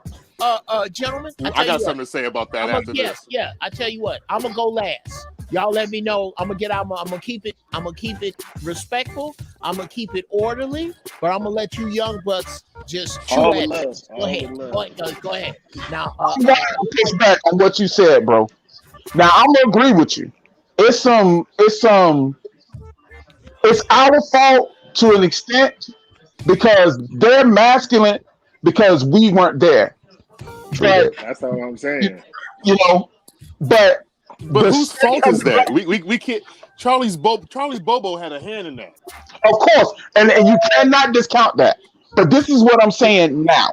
Gentlemen, I got something to say about that after this. Yeah, I tell you what, I'm gonna go last. Y'all let me know. I'm gonna keep it respectful. I'm gonna keep it orderly, but I'm gonna let you young bucks just chew at it. Go ahead. Now I'm gonna push back on what you said, bro. Now I'm gonna agree with you. It's our fault to an extent because they're masculine because we weren't there. But, that's all I'm saying. You know, but whose fault is that? We can't. Charlie's Bobo had a hand in that. Of course, and you cannot discount that. But this is what I'm saying now.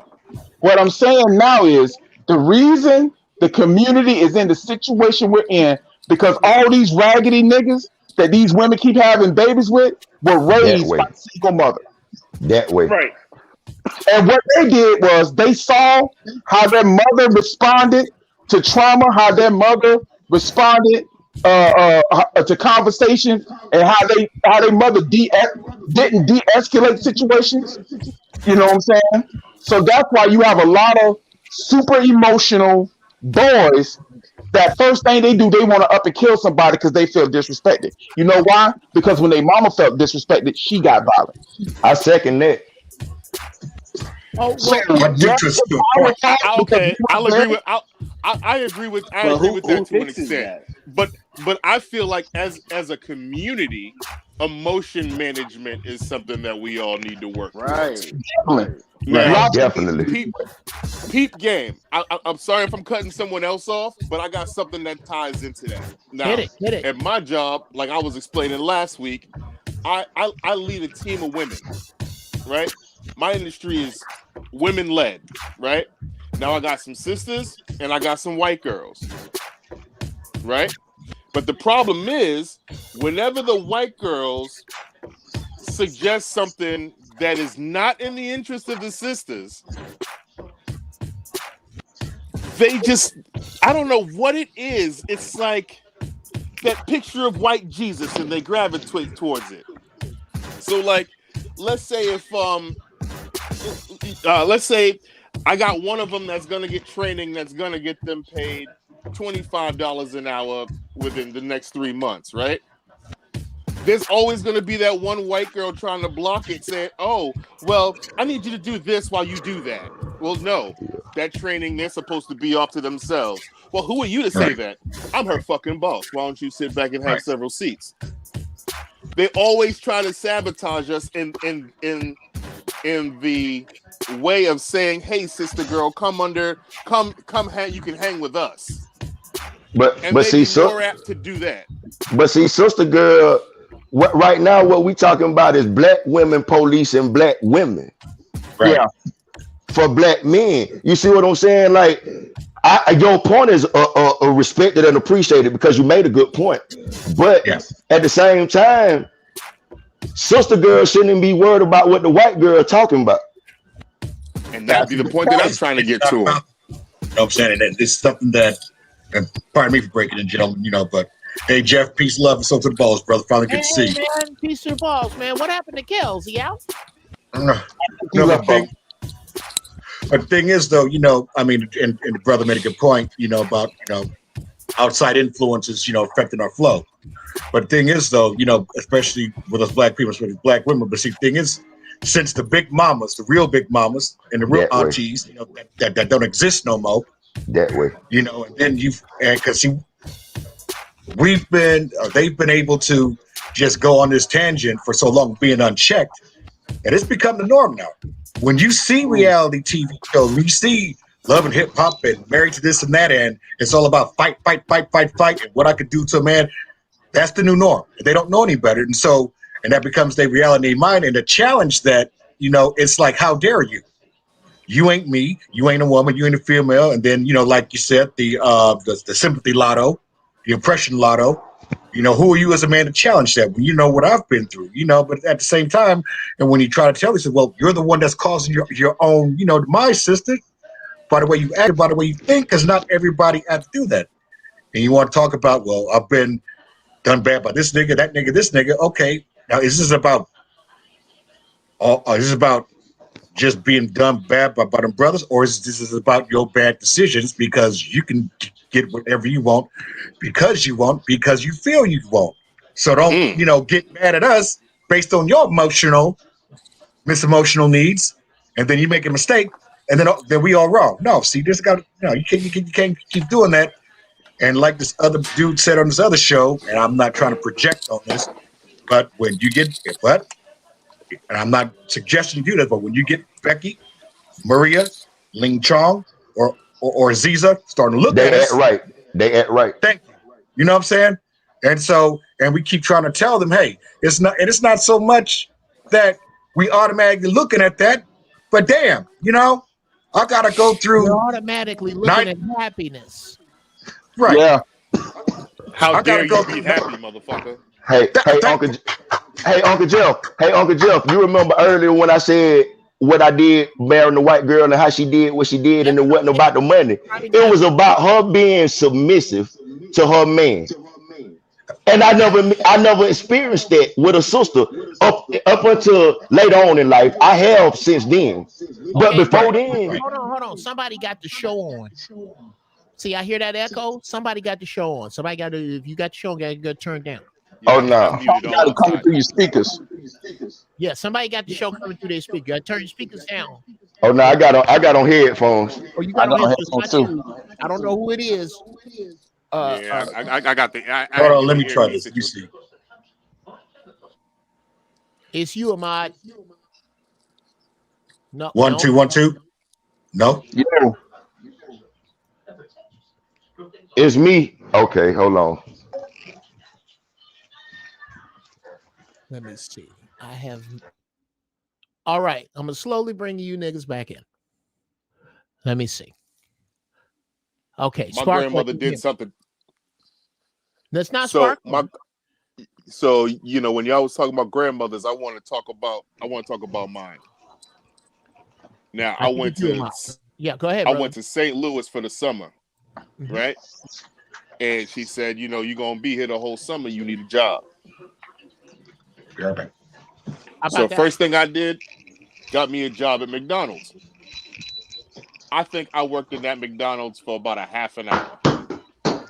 What I'm saying now is the reason the community is in the situation we're in because all these raggedy niggas that these women keep having babies with were That raised by way. single mother. That way. Right. And what they did was they saw how their mother responded to trauma, how their mother responded to conversation, and how their mother didn't de-escalate situations. You know what I'm saying? So that's why you have a lot of super emotional boys that first thing they do, they want to up and kill somebody because they feel disrespected. You know why? Because when their mama felt disrespected, she got violent. I second that. Oh, So well, Okay, I'll agree with. I agree with. I But agree who with that to an fixes extent. that? But I feel like as a community, emotion management is something that we all need to work Right. towards. Right. Now, Definitely. Peep game. I'm sorry if I'm cutting someone else off, but I got something that ties into that. Now, Hit it. at my job, like I was explaining last week, I lead a team of women, right? My industry is women led, right? Now I got some sisters and I got some white girls, right? But the problem is, whenever the white girls suggest something that is not in the interest of the sisters, they just, I don't know what it is. It's like that picture of white Jesus and they gravitate towards it. So like, let's say if, let's say I got one of them that's going to get training that's going to get them paid $25 an hour within the next 3 months, right? There's always going to be that one white girl trying to block it saying, oh, well, I need you to do this while you do that. Well, no, that training, they're supposed to be off to themselves. Well, who are you to say that? I'm her fucking boss. Why don't you sit back and have several seats? They always try to sabotage us in the way of saying, hey, sister girl, come hang, you can hang with us. But they see, be more apt to do that. But see, sister girl, right now what we talking about is black women policing black women. Right. Yeah. For black men. You see what I'm saying? Like, your point is respected and appreciated because you made a good point. But at the same time, sister girl shouldn't be worried about what the white girl talking about. And that'd be the point that I'm trying to get to. You know what I'm saying? And it's something that, and pardon me for breaking in, gentlemen, but hey, Geoff, peace, love, and so to the balls, brother. Finally good to see you. Man, peace to the balls, man. What happened to Kells? He out? But the thing is, though, I mean, and the brother made a good point, about, outside influences, affecting our flow. But the thing is, though, especially with us black people, especially black women, but see, the thing is, since the big mamas, the real big mamas and the real aunties, that don't exist no more. That way. And then because they've been able to just go on this tangent for so long, being unchecked, and it's become the norm now. When you see reality TV shows, you see Love and Hip Hop and Married to This and That, and it's all about fight, and what I could do to a man. That's the new norm. They don't know any better, and that becomes their reality in mind. And the challenge that it's like, how dare you? You ain't me. You ain't a woman. You ain't a female. And then like you said, the sympathy lotto, the oppression lotto. Who are you as a man to challenge that when you know what I've been through? But at the same time, and when you try to tell, he said, well, you're the one that's causing your own, demise, sister, by the way you act, by the way you think, because not everybody has to do that. And you want to talk about, well, I've been done bad by this nigga, that nigga, this nigga. Okay, now is this about just being done bad by them brothers, or is this about your bad decisions because you can get whatever you want because you feel you want? So don't get mad at us based on your emotional needs, and then you make a mistake, and then we all wrong. No, see, this got you can't keep doing that. And like this other dude said on this other show, and I'm not trying to project on this, but when you get and I'm not suggesting you do that, but when you get Becky, Maria, Ling Chong, or Ziza starting to look at us, they act right. Thank you. You know what I'm saying? And we keep trying to tell them, hey, it's not so much that we automatically looking at that. But damn, I gotta go through. You're automatically looking at happiness. Right. Yeah. How I dare gotta you be happy, motherfucker? Hey, Uncle Jeff, you remember earlier when I said what I did marrying the white girl and how she did what she did, and it wasn't about the money. It was about her being submissive to her man. And I never experienced that with a sister up until later on in life. I have since then. But before then, hold on. Somebody got the show on. See, I hear that echo. Somebody got the show on. Somebody got to. If you got the show, got to turn down. Oh no! You got to come through your speakers. Yeah, somebody got the show coming through their speaker. You got to turn your speakers down. Oh no! I got on headphones. Oh, you got on headphones too. I don't know who it is. I got the. Hold on, let me try this. You see. It's you, Ahmad. No. 1 2 1 2. No. Yo. It's me. Okay, hold on. Let me see. I have. All right, I'm gonna slowly bring you niggas back in. Let me see. Okay, my grandmother did something. That's not so Spark. So when y'all was talking about grandmothers, I want to talk about mine. Now I went to go ahead. I went to St. Louis for the summer, right? And she said, you're gonna be here the whole summer. You need a job. So first thing I did, got me a job at McDonald's. I think I worked in that McDonald's for about a half an hour.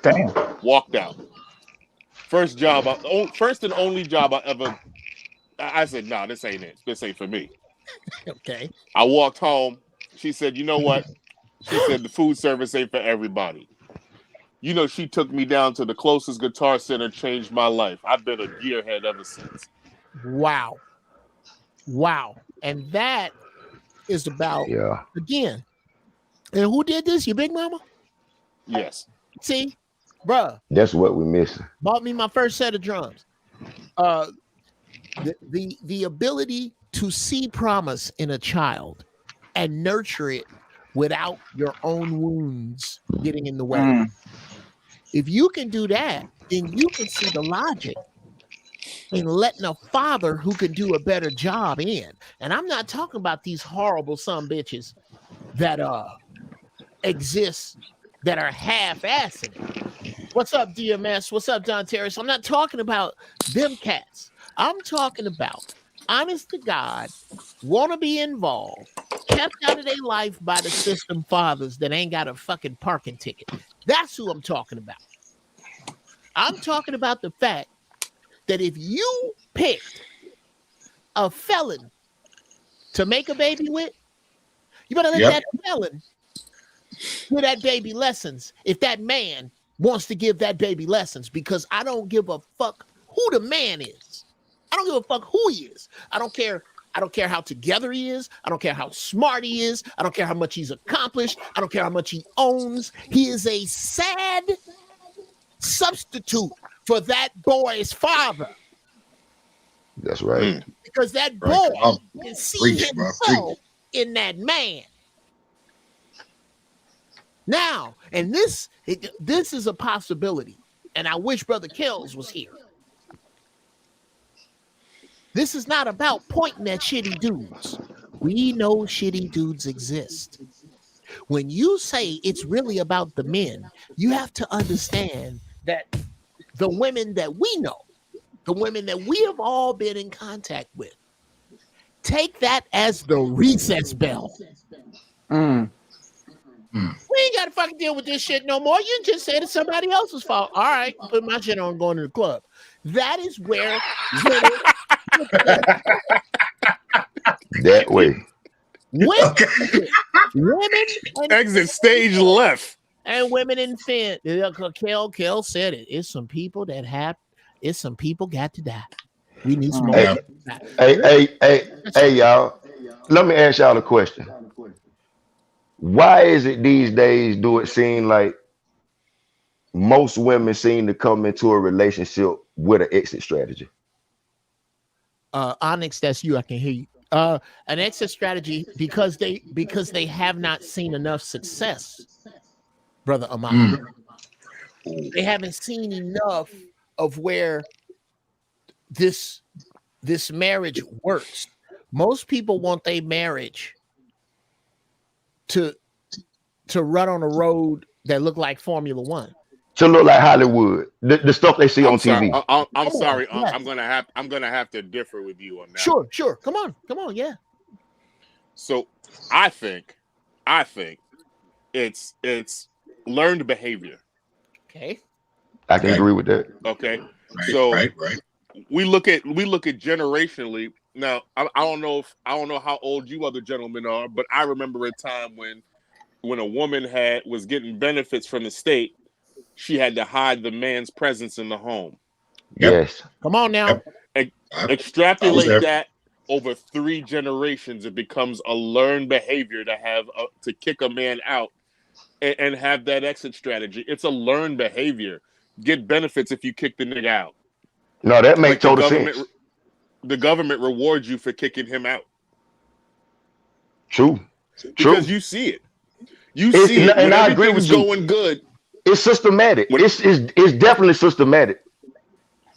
Damn. Walked out. First and only job I ever. I said, no, this ain't it. This ain't for me. Okay. I walked home. She said, you know what? She said the food service ain't for everybody. She took me down to the closest Guitar Center, changed my life. I've been a gearhead ever since. Wow. And that is about, again, and who did this? Your big mama? Yes. See, bruh. That's what we're missing. Bought me my first set of drums. The ability to see promise in a child and nurture it without your own wounds getting in the way. If you can do that, then you can see the logic in letting a father who can do a better job in. And I'm not talking about these horrible son bitches that exist that are half-assing. What's up, DMS? What's up, Don Terrace? I'm not talking about them cats. I'm talking about honest to God, want to be involved, kept out of their life by the system fathers that ain't got a fucking parking ticket. That's who I'm talking about. I'm talking about the fact that if you picked a felon to make a baby with, you better let that felon give that baby lessons if that man wants to give that baby lessons, because I don't give a fuck who the man is. I don't give a fuck who he is. I don't care how together he is. I don't care how smart he is. I don't care how much he's accomplished. I don't care how much he owns. He is a sad substitute for that boy's father. That's right. Because that boy can see himself in that man. Now, and this is a possibility, and I wish Brother Kells was here. This is not about pointing at shitty dudes. We know shitty dudes exist. When you say it's really about the men, you have to understand that the women that we know, the women that we have all been in contact with, take that as the recess bell. We ain't got to fucking deal with this shit no more. You just said it's somebody else's fault. All right, put my shit on going to the club. That is where that way. Women exit stage left. And women in fin. Kel said it. It's some people that have. It's some people got to die. We need some more. Hey, y'all. Let me ask y'all a question. Why is it these days do it seem like most women seem to come into a relationship with an exit strategy? Onyx, that's you. I can hear you. An exit strategy because they have not seen enough success, brother Ahmad. They haven't seen enough of where this marriage works. Most people want their marriage to run on a road that look like Formula One. To look like Hollywood, the stuff they see on TV. I'm sorry. I'm gonna have to differ with you on that. Sure. Come on. Yeah. So I think it's learned behavior. Okay. I can agree with that. Okay. Right, So right. we look at generationally. Now I don't know how old you other gentlemen are, but I remember a time when a woman was getting benefits from the state, she had to hide the man's presence in the home. Yes. Come on now. Extrapolate that over 3 generations, it becomes a learned behavior to have to kick a man out and have that exit strategy. It's a learned behavior. Get benefits if you kick the nigga out. No, that makes total sense. The government rewards you for kicking him out. True. Because you see it. You see it. And I agree with you. Going good. It's systematic. It's definitely systematic.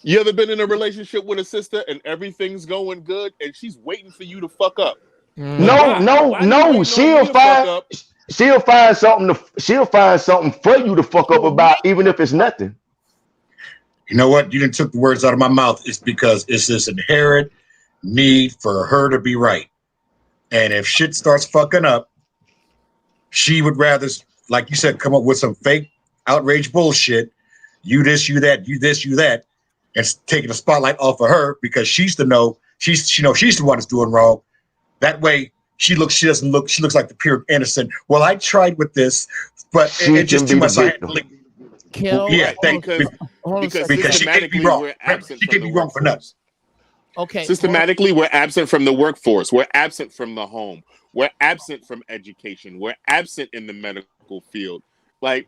You ever been in a relationship with a sister and everything's going good and she's waiting for you to fuck up? No. She'll find something for you to fuck up about, even if it's nothing. You know what? You didn't took the words out of my mouth. It's because it's this inherent need for her to be right. And if shit starts fucking up, she would rather, like you said, come up with some fake outrage bullshit. You this, you that, you this, you that, and taking the spotlight off of her because she's the one that's doing wrong. That way she looks like the pure innocent. Well, I tried with this, but it's just too much. Because she can't be wrong. She can't be wrong for nothing. Okay. Systematically, we're absent from the workforce. We're absent from the home. We're absent from education. We're absent in the medical field. And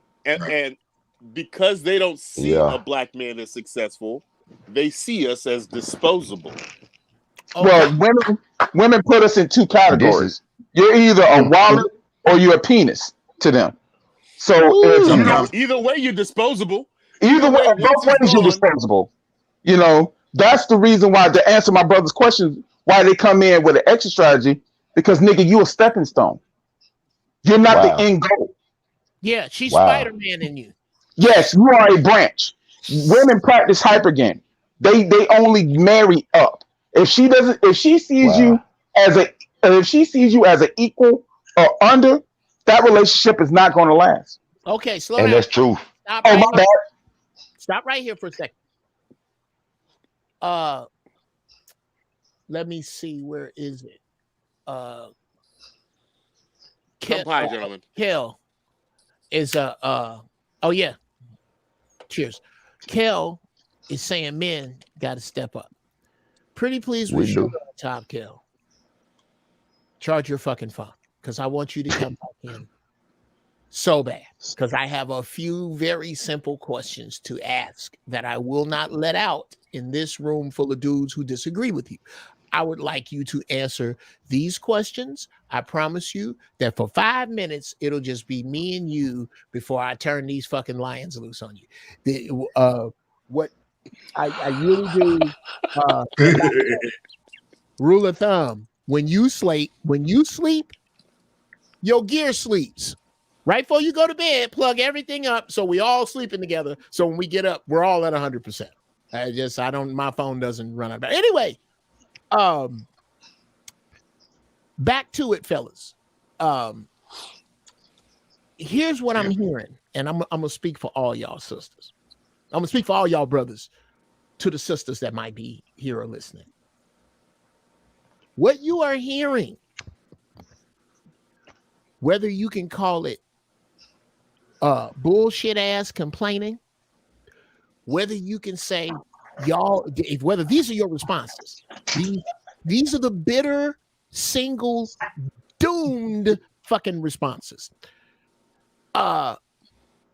because they don't see a black man as successful, they see us as disposable. Well, women put us in 2 categories. You're either a wallet or you're a penis to them. So either way, you're disposable. Either way, both ways you're disposable. That's the reason why, to answer my brother's question, why they come in with an exit strategy, because nigga, you a stepping stone. You're not the end goal. Yeah, she's Spider-Man in you. Yes, you are a branch. Women practice hypergamy. They only marry up. If she sees you as an equal or under, that relationship is not going to last. Okay, slow down. And that's true. My bad. Stop right here for a second. Let me see. Where is it? Gentlemen. Kel is oh yeah. Cheers. Kel is saying men got to step up. Pretty please with you on top, Kel. Charge your fucking phone because I want you to come back in so bad because I have a few very simple questions to ask that I will not let out in this room full of dudes who disagree with you. I would like you to answer these questions. I promise you that for 5 minutes, it'll just be me and you before I turn these fucking lions loose on you. What I really do, rule of thumb, when you sleep, your gear sleeps. Right before you go to bed, plug everything up so we all sleeping together. So when we get up, we're all at 100%. My phone doesn't run out. But anyway, back to it, fellas. Here's what I'm hearing, and I'm gonna speak for all y'all sisters. I'm gonna speak for all y'all brothers to the sisters that might be here or listening. What you are hearing, whether you can call it bullshit ass complaining, whether you can say whether these are your responses, these are the bitter, single, doomed fucking responses. Them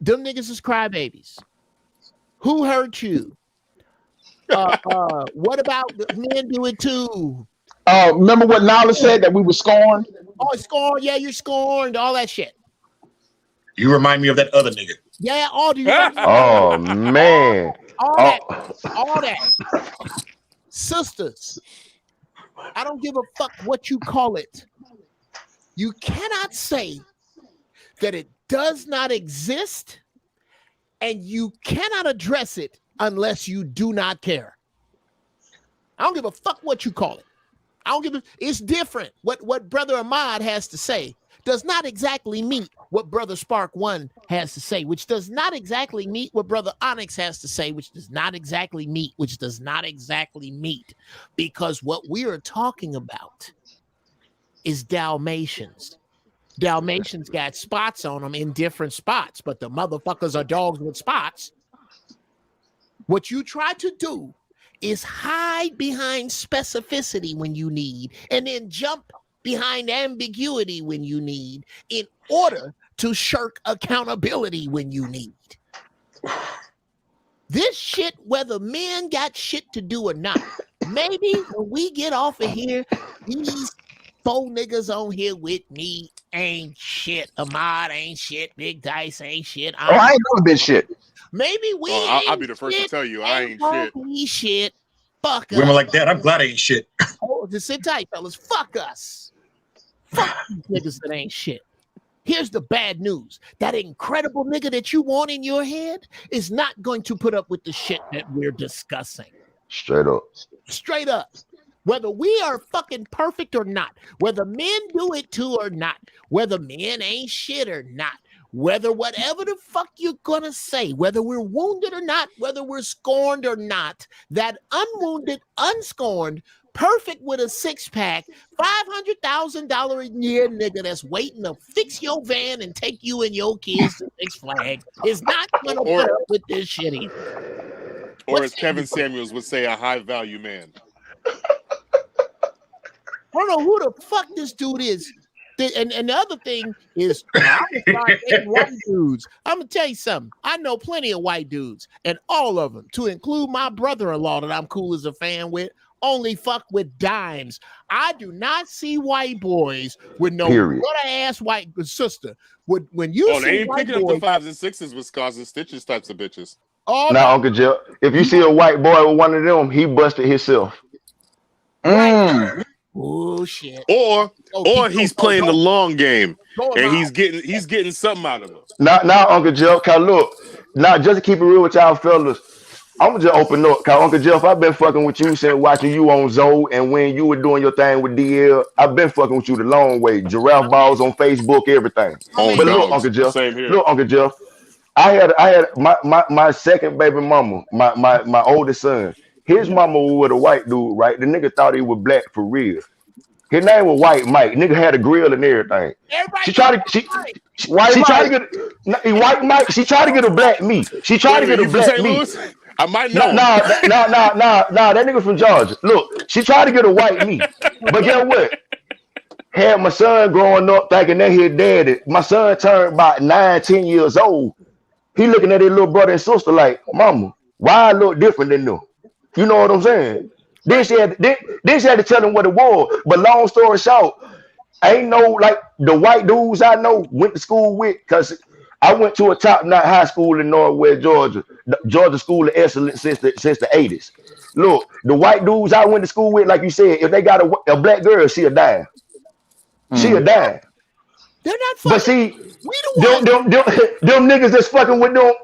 niggas is crybabies. Who hurt you? What about the men do it too? Remember what Nala said that we were scorned? Oh, scorned. Yeah, you're scorned. All that shit. You remind me of that other nigga. Yeah, all the Oh man. all that. Sisters, I don't give a fuck what you call it. You cannot say that it does not exist, and you cannot address it unless you do not care. I don't give a fuck what you call it. I don't give a, it's different. What Brother Ahmad has to say does not exactly meet what Brother Spark One has to say, which does not exactly meet what Brother Onyx has to say, which does not exactly meet, because what we are talking about is Dalmatians. Dalmatians got spots on them in different spots, but the motherfuckers are dogs with spots. What you try to do is hide behind specificity when you need, and then jump behind ambiguity when you need, in order to shirk accountability when you need. This shit, whether men got shit to do or not, maybe when we get off of here, these 4 niggas on here with me ain't shit. Ahmad ain't shit. Big Dice ain't shit. I ain't never been shit. Maybe we I'll be the first to tell you I ain't shit. Shit. Fuck us. Women like that, I'm glad I ain't shit. Oh, just sit tight, fellas. Fuck us. Fuck these niggas that ain't shit. Here's the bad news. That incredible nigga that you want in your head is not going to put up with the shit that we're discussing. Straight up. Straight up. Whether we are fucking perfect or not, whether men do it too or not, whether men ain't shit or not, whether whatever the fuck you're gonna say, whether we're wounded or not, whether we're scorned or not, that unwounded, unscorned, perfect with a 6-pack, $500,000 a year nigga that's waiting to fix your van and take you and your kids to Six Flags is not gonna put up with this shit either. Or as Kevin Samuels would say, a high value man. I don't know who the fuck this dude is. And the other thing is, I'm gonna start dating white dudes. I'm gonna tell you something. I know plenty of white dudes, and all of them, to include my brother-in-law that I'm cool as a fan with, only fuck with dimes. I do not see white boys with no ass white sister. When you see they ain't white picking boys, up the 5s and 6s with scars and stitches types of bitches. Oh, now, Uncle Geoff, if you see a white boy with one of them, he busted himself. Oh shit! Or he's playing the long game, and he's getting something out of it. Now, Uncle Geoff, cause look, now just to keep it real with y'all fellas, I'm gonna just open up. Cause Uncle Geoff, I've been fucking with you since watching you on Zoe, and when you were doing your thing with DL, I've been fucking with you the long way. Giraffe balls on Facebook, everything. But look, Uncle Geoff, same here. Look, Uncle Geoff, I had my second baby mama, my oldest son. His mama was with a white dude, right? The nigga thought he was black for real. His name was White Mike. Nigga had a grill and everything. She tried to White Mike. She tried to get a black me. She tried to get a black me. I might know. Nah. That nigga from Georgia. Look, she tried to get a white me. But guess what? Had my son growing up thinking that his daddy. My son turned about 9-10 years old. He looking at his little brother and sister like, mama, why I look different than them? You know what I'm saying? Then she had to tell him what it was. But long story short, ain't no like the white dudes I know went to school with, because I went to a top-notch high school in Northwest Georgia, the Georgia School of Excellence since the 80s. Look, the white dudes I went to school with, like you said, if they got a black girl, she'll die. She'll die. They're not fucking. But see, them niggas that's fucking with them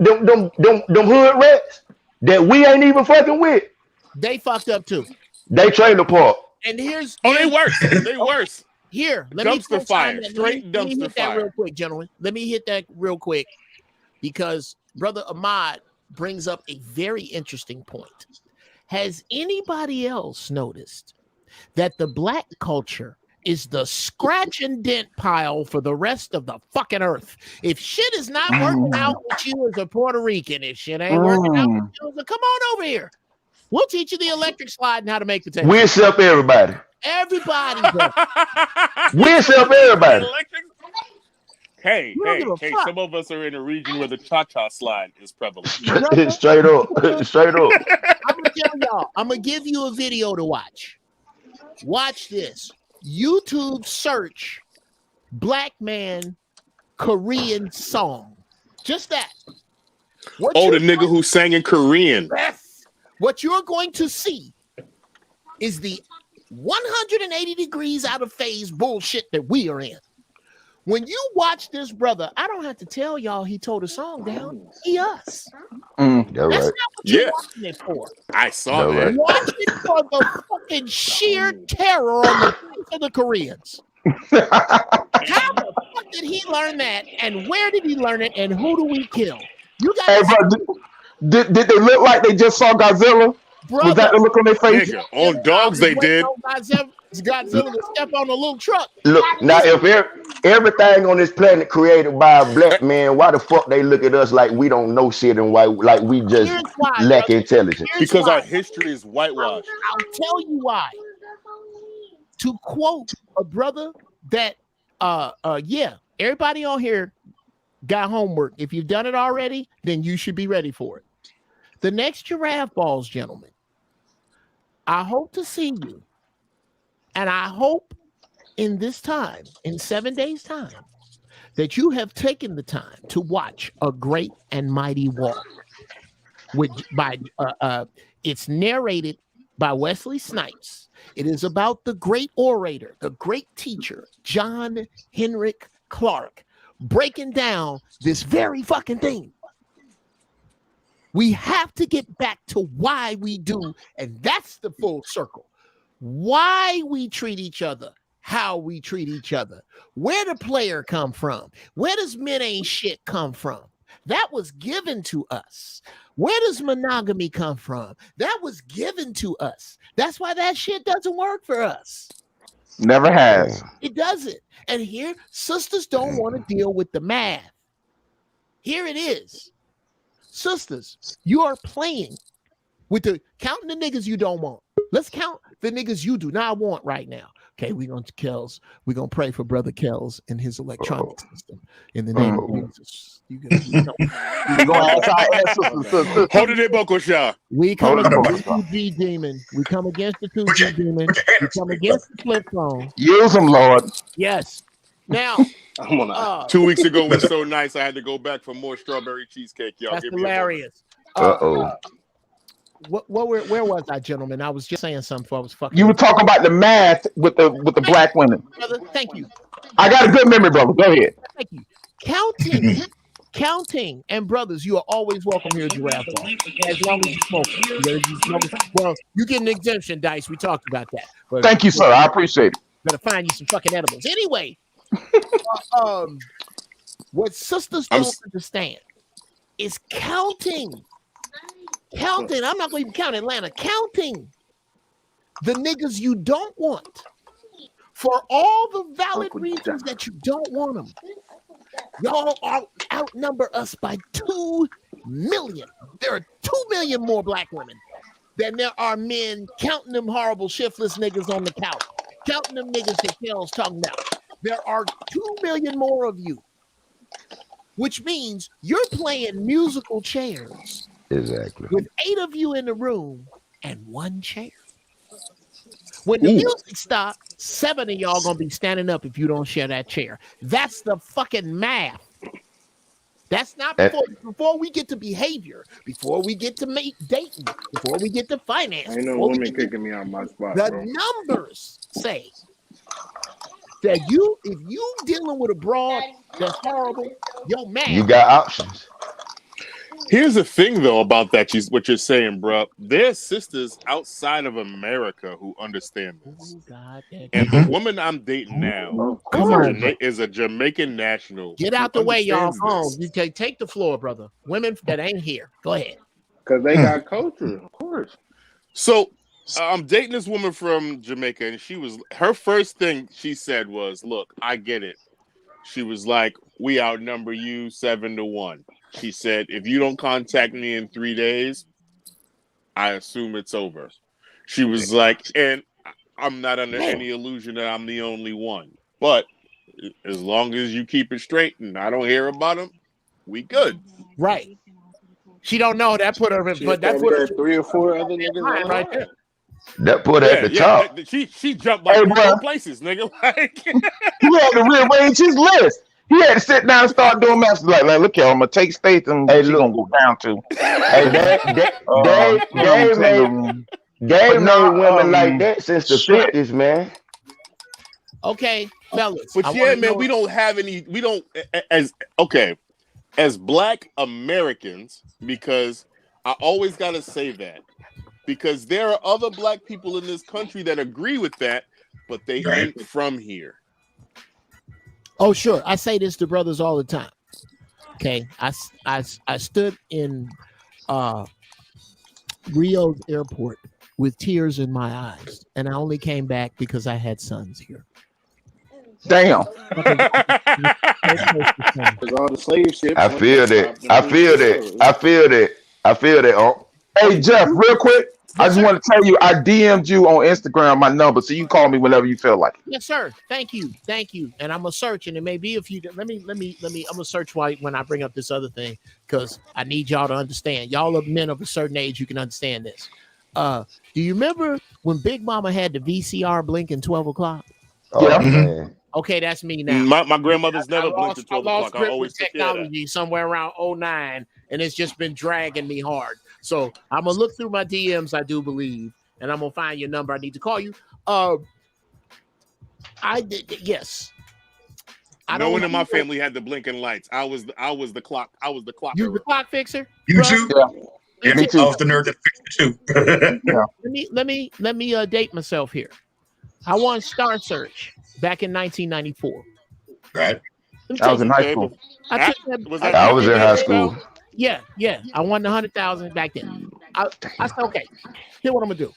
hood rats that we ain't even fucking with. They fucked up too. They trailer park. And here's they worse. They worse. Here, let dumpster fire. Straight Let me hit dumpster that fire. real quick, gentlemen. Let me hit that real quick, because Brother Ahmad brings up a very interesting point. Has anybody else noticed that the black culture is the scratch and dent pile for the rest of the fucking earth? If shit is not working out with you as a Puerto Rican, if shit ain't working out with you, so come on over here. We'll teach you the electric slide and how to make potatoes. We accept everybody. Everybody. We accept everybody. Hey, some of us are in a region where the cha-cha slide is prevalent. Straight up. I'm gonna tell y'all, I'm gonna give you a video to watch. Watch this. YouTube search black man Korean song. Just that. What Oh, the you're nigga who sang in Korean. Yes. What you're going to see is the 180 degrees out of phase bullshit that we are in. When you watch this brother, I don't have to tell y'all he tore the song down. He us. That's That's not right. what you're Yeah. watching it for. I saw No, that. right. Watch it for the fucking sheer terror on the face of the Koreans. How the fuck did he learn that? And where did he learn it? And who do we kill? You Hey, guys, bro, did they look like they just saw Godzilla? Was that brother. the look on their face? Nigga, on dogs they did. Godzilla to step on a little truck. Look, now if everything on this planet created by a black man, why the fuck they look at us like we don't know shit and why like we just Here's why, lack brother. intelligence? Here's Because why. our history is whitewashed. I'll tell you why. To quote a brother that yeah, everybody on here got homework. If you've done it already, then you should be ready for it. The next Giraffe Balls, gentlemen, I hope to see you. And I hope in this time, in 7 days' time, that you have taken the time to watch A Great and Mighty Walk. It's narrated by Wesley Snipes. It is about the great orator, the great teacher, John Henrik Clark, breaking down this very fucking thing. We have to get back to why we do, and that's the full circle. Why we treat each other, how we treat each other, where the player come from, where does men ain't shit come from? That was given to us. Where does monogamy come from? That was given to us. That's why that shit doesn't work for us. Never has. It doesn't. And here, sisters don't want to deal with the math. Here it is. Sisters, you are playing with the counting the niggas you don't want. Let's count the niggas you do not want right now. Okay, we're going to Kells. We're going to pray for Brother Kells and his electronic system in the name of Jesus. You know. Hold it in, Bokosha. We come against the 2G demon. We come against the 2G demon. We come against the flip phone. Use them, Lord. Yes. Now, 2 weeks ago was so nice. I had to go back for more strawberry cheesecake. Y'all, that's give me a moment. hilarious. Where was I, gentlemen? I was just saying something before I was fucking. You were talking about the math with the black women. Brother, thank you. I got a good memory, brother. Go ahead. Thank you. Counting, and brothers, you are always welcome here at Giraffe Ball. As long as you smoke. Well, you get an exemption, Dice. We talked about that. But Thank you, sir. I appreciate it. Better find you some fucking edibles. Anyway, what sisters don't understand is counting. Counting. I'm not going to even count Atlanta. Counting the niggas you don't want for all the valid reasons that you don't want them. Y'all outnumber us by 2 million. There are 2 million more black women than there are men, counting them horrible shiftless niggas on the couch, counting them niggas that Kel's talking about. There are 2 million more of you, which means you're playing musical chairs. Exactly. With 8 of you in the room and 1 chair. When the music stops, 7 of y'all gonna be standing up if you don't share that chair. That's the fucking math. That's not before we get to behavior, before we get to dating, before we get to finance. Ain't no woman kicking me out my spot. The bro. numbers say that if you dealing with a broad that's horrible, yo man, You got options. Here's the thing, though, about that. What you're saying, bro. There's sisters outside of America who understand this. Oh, God, and the woman I'm dating now is a Jamaican national. Get out the way, y'all. You take the floor, brother. Women that ain't here. Go ahead. Because they got culture, of course. So I'm dating this woman from Jamaica, and her first thing she said was, "Look, I get it." She was like, "We outnumber you 7-1." She said, "If you don't contact me in 3 days, I assume it's over." She was like, and I'm not under any illusion that I'm the only one. But as long as you keep it straight and I don't hear about them, we good. Right. She don't know that put her in, but that put her 3 or 4 other niggas right there. That put her at the top. She jumped like Hey, 4 bro. places, nigga. Like, He had to rearrange his list. He had to sit down and start doing math. Like, look here, I'm gonna take states and Hey, she look. gonna go down to. Hey, Dave made women like that since the shit. 50s, man. Okay, fellas. but I yeah, wanna man, know- we don't have any. We don't as Black Americans, because I always gotta say that, because there are other Black people in this country that agree with that, but they ain't from here. Oh, sure. I say this to brothers all the time. Okay, I stood in Rio's airport with tears in my eyes, and I only came back because I had sons here. Damn. Because all the slave ships. I feel that. Oh. Hey, Jeff, real quick. I just want to tell you, I DM'd you on Instagram my number, so you can call me whenever you feel like it. Yes, sir. Thank you. And I'm gonna search, and it may be a few. Let me. I'm gonna search when I bring up this other thing, because I need y'all to understand. Y'all are men of a certain age. You can understand this. Do you remember when Big Mama had the VCR blinking 12 o'clock? Oh, Yeah. man. Okay, that's me now. My grandmother's never blinked at 12 I lost o'clock. I grip always with took care of that. technology somewhere around 09, and it's just been dragging me hard. So I'm gonna look through my DMs, I do believe, and I'm gonna find your number. I need to call you. I did, yes. No one in my family had the blinking lights. I was the clock. I was the clock. You the clock fixer? You Bro, too? Yeah, me too. I was the nerd that fixed it too. Let me date myself here. I won Star Search back in 1994. Right. I was in high school. I was in high school. Yeah. I won the 100,000 back then. I said, okay, here's what I'm gonna do.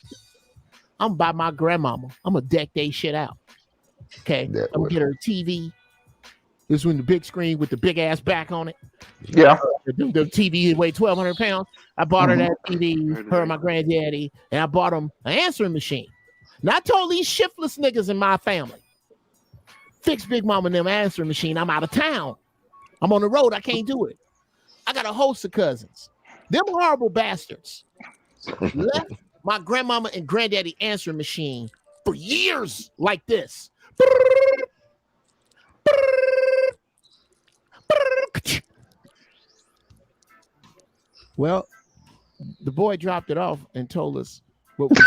I'm gonna buy my grandmama. I'm gonna deck they shit out. Okay, I'm gonna get her a TV. This one, the big screen with the big ass back on it. Yeah. The TV weighed 1,200 pounds. I bought her that TV, her and my granddaddy, and I bought them an answering machine. Now I told these shiftless niggas in my family, fix Big Mama and them answering machine. I'm out of town. I'm on the road. I can't do it. I got a host of cousins. Them horrible bastards left my grandmama and granddaddy answering machine for years like this. Well, the boy dropped it off and told us what was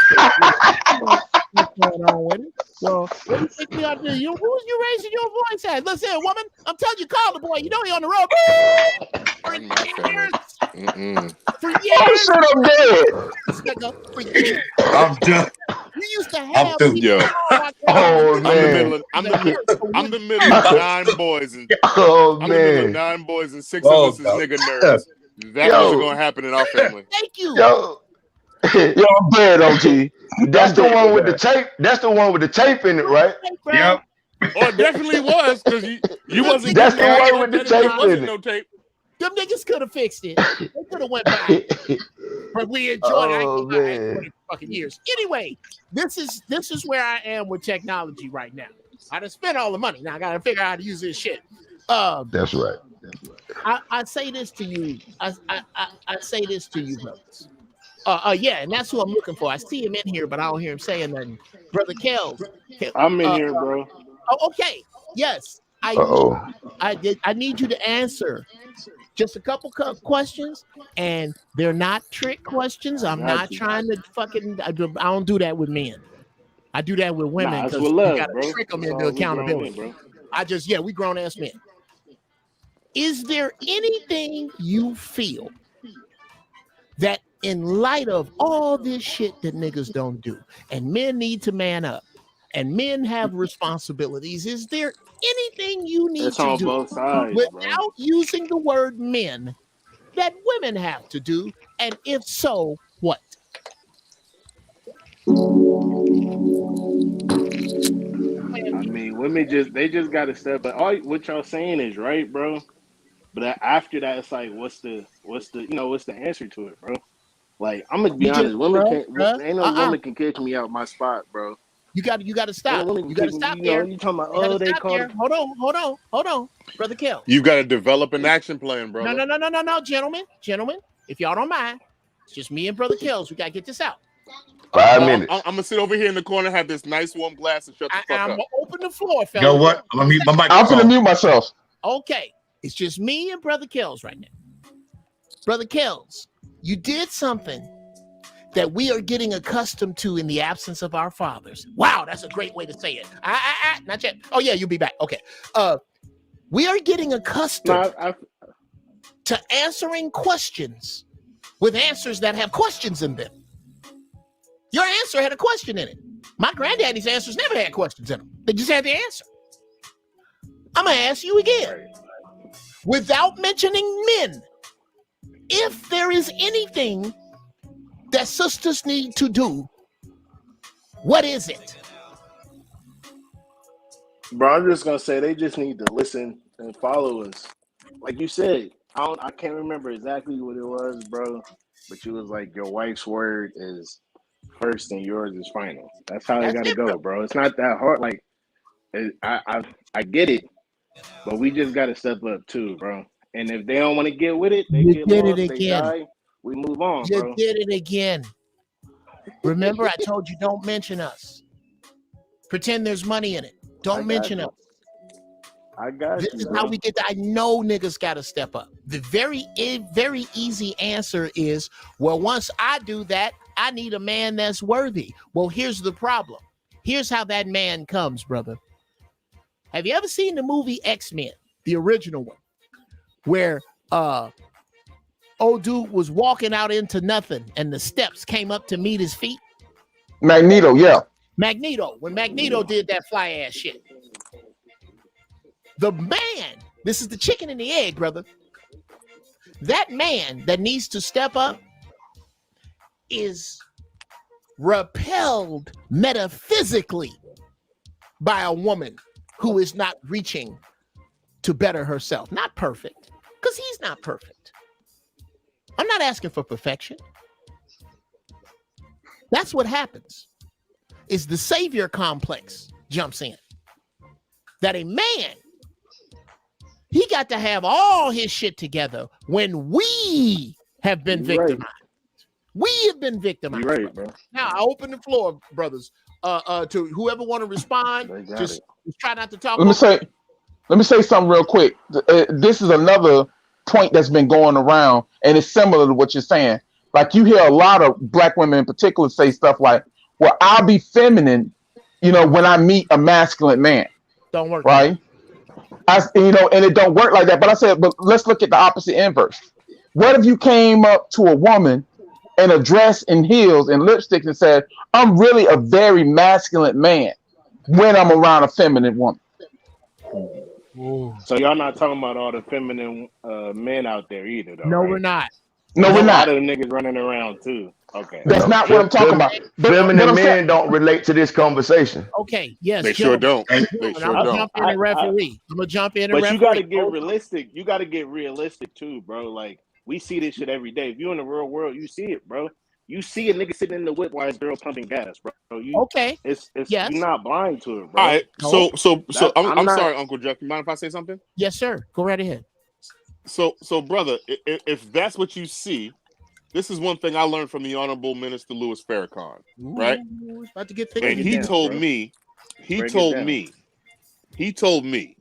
going on with it. Well, what do you think we ought to do? Who's you raising your voice at? Listen, woman, I'm telling you, call the boy. You know he on the road. For years. For years. I'm done. We used to have through. Yo. Oh, man. I'm the middle of 9 boys, and Oh, I'm the middle of man. 9 boys, and 6 of us is nigga nerds. That wasn't gonna happen in our family. Thank you. Yo, I'm dead, OG. That's the one with the tape. That's the one with the tape in it, right? Yep. Oh, it definitely was, because you wasn't. That's the getting one with the there tape wasn't in it. no tape. Them niggas could have fixed it. They could have went by. But we enjoyed it. Oh, I had man. 20 fucking years. Anyway, this is where I am with technology right now. I done spent all the money. Now I gotta figure out how to use this shit. That's right. I say this to you. I say this to you, brothers. Yeah, and that's who I'm looking for. I see him in here, but I don't hear him saying nothing. Brother Kells. I'm in here, bro. Oh, okay. Yes. I need you to answer just a couple questions, and they're not trick questions. I'm not trying to fucking. I don't do that with men. I do that with women because you gotta trick them into accountability. We grown ass men. Is there anything you feel that, in light of all this shit that niggas don't do, and men need to man up, and men have responsibilities, is there anything you need to do both sides, without using the word men that women have to do? And if so, what? I mean, women just gotta step. But all what y'all saying is right, bro. But after that, it's like, what's the answer to it, bro? Like, I'm gonna be honest, women can't. Ain't no woman can kick me out my spot, bro. You got to stop. You got to stop there. You talking about? They call it. Hold on, Brother Kell. You got to develop an action plan, bro. No, gentlemen. If y'all don't mind, it's just me and Brother Kells. We gotta get this out. 5 I'm minutes. gonna sit over here in the corner, have this nice warm glass, and shut the fuck I'm up. gonna open the floor, You fellas. know what? I'm gonna mute my I'm microphone. gonna mute myself. Okay, it's just me and Brother Kells right now. Brother Kells, you did something that we are getting accustomed to in the absence of our fathers. Wow, that's a great way to say it. Not yet. Oh yeah, you'll be back. Okay. We are getting accustomed to answering questions with answers that have questions in them. Your answer had a question in it. My granddaddy's answers never had questions in them. They just had the answer. I'm gonna ask you again, without mentioning men, if there is anything that sisters need to do, what is it? Bro, I'm just gonna say they just need to listen and follow us. Like you said, I can't remember exactly what it was, bro. But you was like, your wife's word is first and yours is final. That's how it gotta go, bro. It's not that hard. Like, I get it, but we just gotta step up too, bro. And if they don't want to get with it, they get lost, they die. We move on, bro. You did it again. Remember, I told you don't mention us. Pretend there's money in it. Don't mention us. I got you. This is how we get I know niggas got to step up. The very easy answer is, well, once I do that, I need a man that's worthy. Well, here's the problem. Here's how that man comes, brother. Have you ever seen the movie X-Men, the original one, where old dude was walking out into nothing and the steps came up to meet his feet? Magneto, yeah. Magneto, when Magneto did that fly ass shit. The man, this is the chicken and the egg, brother. That man that needs to step up is repelled metaphysically by a woman who is not reaching to better herself. Not perfect, because he's not perfect. I'm not asking for perfection. That's what happens. Is the savior complex jumps in. That a man, he got to have all his shit together when we have been victimized. We have been victimized. You're right, bro. Now I open the floor, brothers. To whoever want to respond, just try not to talk. Let me say something real quick. This is another point that's been going around, and it's similar to what you're saying. Like, you hear a lot of black women in particular say stuff like, well, I'll be feminine, when I meet a masculine man. Don't work. Right? And it don't work like that. But I said, but let's look at the opposite inverse. What if you came up to a woman in a dress and heels and lipstick and said, I'm really a very masculine man when I'm around a feminine woman? So y'all not talking about all the feminine men out there either, though? No, right? we're not. No, we're not. A lot of niggas running around too. Okay. That's not what I'm talking about. Feminine men don't relate to this conversation. Okay, yes. They sure don't. They sure I'll don't. jump in and referee. I'm gonna jump in and But referee. you gotta get realistic. You gotta get realistic too, bro. Like, we see this shit every day. If you're in the real world, you see it, bro. You see a nigga sitting in the whip while his girl pumping gas, bro. Okay. It's yes. You're not blind to it, bro. All right. So I'm not, sorry, Uncle Jeff. You mind if I say something? Yes, sir. Go right ahead. So brother, if that's what you see, this is one thing I learned from the Honorable Minister Louis Farrakhan, right? It's about to get thick. And he told me,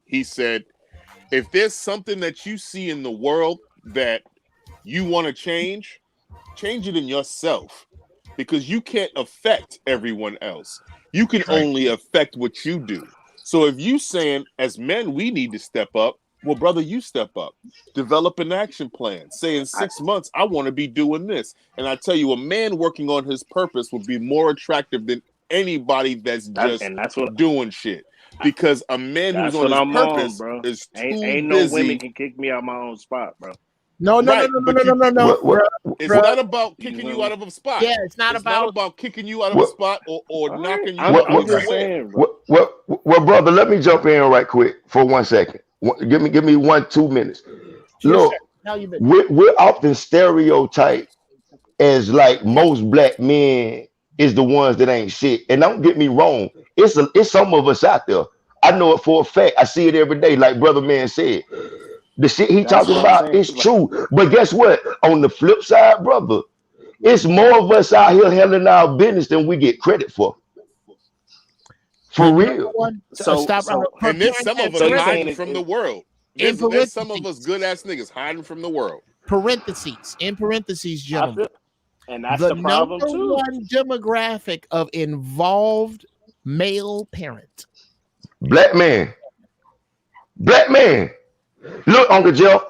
he said, if there's something that you see in the world that you want to change it in yourself, because you can't affect everyone else. You can only affect what you do. So if you saying, as men, we need to step up, well, brother, you step up. Develop an action plan. Say in 6 months, I want to be doing this. And I tell you, a man working on his purpose would be more attractive than anybody that's doing shit. Because a man who's on his purpose is too ain't busy. No women can kick me out my own spot, bro. No. It's not about kicking you out of a spot. Yeah, it's not about kicking you out of a spot or knocking you out I'm of a saying, well, brother, let me jump in right quick for 1 second. Give me 1-2 minutes. Look, we're often stereotyped as like most black men is the ones that ain't shit. And don't get me wrong, it's some of us out there. I know it for a fact. I see it every day, like Brother Man said. The shit he talking about is true. But guess what? On the flip side, brother, It's more of us out here handling our business than we get credit for. For real. And then some of us so hiding from the world. There's some of us good ass niggas hiding from the world. In parentheses, gentlemen. And that's the problem number too. one demographic of involved male parent. Black man. Look, Uncle Geoff,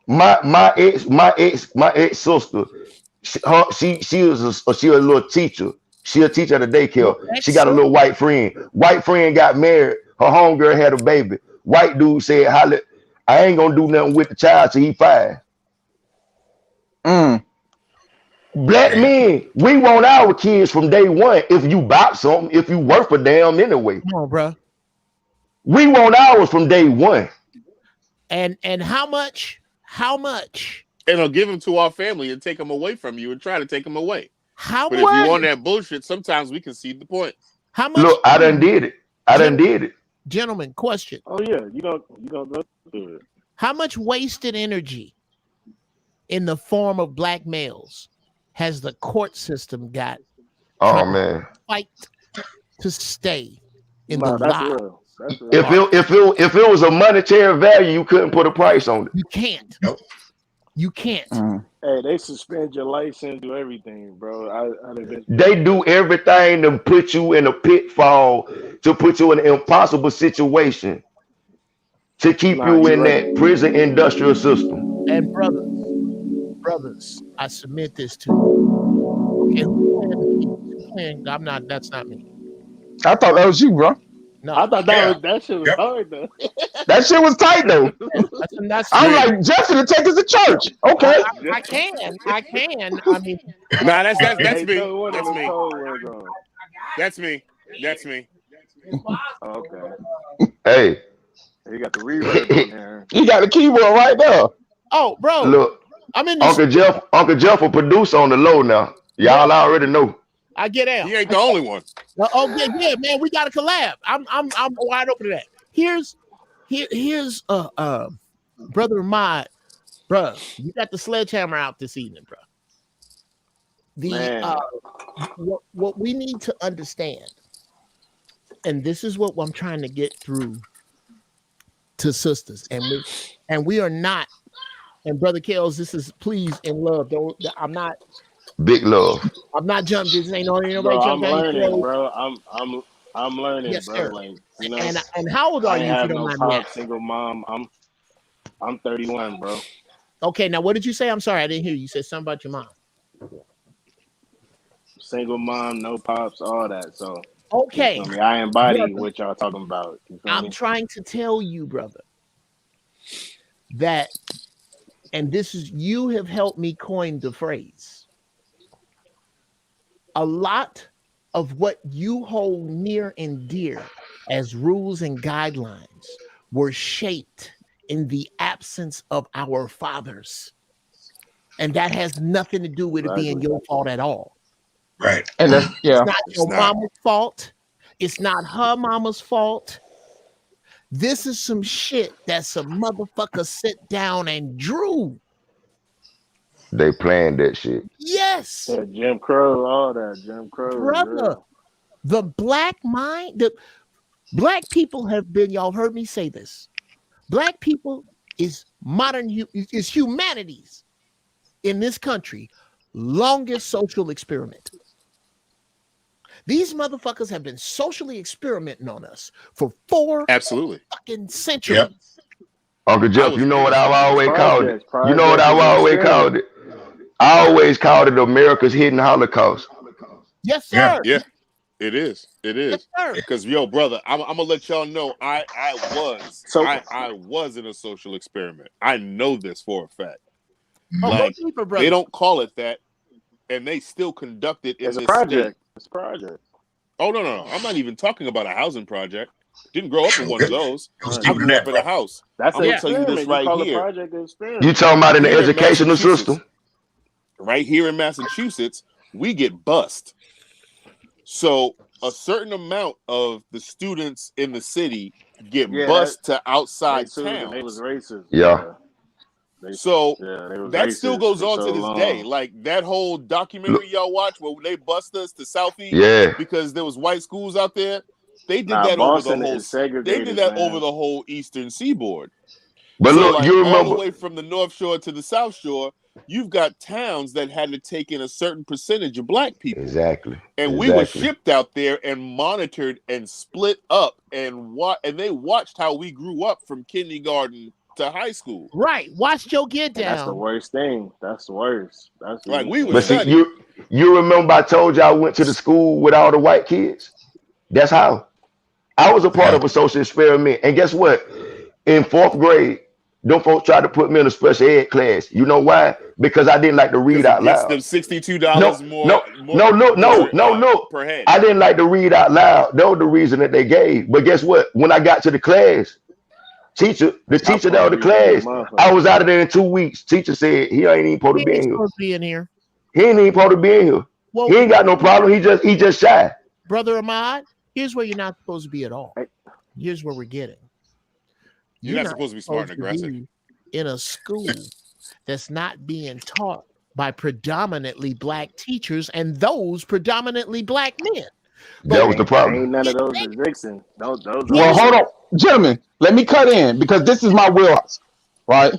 my ex sister, she was a little teacher. She a teacher at a daycare. She got a little white friend. White friend got married. Her homegirl had a baby. White dude said, I ain't gonna do nothing with the child till he 5. Black men, we want our kids from day one. If you buy something, if you worth a damn anyway. Come on, bro. We want ours from day one. And how much? And I'll give them to our family and take them away from you and try to take them away. But if you want that bullshit, sometimes we concede the point. How much? Look, I done did it. Gentlemen, question. Oh yeah, you gonna go through it. How much wasted energy in the form of black males has the court system got? Oh man, fight to stay in No, the that's lie. real. That's real. If it was a monetary value, you couldn't put a price on it. You can't. Nope. You can't. Hey, they suspend your license, do everything, bro. They do everything to put you in a pitfall, to put you in an impossible situation, to keep you in that prison industrial system. And brothers, I submit this to you. Okay, who playing? That's not me. I thought that was you, bro. No, I thought that shit was hard though. That shit was tight though. I'm like, Jeff to take us to church. Okay. I can. I mean, Nah, that's me. That's me. Okay. Hey. You got the reverb on there. You got the keyboard right there. Oh, bro. Look, I'm in Uncle Geoff will produce on the low now. Y'all already know. I get out. He ain't the only one. Oh yeah, man. We got to collab. I'm wide open to that. Here's brother Mod, bro. You got the sledgehammer out this evening, bro. What we need to understand, and this is what I'm trying to get through to sisters, and we are not. And brother Kels, this is please in love. I'm not. Big love. I'm not jumping. This ain't nobody Bro, I'm jumping. learning, bro. I'm learning, yes, bro. Sir. Like, you know. And how old are you? I If you have don't no mind me pop, single mom. I'm 31, bro. Okay, now what did you say? I'm sorry, I didn't hear you. You said something about your mom. Single mom, no pops, all that. So okay, you know I embody what y'all talking about. I'm trying to tell you, brother, that, and this is, you have helped me coin the phrase. A lot of what you hold near and dear as rules and guidelines were shaped in the absence of our fathers. And that has nothing to do with it being your fault at all. Right. And that's, yeah. It's not your mama's fault. It's not her mama's fault. This is some shit that some motherfucker sit down and drew. They planned that shit. Yes. Yeah, Jim Crow, all that. Jim Crow. Brother, the black mind, the black people have been, y'all heard me say this. Black people is is humanity's in this country longest social experiment. These motherfuckers have been socially experimenting on us for 4 fucking centuries. Yep. Uncle Geoff, you know what I've always called it? You know what I've always called it? I always called it America's hidden Holocaust. Yes, sir. Yeah, it is. It is. Because yo, brother, I'm gonna let y'all know I was in a social experiment. I know this for a fact. Like, they don't call it that, and they still conduct it as a project. It's a project. Oh no! I'm not even talking about a housing project. Didn't grow up in one of those. I grew up in a house. That's I'm gonna tell you this right here. You talking about in the educational system? Right here in Massachusetts, we get bussed. So a certain amount of the students in the city get bussed to outside towns. It was racist. Yeah. So they was that still racist goes for on so to this long. day. Like that whole documentary y'all watch where they bust us to Southeast Yeah. because there was white schools out there. They did Nah, that over the Boston whole. is segregated, They did that man. over the whole Eastern Seaboard. But So look, like you all remember. the way from the North Shore to the South Shore, you've got towns that had to take in a certain percentage of black people. Exactly. And we were shipped out there and monitored and split up and they watched how we grew up from kindergarten to high school. Right. Watch Joe get down. That's the worst thing. That's the worst. That's like we were But see, studying. you remember I told you I went to the school with all the white kids? That's how. I was a part of a social experiment. And guess what? In 4th grade, them folks tried to put me in a special ed class. You know why? Because I didn't like to read out loud. It's them $62 No. per head. I didn't like to read out loud. That was the reason that they gave. But guess what? When I got to the class, the teacher that was the class, I was out of there in 2 weeks. Teacher said he ain't even supposed to be in here. He ain't even supposed to be in here. Well, he ain't got no problem. He just shy. Brother Ahmad, here's where you're not supposed to be at all. Here's where we're getting. You're not supposed to be smart and aggressive. In a school that's not being taught by predominantly black teachers and those predominantly black men. That was the problem. Ain't none of those is Dixon. Those Well, hold on, gentlemen. Let me cut in because this is my wheelhouse, right?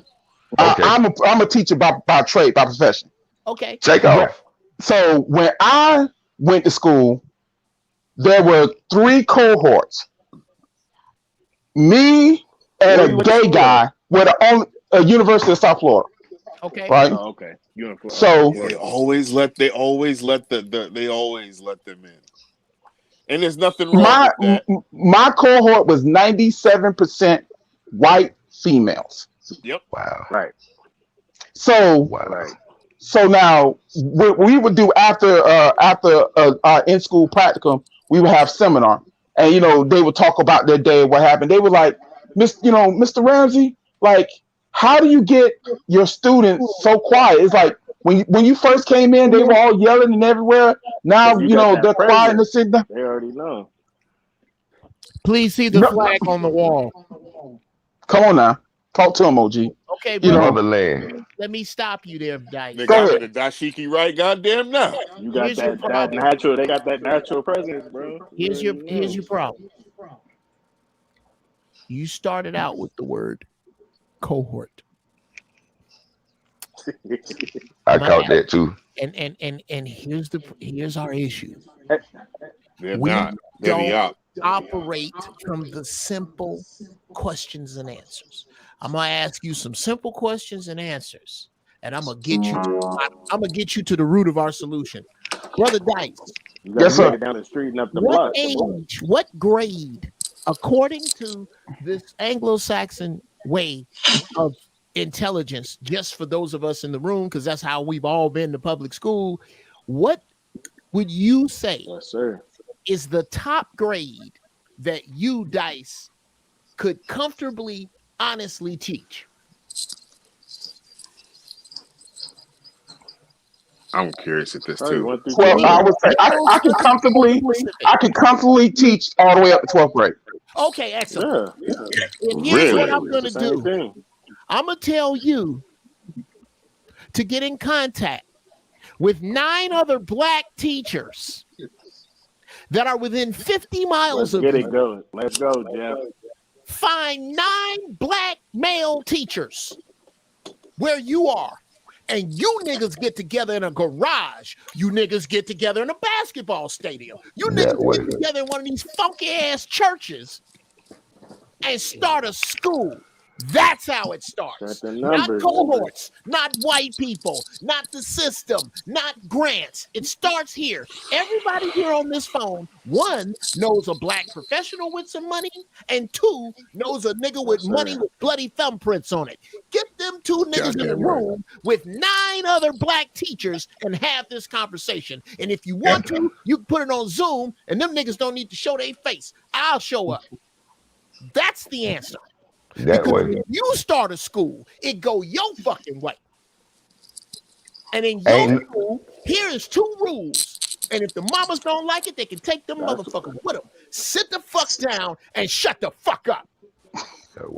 Okay. I'm a teacher by trade, by profession. Okay. Take off. So when I went to school, there were 3 cohorts. Me and a gay guy were the only University of South Florida. Okay. Right. Oh, okay. So they always let them in. And there's nothing wrong with that. My cohort was 97% white females. Yep. Wow. Right. So So now what we would do after our in school practicum, we would have seminar, and they would talk about their day, what happened. They were like, Mr. Ramsey, like, how do you get your students so quiet? It's like when you first came in, they were all yelling and everywhere. Now they're quiet and sitting down. They already know. Please see the flag on the wall. Come on now, talk to him, OG. Okay, bro. Let me stop you there, Dice. They got the dashiki right, goddamn now. You got that natural. They got that natural presence, bro. Here's your problem. You started out with the word cohort. I caught that too. And here's our issue. They're We not. don't operate from the simple questions and answers. I'm gonna ask you some simple questions and answers, and I'm gonna get you to the root of our solution, Brother Dice. Yes, sir. Down the street and up the block. What age? What grade? According to this Anglo-Saxon way of intelligence, just for those of us in the room, because that's how we've all been to public school. What would you say is the top grade that you, Dice, could comfortably, honestly teach? I'm curious at this too. Well, I would say I can comfortably teach all the way up to 12th grade. Okay, excellent. And here's what I'm going to do. I'm going to tell you to get in contact with 9 other black teachers that are within 50 miles of you. Get it going. Let's go, Geoff. Find 9 black male teachers where you are. And you niggas get together in a garage. You niggas get together in a basketball stadium. You niggas get together in one of these funky ass churches and start a school. That's how it starts. Not cohorts, not white people, not the system, not grants. It starts here. Everybody here on this phone, 1, knows a black professional with some money, and 2, knows a nigga with money with bloody thumbprints on it. Get them 2 niggas in the room with 9 other black teachers and have this conversation. And if you want to, you can put it on Zoom, and them niggas don't need to show their face. I'll show up. That's the answer. Because when you start a school, it go your fucking way. And in your school, here is 2 rules. And if the mamas don't like it, they can take them motherfuckers with them. Sit the fuck down and shut the fuck up.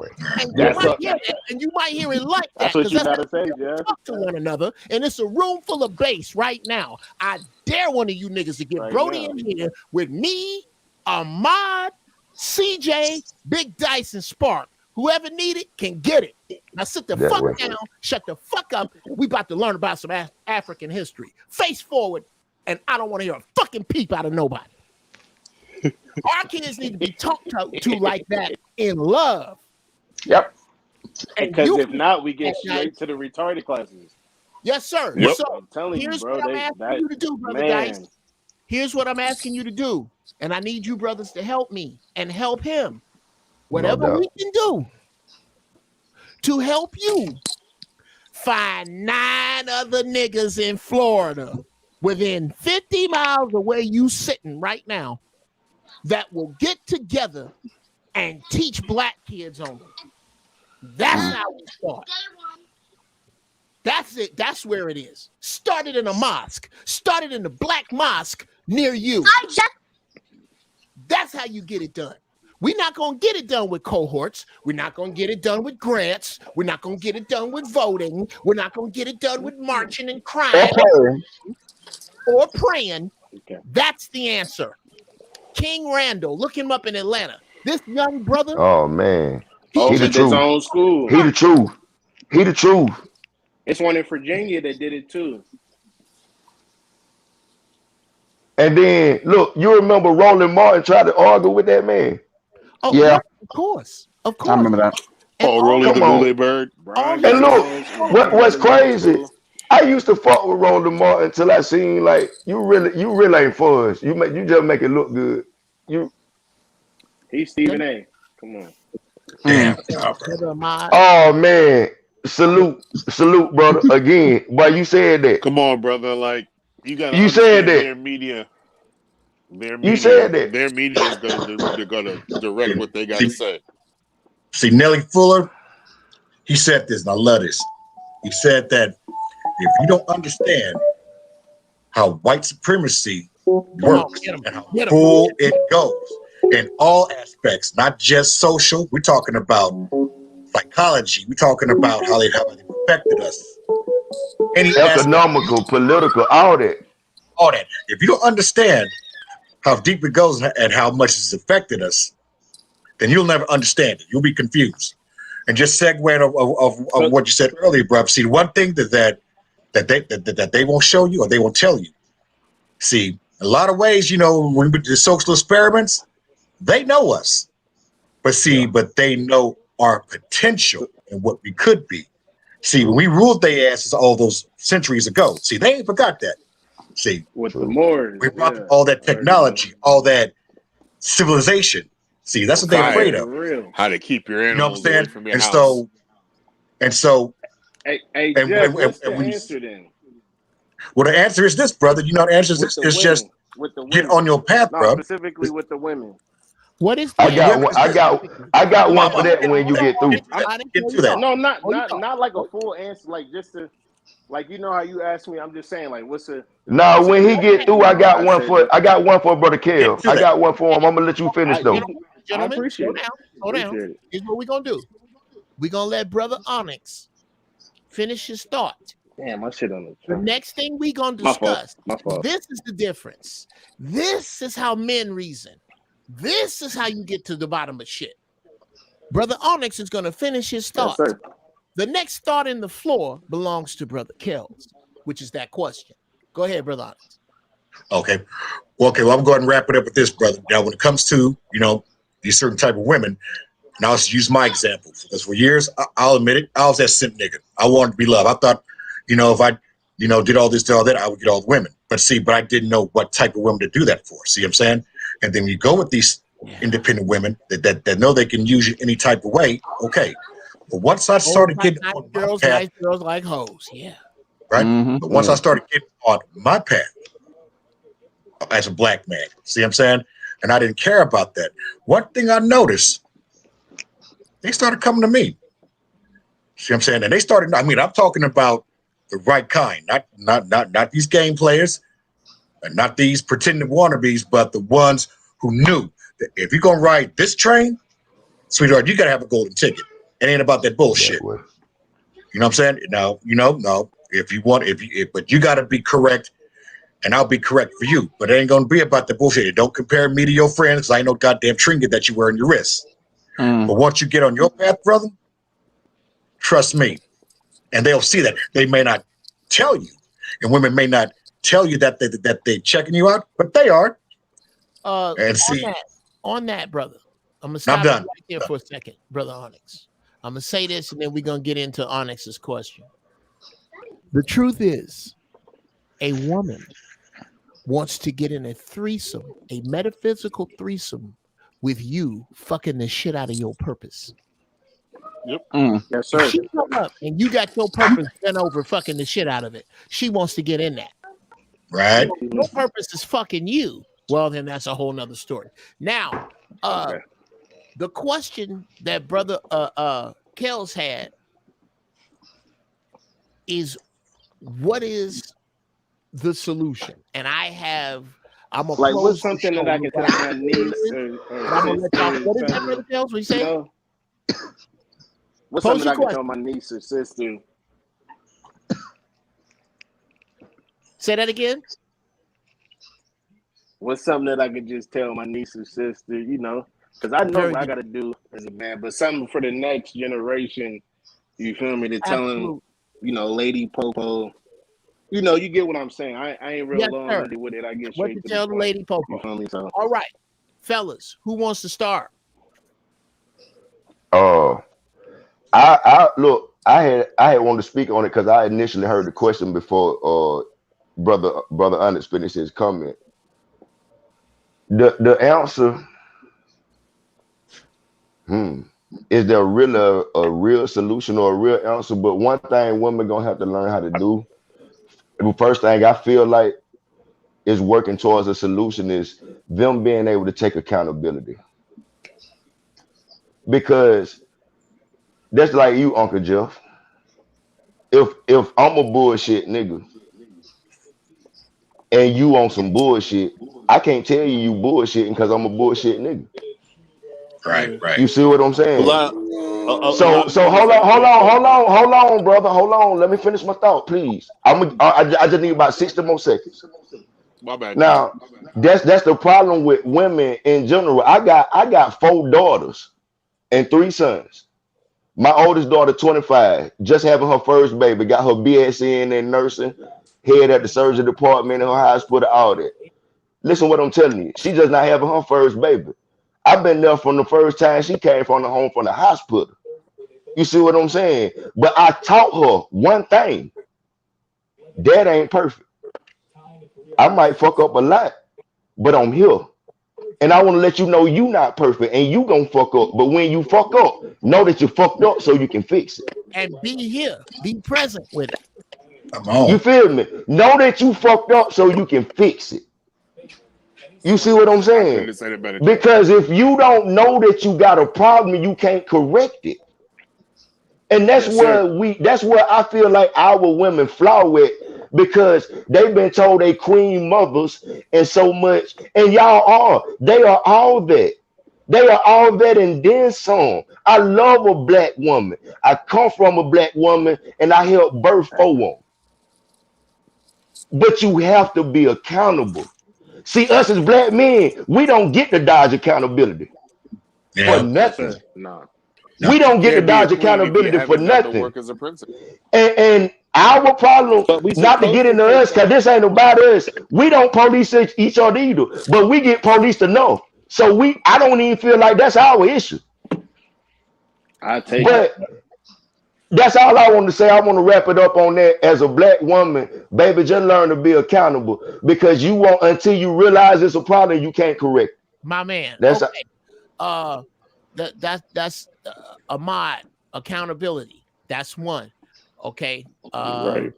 way. And you That's might what. hear it, and you might hear it like that. That's what 'cause you that's gotta say, Jeff. talk to one another, and it's a room full of bass right now. I dare one of you niggas to get Right Brody now. in here with me, Ahmad, CJ, Big Dice, and Spark. Whoever need it can get it. Now sit the That fuck way. down, shut the fuck up. We about to learn about some African history. Face forward, and I don't want to hear a fucking peep out of nobody. Our kids need to be talked to like that in love. Yep. And Because you if not, we get that night- straight to the retarded classes. Yes, sir. Yep. So I'm telling you, here's bro. what I'm They, asking that, you to do, brother man. Dice. Here's what I'm asking you to do, and I need you brothers to help me and help him. Whatever doubt. we can do to help you find 9 other niggas in Florida within 50 miles of where you sitting right now that will get together and teach black kids only. That's how we start. That's it. That's where it is. Started in a mosque. Started in the black mosque near you. That's how you get it done. We're not going to get it done with cohorts. We're not going to get it done with grants. We're not going to get it done with voting. We're not going to get it done with marching and crying or praying. Okay. That's the answer. King Randall, look him up in Atlanta. This young brother, Oh man, he the Opened his truth. own school. He the truth. He the truth. It's one in Virginia that did it too. And then look, you remember Roland Martin tried to argue with that man. oh, Yeah. of course. Of I course. remember that. And Oh, all- Rolling the Come on. Bootleg Bird. Brian And look, Jones, what's Middle crazy? School. I used to fuck with Roland Martin until I seen like you really ain't fuzz. You just make it look good. You He's Stephen A. Come on. Damn. Brother Ahmad, oh man, salute, brother. Again, but you said that. Come on, brother. Like you got to You said understand that. their media. You said that. Their media is they're gonna direct what they got to say. See, Nelly Fuller, he said this, and I love this. He said that if you don't understand how white supremacy works get 'em, and how get 'em. full it goes in all aspects, not just social, we're talking about psychology, we're talking about how they affected us. Any aspect, Economical, political, all that. all that. If you don't understand how deep it goes and how much it's affected us, then you'll never understand it. You'll be confused. And just segue of what you said earlier, bro. See, one thing that they won't show you or they won't tell you. See, a lot of ways, you know, when we do social experiments, they know us. But see, but they know our potential and what we could be. See, when we ruled their asses all those centuries ago, see, they ain't forgot that. See, With the Moors. we brought all that technology, all that civilization. See, that's what they're Fire. afraid For of. real. How to keep your You know what animals I'm away saying? from your And house. so, Hey, And- Jeff, and- what's and the when you- answer then? well, the answer is this, brother. You know, the answer is With this. the It's women. just With the get women. on your path, No, bro. specifically with the women. What is the I got answer? one. I got one for that when you get through. Get to that. No, not Oh, you not talk. not like a full answer, like just to, like you know how you asked me. I'm just saying, like, what's a Now when he get through, I got one for Brother Kev. Get to I that. got one for him. I'm gonna let you finish though. I Gentlemen, appreciate slow it. down. Slow down. Appreciate it. Here's what we're going to do. We're going to let Brother Onyx finish his thought. Damn, my shit on The the next thing we're going to My fault. discuss, My fault. this is the difference. This is how men reason. This is how you get to the bottom of shit. Brother Onyx is going to finish his Yes, thought. sir. The next thought in the floor belongs to Brother Kells, which is that question. Go ahead, Brother Onyx. Okay. Well, I'm going to go ahead and wrap it up with this, brother. Now, when it comes to, you know, these certain type of women, and I'll just use my example. Because for years, I'll admit it, I was that simp nigga. I wanted to be loved. I thought, you know, if I, you know, did all this, did all that, I would get all the women. But I didn't know what type of women to do that for. See what I'm saying? And then you go with these independent women that know they can use you any type of way. Okay. But once I started getting nice on my girls, path, nice girls like hoes. Yeah. right? Mhm. But once I started getting on my path as a black man, see what I'm saying? And I didn't care about that. One thing I noticed, they started coming to me. See what I'm saying? And they started, I mean, I'm talking about the right kind, not these game players, and not these pretending wannabes, but the ones who knew that if you're gonna ride this train, sweetheart, you gotta have a golden ticket. It ain't about that bullshit. That way. You know what I'm saying? Now, no. If you want, but you got to be correct, and I'll be correct for you. But it ain't gonna be about the bullshit. Don't compare me to your friends. I ain't no goddamn trinket that you wear on your wrist. But once you get on your path, brother, trust me, and they'll see that. They may not tell you, and women may not tell you that they checking you out, but they are. And see, on that, brother, I'm gonna stop right there for a second, brother Onyx. I'm gonna say this, and then we're gonna get into Onyx's question. The truth is, a woman wants to get in a threesome, a metaphysical threesome with you, fucking the shit out of your purpose. Yep. Yes, sir. If she come up and you got your purpose bent over, fucking the shit out of it. She wants to get in that. Right. So your purpose is fucking you. Well, then that's a whole nother story. Now, the question that brother Kells had is, what is the solution? And I'm a like, what's something that I can tell my niece or sister? What is that, brother Kells? What you say? What's something I can tell my niece or sister? Say that again. What's something that I could just tell my niece or sister? Because I know what I got to do as a man, but something for the next generation. You feel me? To tell them, Lady Popo. You get what I'm saying. I ain't real long-winded with it. I get straight to the tell the point. Lady Popo. You feel me? So. All right, fellas, who wants to start? I look. I had wanted to speak on it because I initially heard the question before brother Onyx finished his comment. The answer, is there really a real solution or a real answer? But one thing women gonna have to learn how to do. The first thing I feel like is working towards a solution is them being able to take accountability. Because that's like you, Uncle Geoff. If I'm a bullshit nigga and you on some bullshit, I can't tell you bullshitting because I'm a bullshit nigga. Right. You see what I'm saying? So hold on, brother. Hold on. Let me finish my thought, please. I just need about 60 more seconds. My bad. Now, that's the problem with women in general. I got 4 daughters and 3 sons. My oldest daughter, 25, just having her first baby, got her BSc in nursing, head at the surgery department in her hospital, all that. Listen what I'm telling you. She just not having her first baby. I've been there from the first time she came from the home from the hospital. You see what I'm saying? But I taught her one thing. Dad ain't perfect. I might fuck up a lot, but I'm here. And I want to let you know you not perfect and you gonna fuck up. But when you fuck up, know that you fucked up so you can fix it. And be here. Be present with it. Come on. You feel me? Know that you fucked up so you can fix it. You see what I'm saying? Because if you don't know that you got a problem, you can't correct it. And that's where I feel like our women flaw with, because they've been told they queen mothers and so much, and they are all that. They are all that and then some. I love a black woman. I come from a black woman and I help birth 4 of them. But you have to be accountable. See, us as black men, we don't get to dodge accountability for nothing. No. We don't get to dodge accountability for nothing. And our problem, not to get into us, because this ain't about us. We don't police each other either, but we get policed enough. So I don't even feel like that's our issue. But that's all I want to say. I want to wrap it up on that. As a black woman, baby, just learn to be accountable, because you won't until you realize it's a problem, you can't correct it. My man. That's that's Ahmad, accountability. That's one. Okay. Right.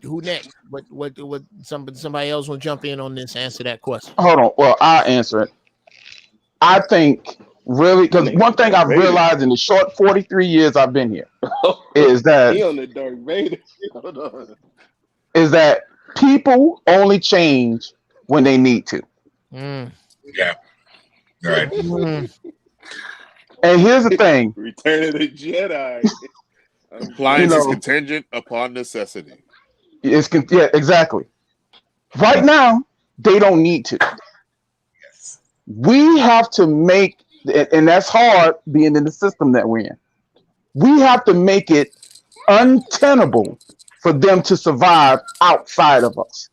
Who next? What somebody else will jump in on this, answer that question. Hold on. Well, I'll answer it. I think really, because one thing I've realized in the short 43 years I've been here is that he on the Dark Vader. Hold on. Is that people only change when they need to. Yeah. Right. And here's the thing, Return of the Jedi. Compliance You is know- contingent upon necessity. yeah, exactly. Right now, they don't need to. We have to make, and that's hard being in the system that we're in. We have to make it untenable for them to survive outside of us.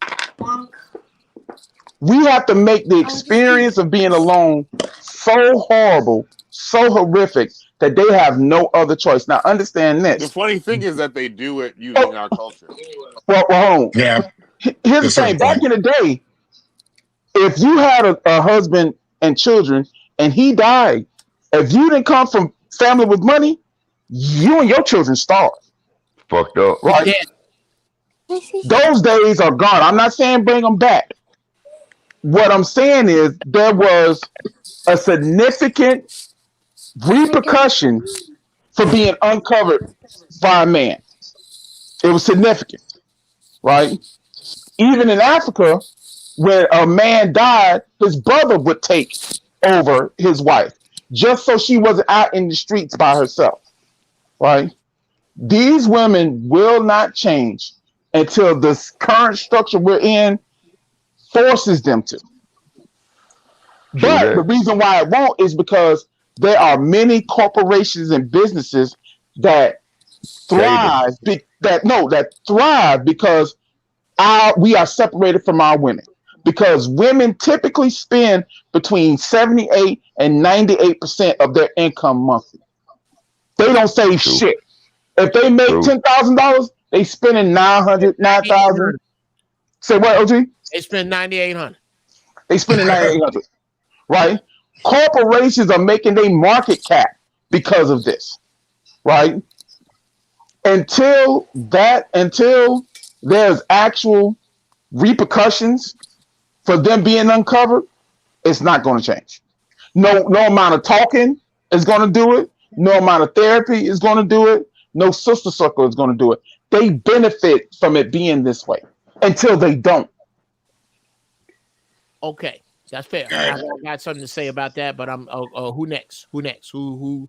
We have to make the experience of being alone so horrible, so horrific that they have no other choice. Now, understand The this. funny thing is that they do it using our culture. Well, hold on. Yeah. Here's the thing. Back in the day, if you had a husband and children and he died, if you didn't come from family with money, you and your children starved. Fucked up. Right? Yeah. Those days are gone. I'm not saying bring them back. What I'm saying is there was a significant repercussion for being uncovered by a man. It was significant, right? Even in Africa, when a man died, his brother would take over his wife just so she wasn't out in the streets by herself, right? These women will not change until this current structure we're in forces them to. But the reason why it won't is because there are many corporations and businesses that thrive, that thrive because we are separated from our women. Because women typically spend between 78 and 98% of their income monthly. They don't save shit. If they make $10,000, they spending $9,000. Say what, OG? They spend $9,800. They spending $9,800, right? Corporations are making their market cap because of this, right? Until there's actual repercussions for them being uncovered, it's not going to change. No amount of talking is going to do it. No amount of therapy is going to do it. No sister circle is going to do it. They benefit from it being this way until they don't. Okay, that's fair. I got something to say about that, but I'm. Who next? Who next? Who?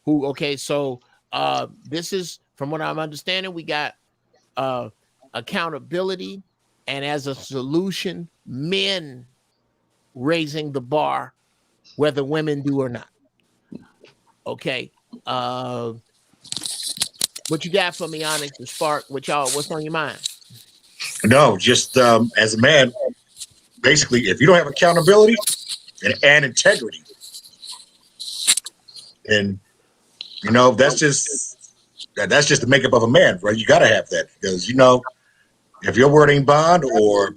Okay, so this is from what I'm understanding. We got accountability, and as a solution, men raising the bar, whether women do or not. Okay. What you got for me, Onyx, to spark? What's on your mind? No, just as a man, basically, if you don't have accountability and integrity, and that's just the makeup of a man, right? You got to have that because if your word ain't bond, or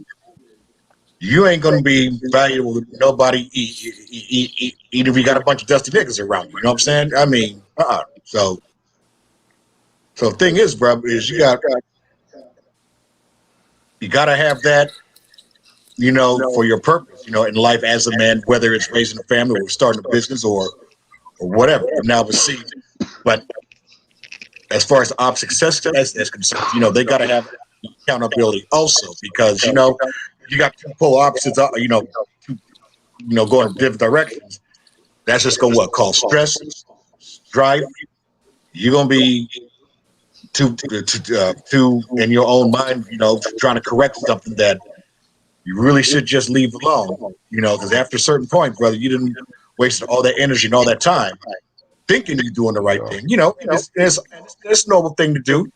you ain't gonna be valuable to nobody, even if you got a bunch of dusty niggas around you. You know what I'm saying? I mean, So the thing is, bro, is you gotta have that, for your purpose, in life as a man, whether it's raising a family or starting a business or whatever. Now we see, but as far as the opposite success is concerned, they gotta have accountability also because you got two polar opposites, going in different directions. That's just gonna cause stress, strife. You're gonna be too in your own mind, trying to correct something that you really should just leave alone, because after a certain point, brother, you didn't waste all that energy and all that time thinking you're doing the right thing. It's a noble thing to do,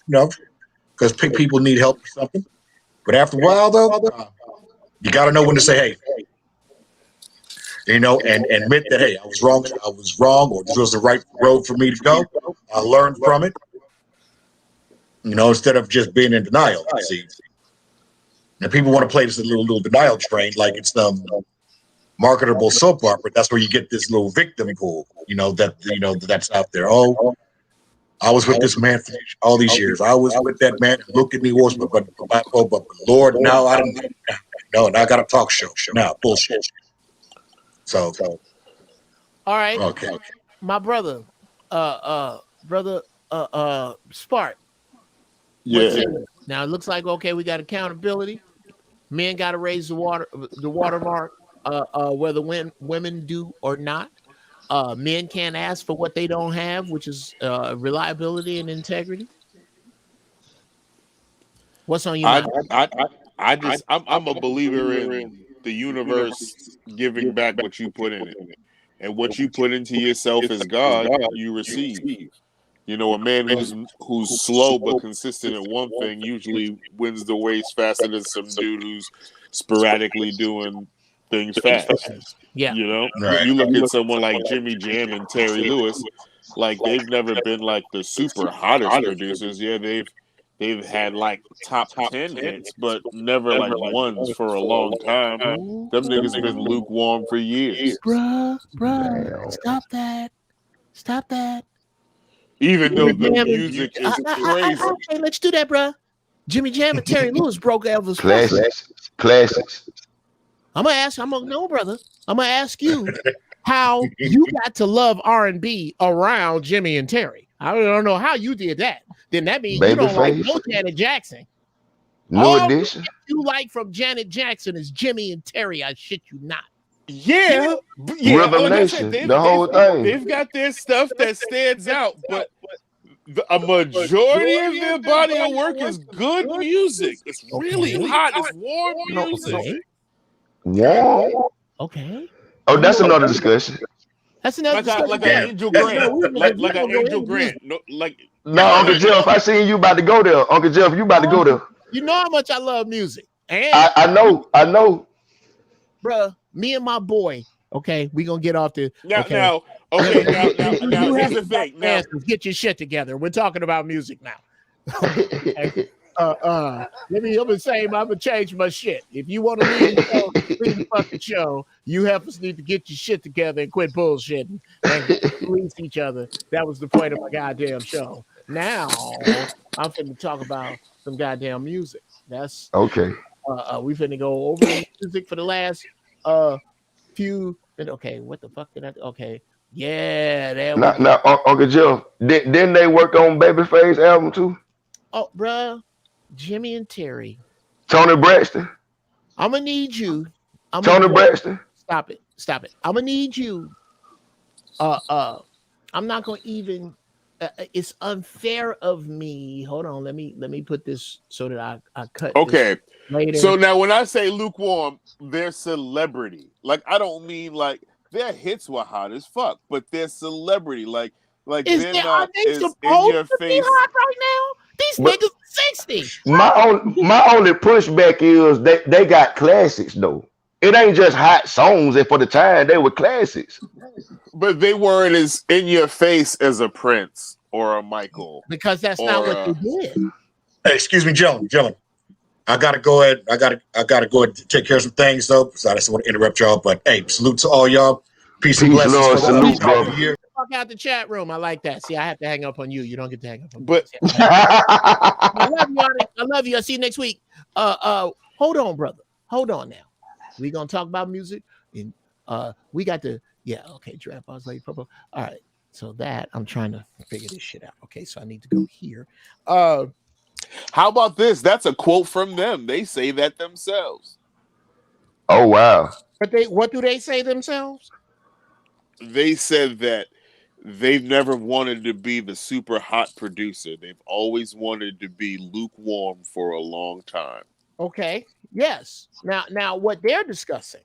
because people need help or something. But after a while, though, you got to know when to say, hey, and admit that, hey, I was wrong, or this was the right road for me to go. I learned from it, instead of just being in denial. See, and people want to play this little denial train like it's marketable soap opera. That's where you get this little victim pool, that's out there. Oh, I was with this man for all these years. I was with that man. Look at me, but Lord, now I didn't. No, now I got a talk show. Now bullshit. So, all right. Okay. My brother, Spark. Yeah. Now it looks like we got accountability. Men got to raise the watermark, whether women do or not. men can't ask for what they don't have, which is reliability and integrity. What's on your mind? I'm a believer in the universe giving back what you put in it, and what you put into yourself as God, you receive. You know, a man who's slow but consistent at one thing usually wins the race faster than some dude who's sporadically doing things fast. Yeah, you know, Right. you look at someone like Jimmy Jam and Terry Lewis, like they've never been like the super hottest producers. Yeah, they've had like top 10 hits, but never like ones for a long time. Them niggas been lukewarm for years. Bruh, stop that. Even though the music is crazy. Okay, let's do that, bruh. Jimmy Jam and Terry Lewis broke Elvis Classics. I'm gonna ask you how you got to love R&B around Jimmy and Terry. I don't know how you did that. Then that means you don't like no Janet Jackson. New Edition. You like from Janet Jackson is Jimmy and Terry. I shit you not. Yeah. Rhythm Nation, the whole thing. They've got their stuff that stands out, but a majority of their body of work is good music. It's really hot. It's warm music. Yeah. Okay. Oh, that's another discussion. That's another like an Angel Grant. Like an Angel Grant. No, Uncle Geoff, I seen you about to go there. Uncle Geoff, you about to go there. You know how much I love music. And I know. Bruh, me and my boy, okay, we gonna get off the now here's the thing. Now, get your shit together. We're talking about music now. Okay. I'm gonna change my shit. If you want to leave the fucking show, you have to need to get your shit together and quit bullshitting and police each other. That was the point of my goddamn show. Now I'm finna talk about some goddamn music. That's okay. We finna go over the music for the last few. Okay, what the fuck did I? Okay, yeah, there. Now, Uncle Geoff, didn't they work on Babyface album too? Oh, bruh, Jimmy and Terry. Tony Braxton. I'm gonna need you. Tony Braxton. Stop it. I'm gonna need you. I'm not gonna even. It's unfair of me. Hold on. Let me put this so that I cut. Okay. Later. So now when I say lukewarm, they're celebrity. Like I don't mean like their hits were hot as fuck, but they're celebrity. Like they're not as in your face hot right now. These niggas 60. My only pushback is they got classics though. It ain't just hot songs, and for the time they were classics. But they weren't as in your face as a Prince or a Michael. Because that's not what they did. Hey, excuse me, gentlemen. I gotta go ahead. I gotta go ahead and take care of some things though. So I just want to interrupt y'all. But hey, salute to all y'all. Peace and blessings. Lord, salute, brother. Fuck out the chat room. I like that. See, I have to hang up on you. You don't get to hang up on me. But I love you, Onyx. I love you. I'll see you next week. Hold on, brother. Hold on now. We're gonna talk about music. And we got to Draft Balls Lady Popo. All right. So that I'm trying to figure this shit out. Okay, so I need to go here. How about this? That's a quote from them. They say that themselves. Oh wow. But what do they say themselves? They said that they've never wanted to be the super hot producer. They've always wanted to be lukewarm for a long time. Okay. Yes. Now what they're discussing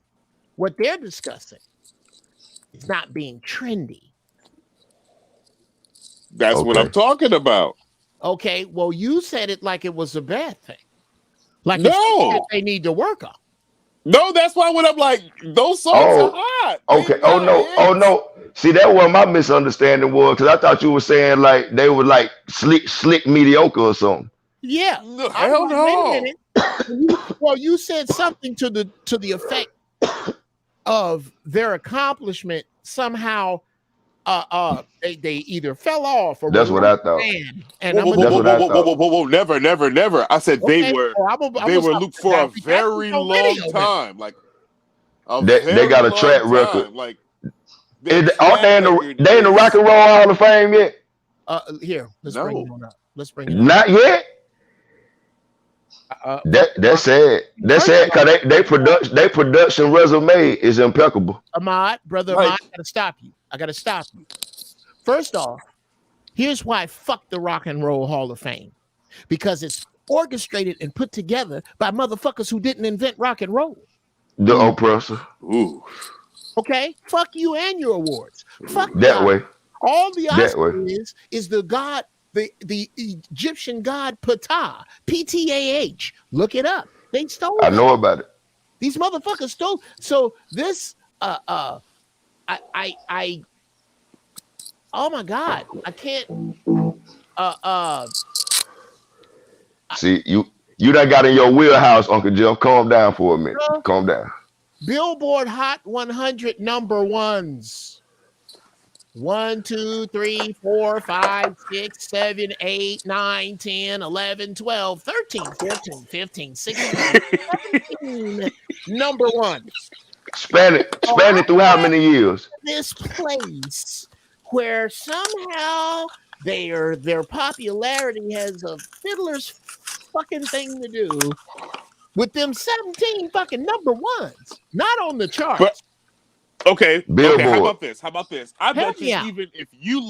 is not being trendy. That's what I'm talking about. Okay. Well, you said it like it was a bad thing. Like no, they need to work on. No, that's why when I'm like, those songs are hot. Okay. Oh no. See, that was my misunderstanding was because I thought you were saying like they were like slick mediocre or something. Yeah. No, hell no. Well, you said something to the effect of their accomplishment somehow. They either fell off or that's what I thought. And whoa, never. I said they were looked for a very long time. Like they got a track record. Like they in the Rock and Roll Hall of Fame yet? Here, let's bring it on up. Let's bring it Not yet. That's sad. That's sad because they production resume is impeccable. Brother Like- Ahmad, I gotta stop you. First off, here's why fuck the Rock and Roll Hall of Fame. Because it's orchestrated and put together by motherfuckers who didn't invent rock and roll. The oppressor. Ooh. Okay? Fuck you and your awards. Fuck That the way. Oscar. All the That Oscar is the god, the Egyptian god Ptah. Ptah. Look it up. They stole I it. know about it. These motherfuckers stole. So this oh my God, I can't See, you done got in your wheelhouse, Uncle Geoff. Calm down for a minute. Calm down. Billboard Hot 100 number ones. 1, 2, 3, 4, 5, 6, 7, 8, 9, 10, 11, 12, 13, 14, 15, 16, 17 number ones. Span it through how many years? This place where somehow their popularity has a fiddler's fucking thing to do with them 17 fucking number ones, not on the charts. But okay, Billboard. how about this? I bet me you out. even if you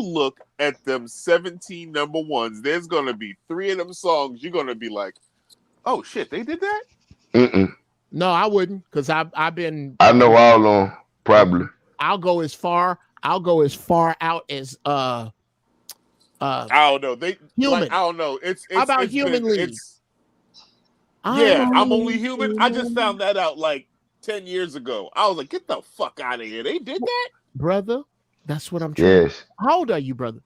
look at them 17 number ones, there's gonna be 3 of them songs you're gonna be like, oh shit, they did that? Mm-mm. No, I wouldn't, because I've been. I know all on probably. I'll go as far out as I don't know. Human. Like, I don't know. It's How about it's Human been- League? It's yeah, I'm only human. I just found that out like 10 years ago. I was like, get the fuck out of here. They did that? Brother, that's what I'm trying. Yes. How old are you, brother?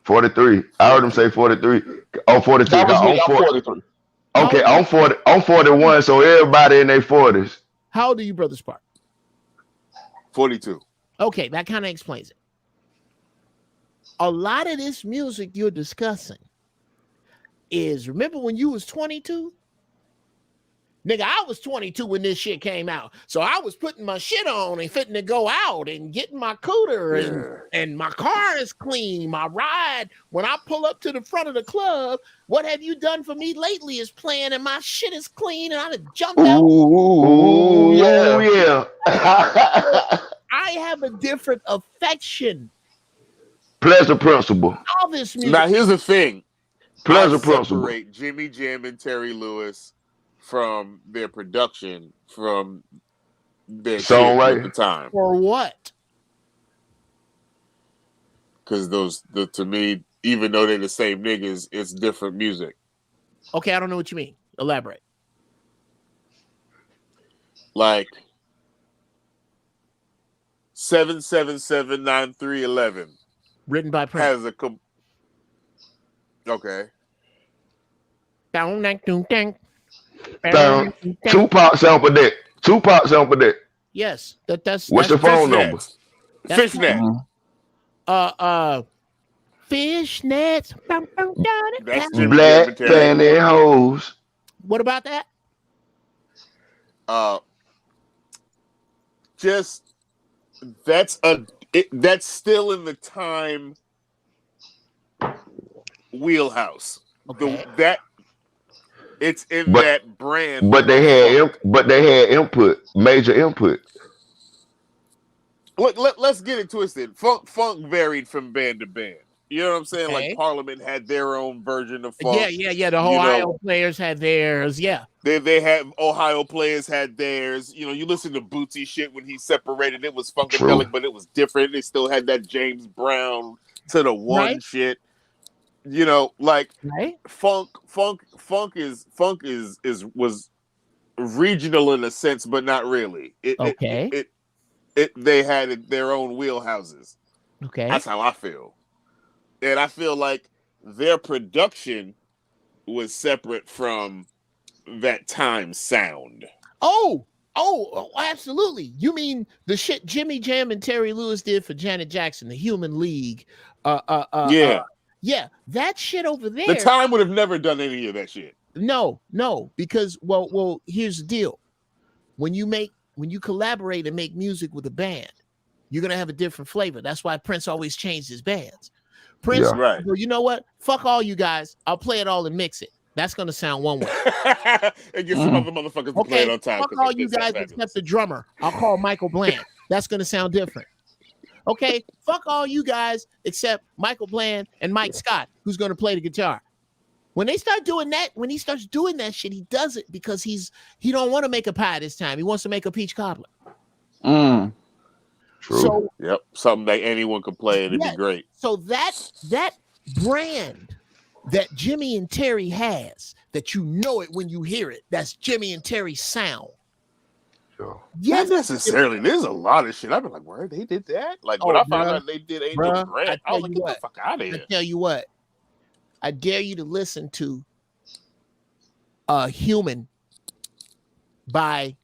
43. I heard him say 43. Oh, 43. That was me. I'm I'm 40. 43. Okay, I'm 40. I'm 41. So everybody in their 40s. How old are you, brother Spark? 42. Okay, that kind of explains it. A lot of this music you're discussing is, remember when you was 22? Nigga, I was 22 when this shit came out. So I was putting my shit on and fitting to go out and getting my cooter and my car is clean. My ride, when I pull up to the front of the club, What Have You Done For Me Lately is playing and my shit is clean and I done jumped out. Ooh, yeah. I have a different affection. Pleasure principle. All this music. Now, here's the thing. Pleasure I principle. separate Jimmy Jam and Terry Lewis from their production, from their shit Songwriting. at the time. For what? Because to me, even though they're the same niggas, it's different music. Okay, I don't know what you mean. Elaborate. Like 7779311 Written by Prince. has a okay. Tupac sample that. Tupac sample that. Yes, that's What's your phone number? Fishnet. Fishnets. That's Jimmy Black Jam and Terry. panty hose. What about that? Just that's still in the time wheelhouse. Okay. It's in But- that brand. But they had input, major input. Look, let's get it twisted. Funk varied from band to band. You know what I'm saying? Okay. Like Parliament had their own version of funk. Yeah. The Ohio players had theirs. Yeah. They had Ohio players had theirs. You know, you listen to Bootsy shit when he separated. It was funkadelic, but it was different. They still had that James Brown to the one Right. shit. You know, like Right. funk was regional in a sense, but not really. They had their own wheelhouses. Okay. That's how I feel. And I feel like their production was separate from that time sound. Oh, absolutely. You mean the shit Jimmy Jam and Terry Lewis did for Janet Jackson, the Human League. Yeah, that shit over there. The time would have never done any of that shit. No, because well, here's the deal. When you collaborate and make music with a band, you're gonna have a different flavor. That's why Prince always changed his bands. Prince, Yeah. Right. well, you know what? Fuck all you guys. I'll play it all and mix it. That's gonna sound one way. And get some other motherfuckers to play it Okay, on time. fuck 'cause all it you sounds guys fabulous. except the drummer. I'll call Michael Bland. That's gonna sound different. Okay, fuck all you guys except Michael Bland and Mike Scott, who's gonna play the guitar. When they start doing that, when he starts doing that shit, he does it because he don't want to make a pie this time. He wants to make a peach cobbler. True. So Yep, something that anyone could play and it'd yeah, be great. so that brand that Jimmy and Terry has, that you know it when you hear it, that's Jimmy and Terry's sound. Sure. Yes, Not necessarily. There's a lot of shit. I've been like, where they did that? Like when I found out they did Angel bruh, Grant, I was like, get the fuck out of I here. tell you what, I dare you to listen to Human by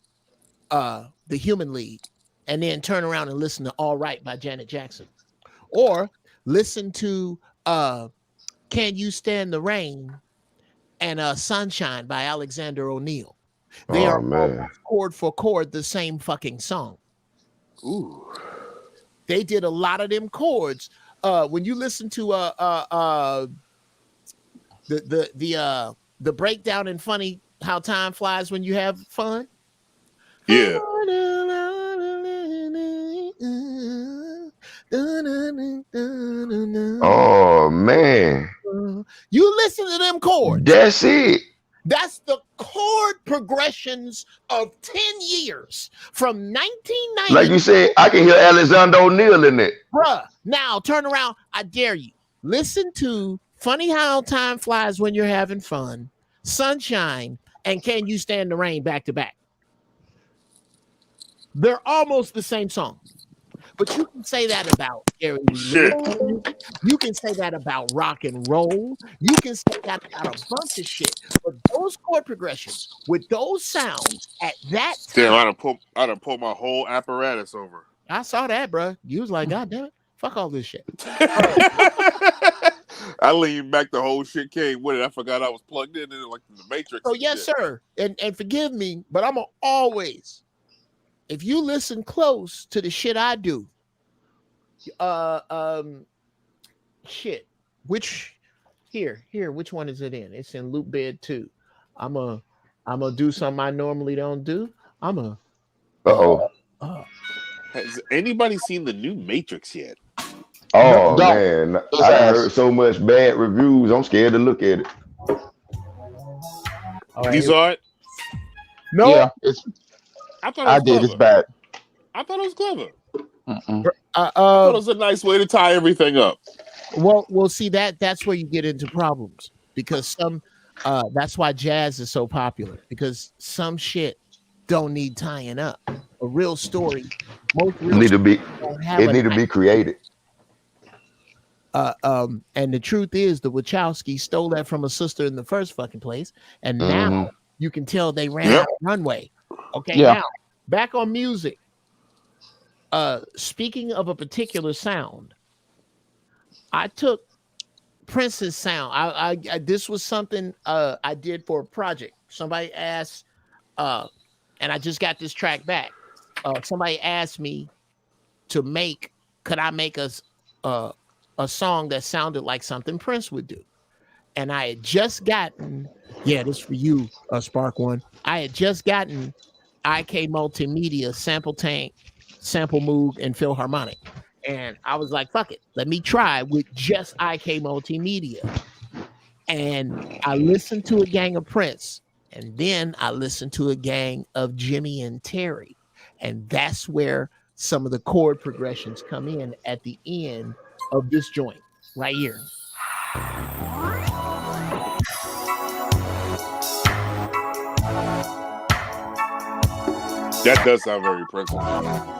the Human League, and then turn around and listen to All Right by Janet Jackson. Or listen to Can You Stand the Rain and Sunshine by Alexander O'Neal. They are almost chord for chord the same fucking song. Ooh. They did a lot of them chords. When you listen to the breakdown in Funny How Time Flies When You Have Fun. Yeah. Oh man. You listen to them chords. That's it. That's the chord progressions of 10 years from 1990. Like you said, I can hear Alexander O'Neal in it. Bruh, now turn around. I dare you. Listen to Funny How Time Flies When You're Having Fun, Sunshine, and Can You Stand the Rain back to back. They're almost the same song. But you can say that about Gary Lee. You can say that about rock and roll. You can say that about a bunch of shit. But those chord progressions with those sounds at that time. Damn, I done pulled my whole apparatus over. I saw that, bro. You was like, God damn it. Fuck all this shit. I leaned back, the whole shit came with it. I forgot I was plugged in like the Matrix. So yes, sir. And forgive me, but I'm always, if you listen close to the shit I do, shit, which which one is it in? It's in Loop Bed 2. I'm gonna do something I normally don't do. Has anybody seen the new Matrix yet? Oh man, I heard so much bad reviews. I'm scared to look at it. You saw it? No. Yeah, I did. It's bad. I thought it was clever. I thought it was a nice way to tie everything up. Well, see that's where you get into problems, because that's why jazz is so popular, because some shit don't need tying up. A real story, It need to be created. And the truth is, the Wachowski stole that from a sister in the first fucking place, and now you can tell they ran out of runway. Okay, now back on music. Speaking of a particular sound, I took Prince's sound. I this was something I did for a project. Somebody asked, and I just got this track back. Somebody asked me to could I make a song that sounded like something Prince would do? And I had just gotten, this for you, Spark One. I had just gotten IK Multimedia, Sample Tank, Sample Moog, and Philharmonic. And I was like, fuck it, let me try with just IK Multimedia. And I listened to a gang of Prince, and then I listened to a gang of Jimmy and Terry. And that's where some of the chord progressions come in at the end of this joint right here. That does sound very Prince. I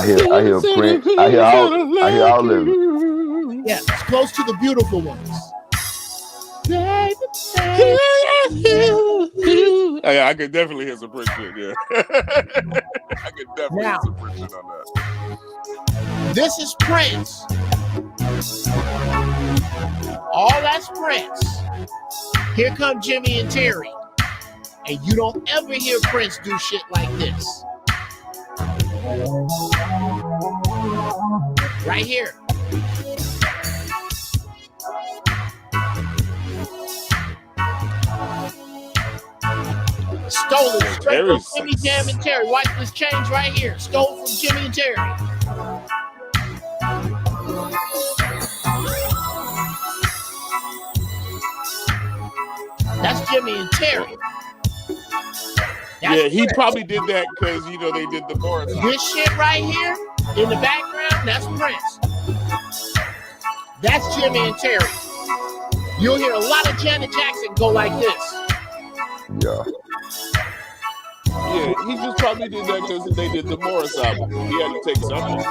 hear Prince. I hear all of it. Yeah, it's close to the beautiful ones. Yeah, I could definitely hear some Prince shit. Yeah, I could definitely hear some Prince shit on that. This is Prince. All that's Prince. Here come Jimmy and Terry. And you don't ever hear Prince do shit like this. Right here. Stole it straight from Terry's Jimmy Jam and Terry. Watch this change right here. Stole from Jimmy and Terry. That's Jimmy and Terry. Yeah, he probably did that because they did the Morris. This shit right here in the background, that's Prince. That's Jimmy and Terry. You'll hear a lot of Janet Jackson go like this. Yeah. Yeah, he just probably did that because they did the Morris album. He had to take something.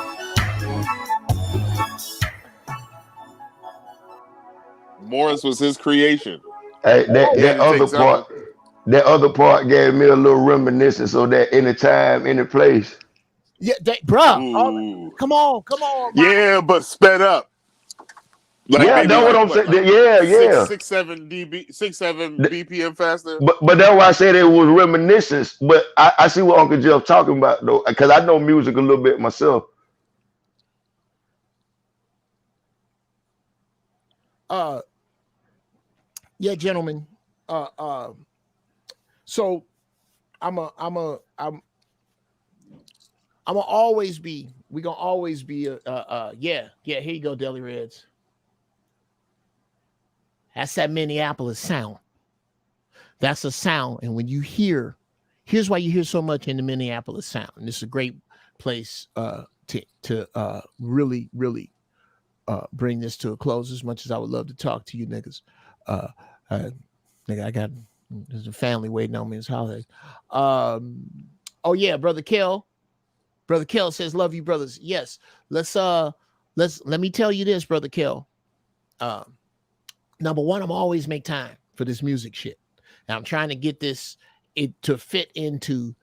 Morris was his creation. Hey, that other part gave me a little reminiscence of that any time, any place. Yeah, bruh. Come on. Yeah, but sped up. Like yeah, that's what I'm saying. Yeah. 6-7 BPM faster. But that's why I said it was reminiscence. But I see what Uncle Geoff talking about though, because I know music a little bit myself. Yeah, gentlemen. So I'm always be. We gonna always be. Yeah. Here you go, Deli Reds. That's that Minneapolis sound. That's a sound, and when you here's why you hear so much in the Minneapolis sound. And this is a great place to really bring this to a close. As much as I would love to talk to you niggas, nigga, I got there's a family waiting on me. It's holidays. Oh yeah, brother Kel says, "Love you, brothers." Yes, let me tell you this, brother Kel. Number one, I'm always make time for this music shit. And I'm trying to get it to fit into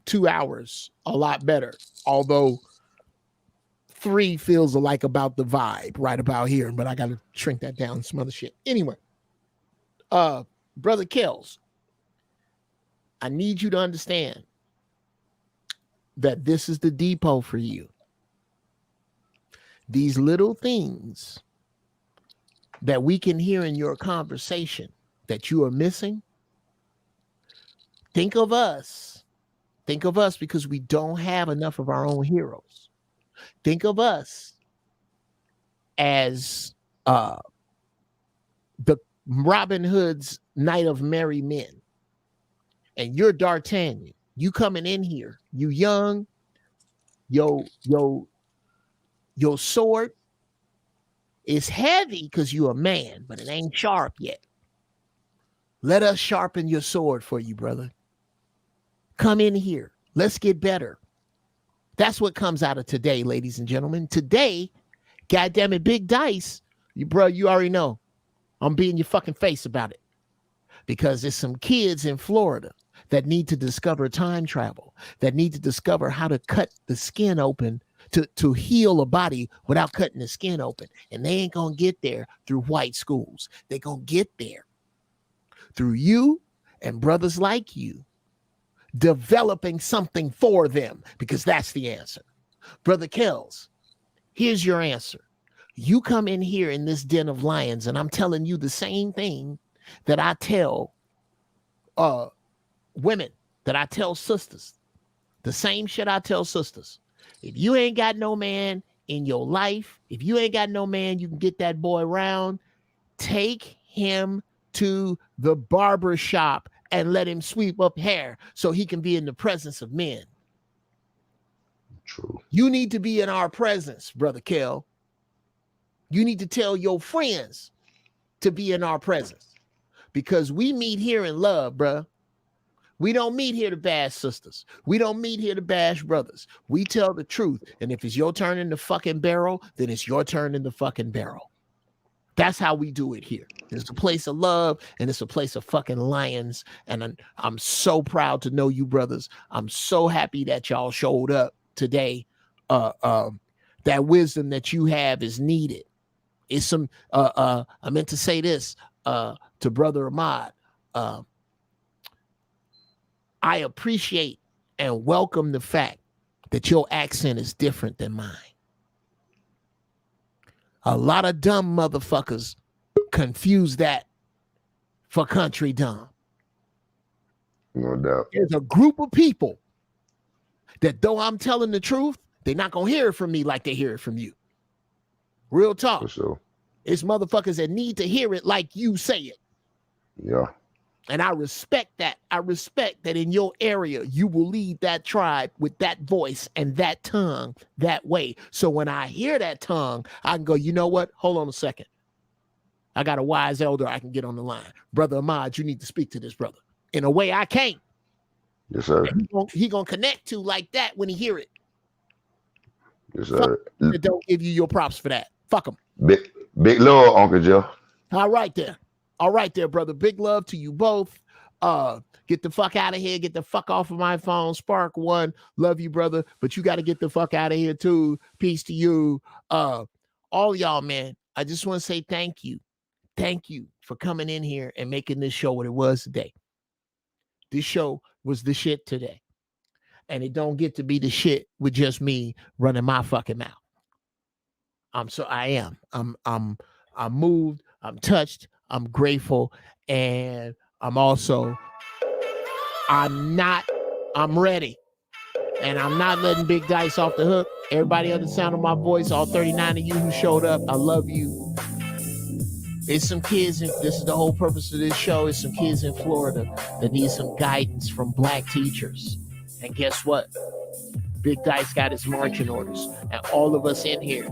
2 hours a lot better. Although 3 feels like about the vibe right about here, but I got to shrink that down and some other shit. Anyway, brother Kells, I need you to understand that this is the depot for you. These little things that we can hear in your conversation that you are missing. Think of us because we don't have enough of our own heroes. Think of us as the Robin Hood's Knight of Merry Men. And you're D'Artagnan. You coming in here, you young, your sword is heavy because you're a man, but it ain't sharp yet. Let us sharpen your sword for you, brother. Come in here. Let's get better. That's what comes out of today, ladies and gentlemen. Today, goddamn it, Big Dice, you already know. I'm being your fucking face about it. Because there's some kids in Florida that need to discover time travel, that need to discover how to cut the skin open to heal a body without cutting the skin open. And they ain't going to get there through white schools. They're going to get there through you and brothers like you developing something for them, because that's the answer. Brother Kells, here's your answer. You come in here in this den of lions, and I'm telling you the same thing that I tell women, that I tell sisters. The same shit I tell sisters. If you ain't got no man in your life, if you ain't got no man you can get that boy around, take him to the barber shop and let him sweep up hair so he can be in the presence of men. True. You need to be in our presence, Brother Kel. You need to tell your friends to be in our presence, because we meet here in love, bruh. We don't meet here to bash sisters. We don't meet here to bash brothers. We tell the truth. And if it's your turn in the fucking barrel, then it's your turn in the fucking barrel. That's how we do it here. It's a place of love, and it's a place of fucking lions. And I'm so proud to know you, brothers. I'm so happy that y'all showed up today. That wisdom that you have is needed. It's some. I meant to say this to Brother Ahmad. I appreciate and welcome the fact that your accent is different than mine. A lot of dumb motherfuckers confuse that for country dumb. No doubt. There's a group of people that though I'm telling the truth, they're not going to hear it from me like they hear it from you. Real talk. For sure. It's motherfuckers that need to hear it like you say it. Yeah. And I respect that. I respect that in your area, you will lead that tribe with that voice and that tongue that way. So when I hear that tongue, I can go, you know what? Hold on a second. I got a wise elder I can get on the line. Brother Ahmad, you need to speak to this brother. In a way I can't. Yes, sir. He gonna connect to like that when he hear it. Yes, sir. Don't give you your props for that. Fuck him. Big love, Uncle Joe. All right there, brother. Big love to you both. Get the fuck out of here. Get the fuck off of my phone. Spark one. Love you, brother. But you got to get the fuck out of here too. Peace to you. All y'all, man. I just want to say thank you. Thank you for coming in here and making this show what it was today. This show was the shit today. And it don't get to be the shit with just me running my fucking mouth. I'm moved. I'm touched. I'm grateful. And I'm ready. And I'm not letting Big Dice off the hook. Everybody on the sound of my voice, all 39 of you who showed up, I love you. It's some kids, this is the whole purpose of this show, is some kids in Florida that need some guidance from Black teachers. And guess what? Big Dice got his marching orders. And all of us in here,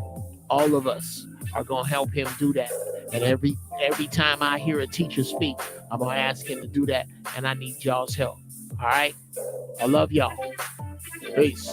all of us are going to help him do that. And every time I hear a teacher speak, I'm going to ask him to do that. And I need y'all's help. All right? I love y'all. Peace.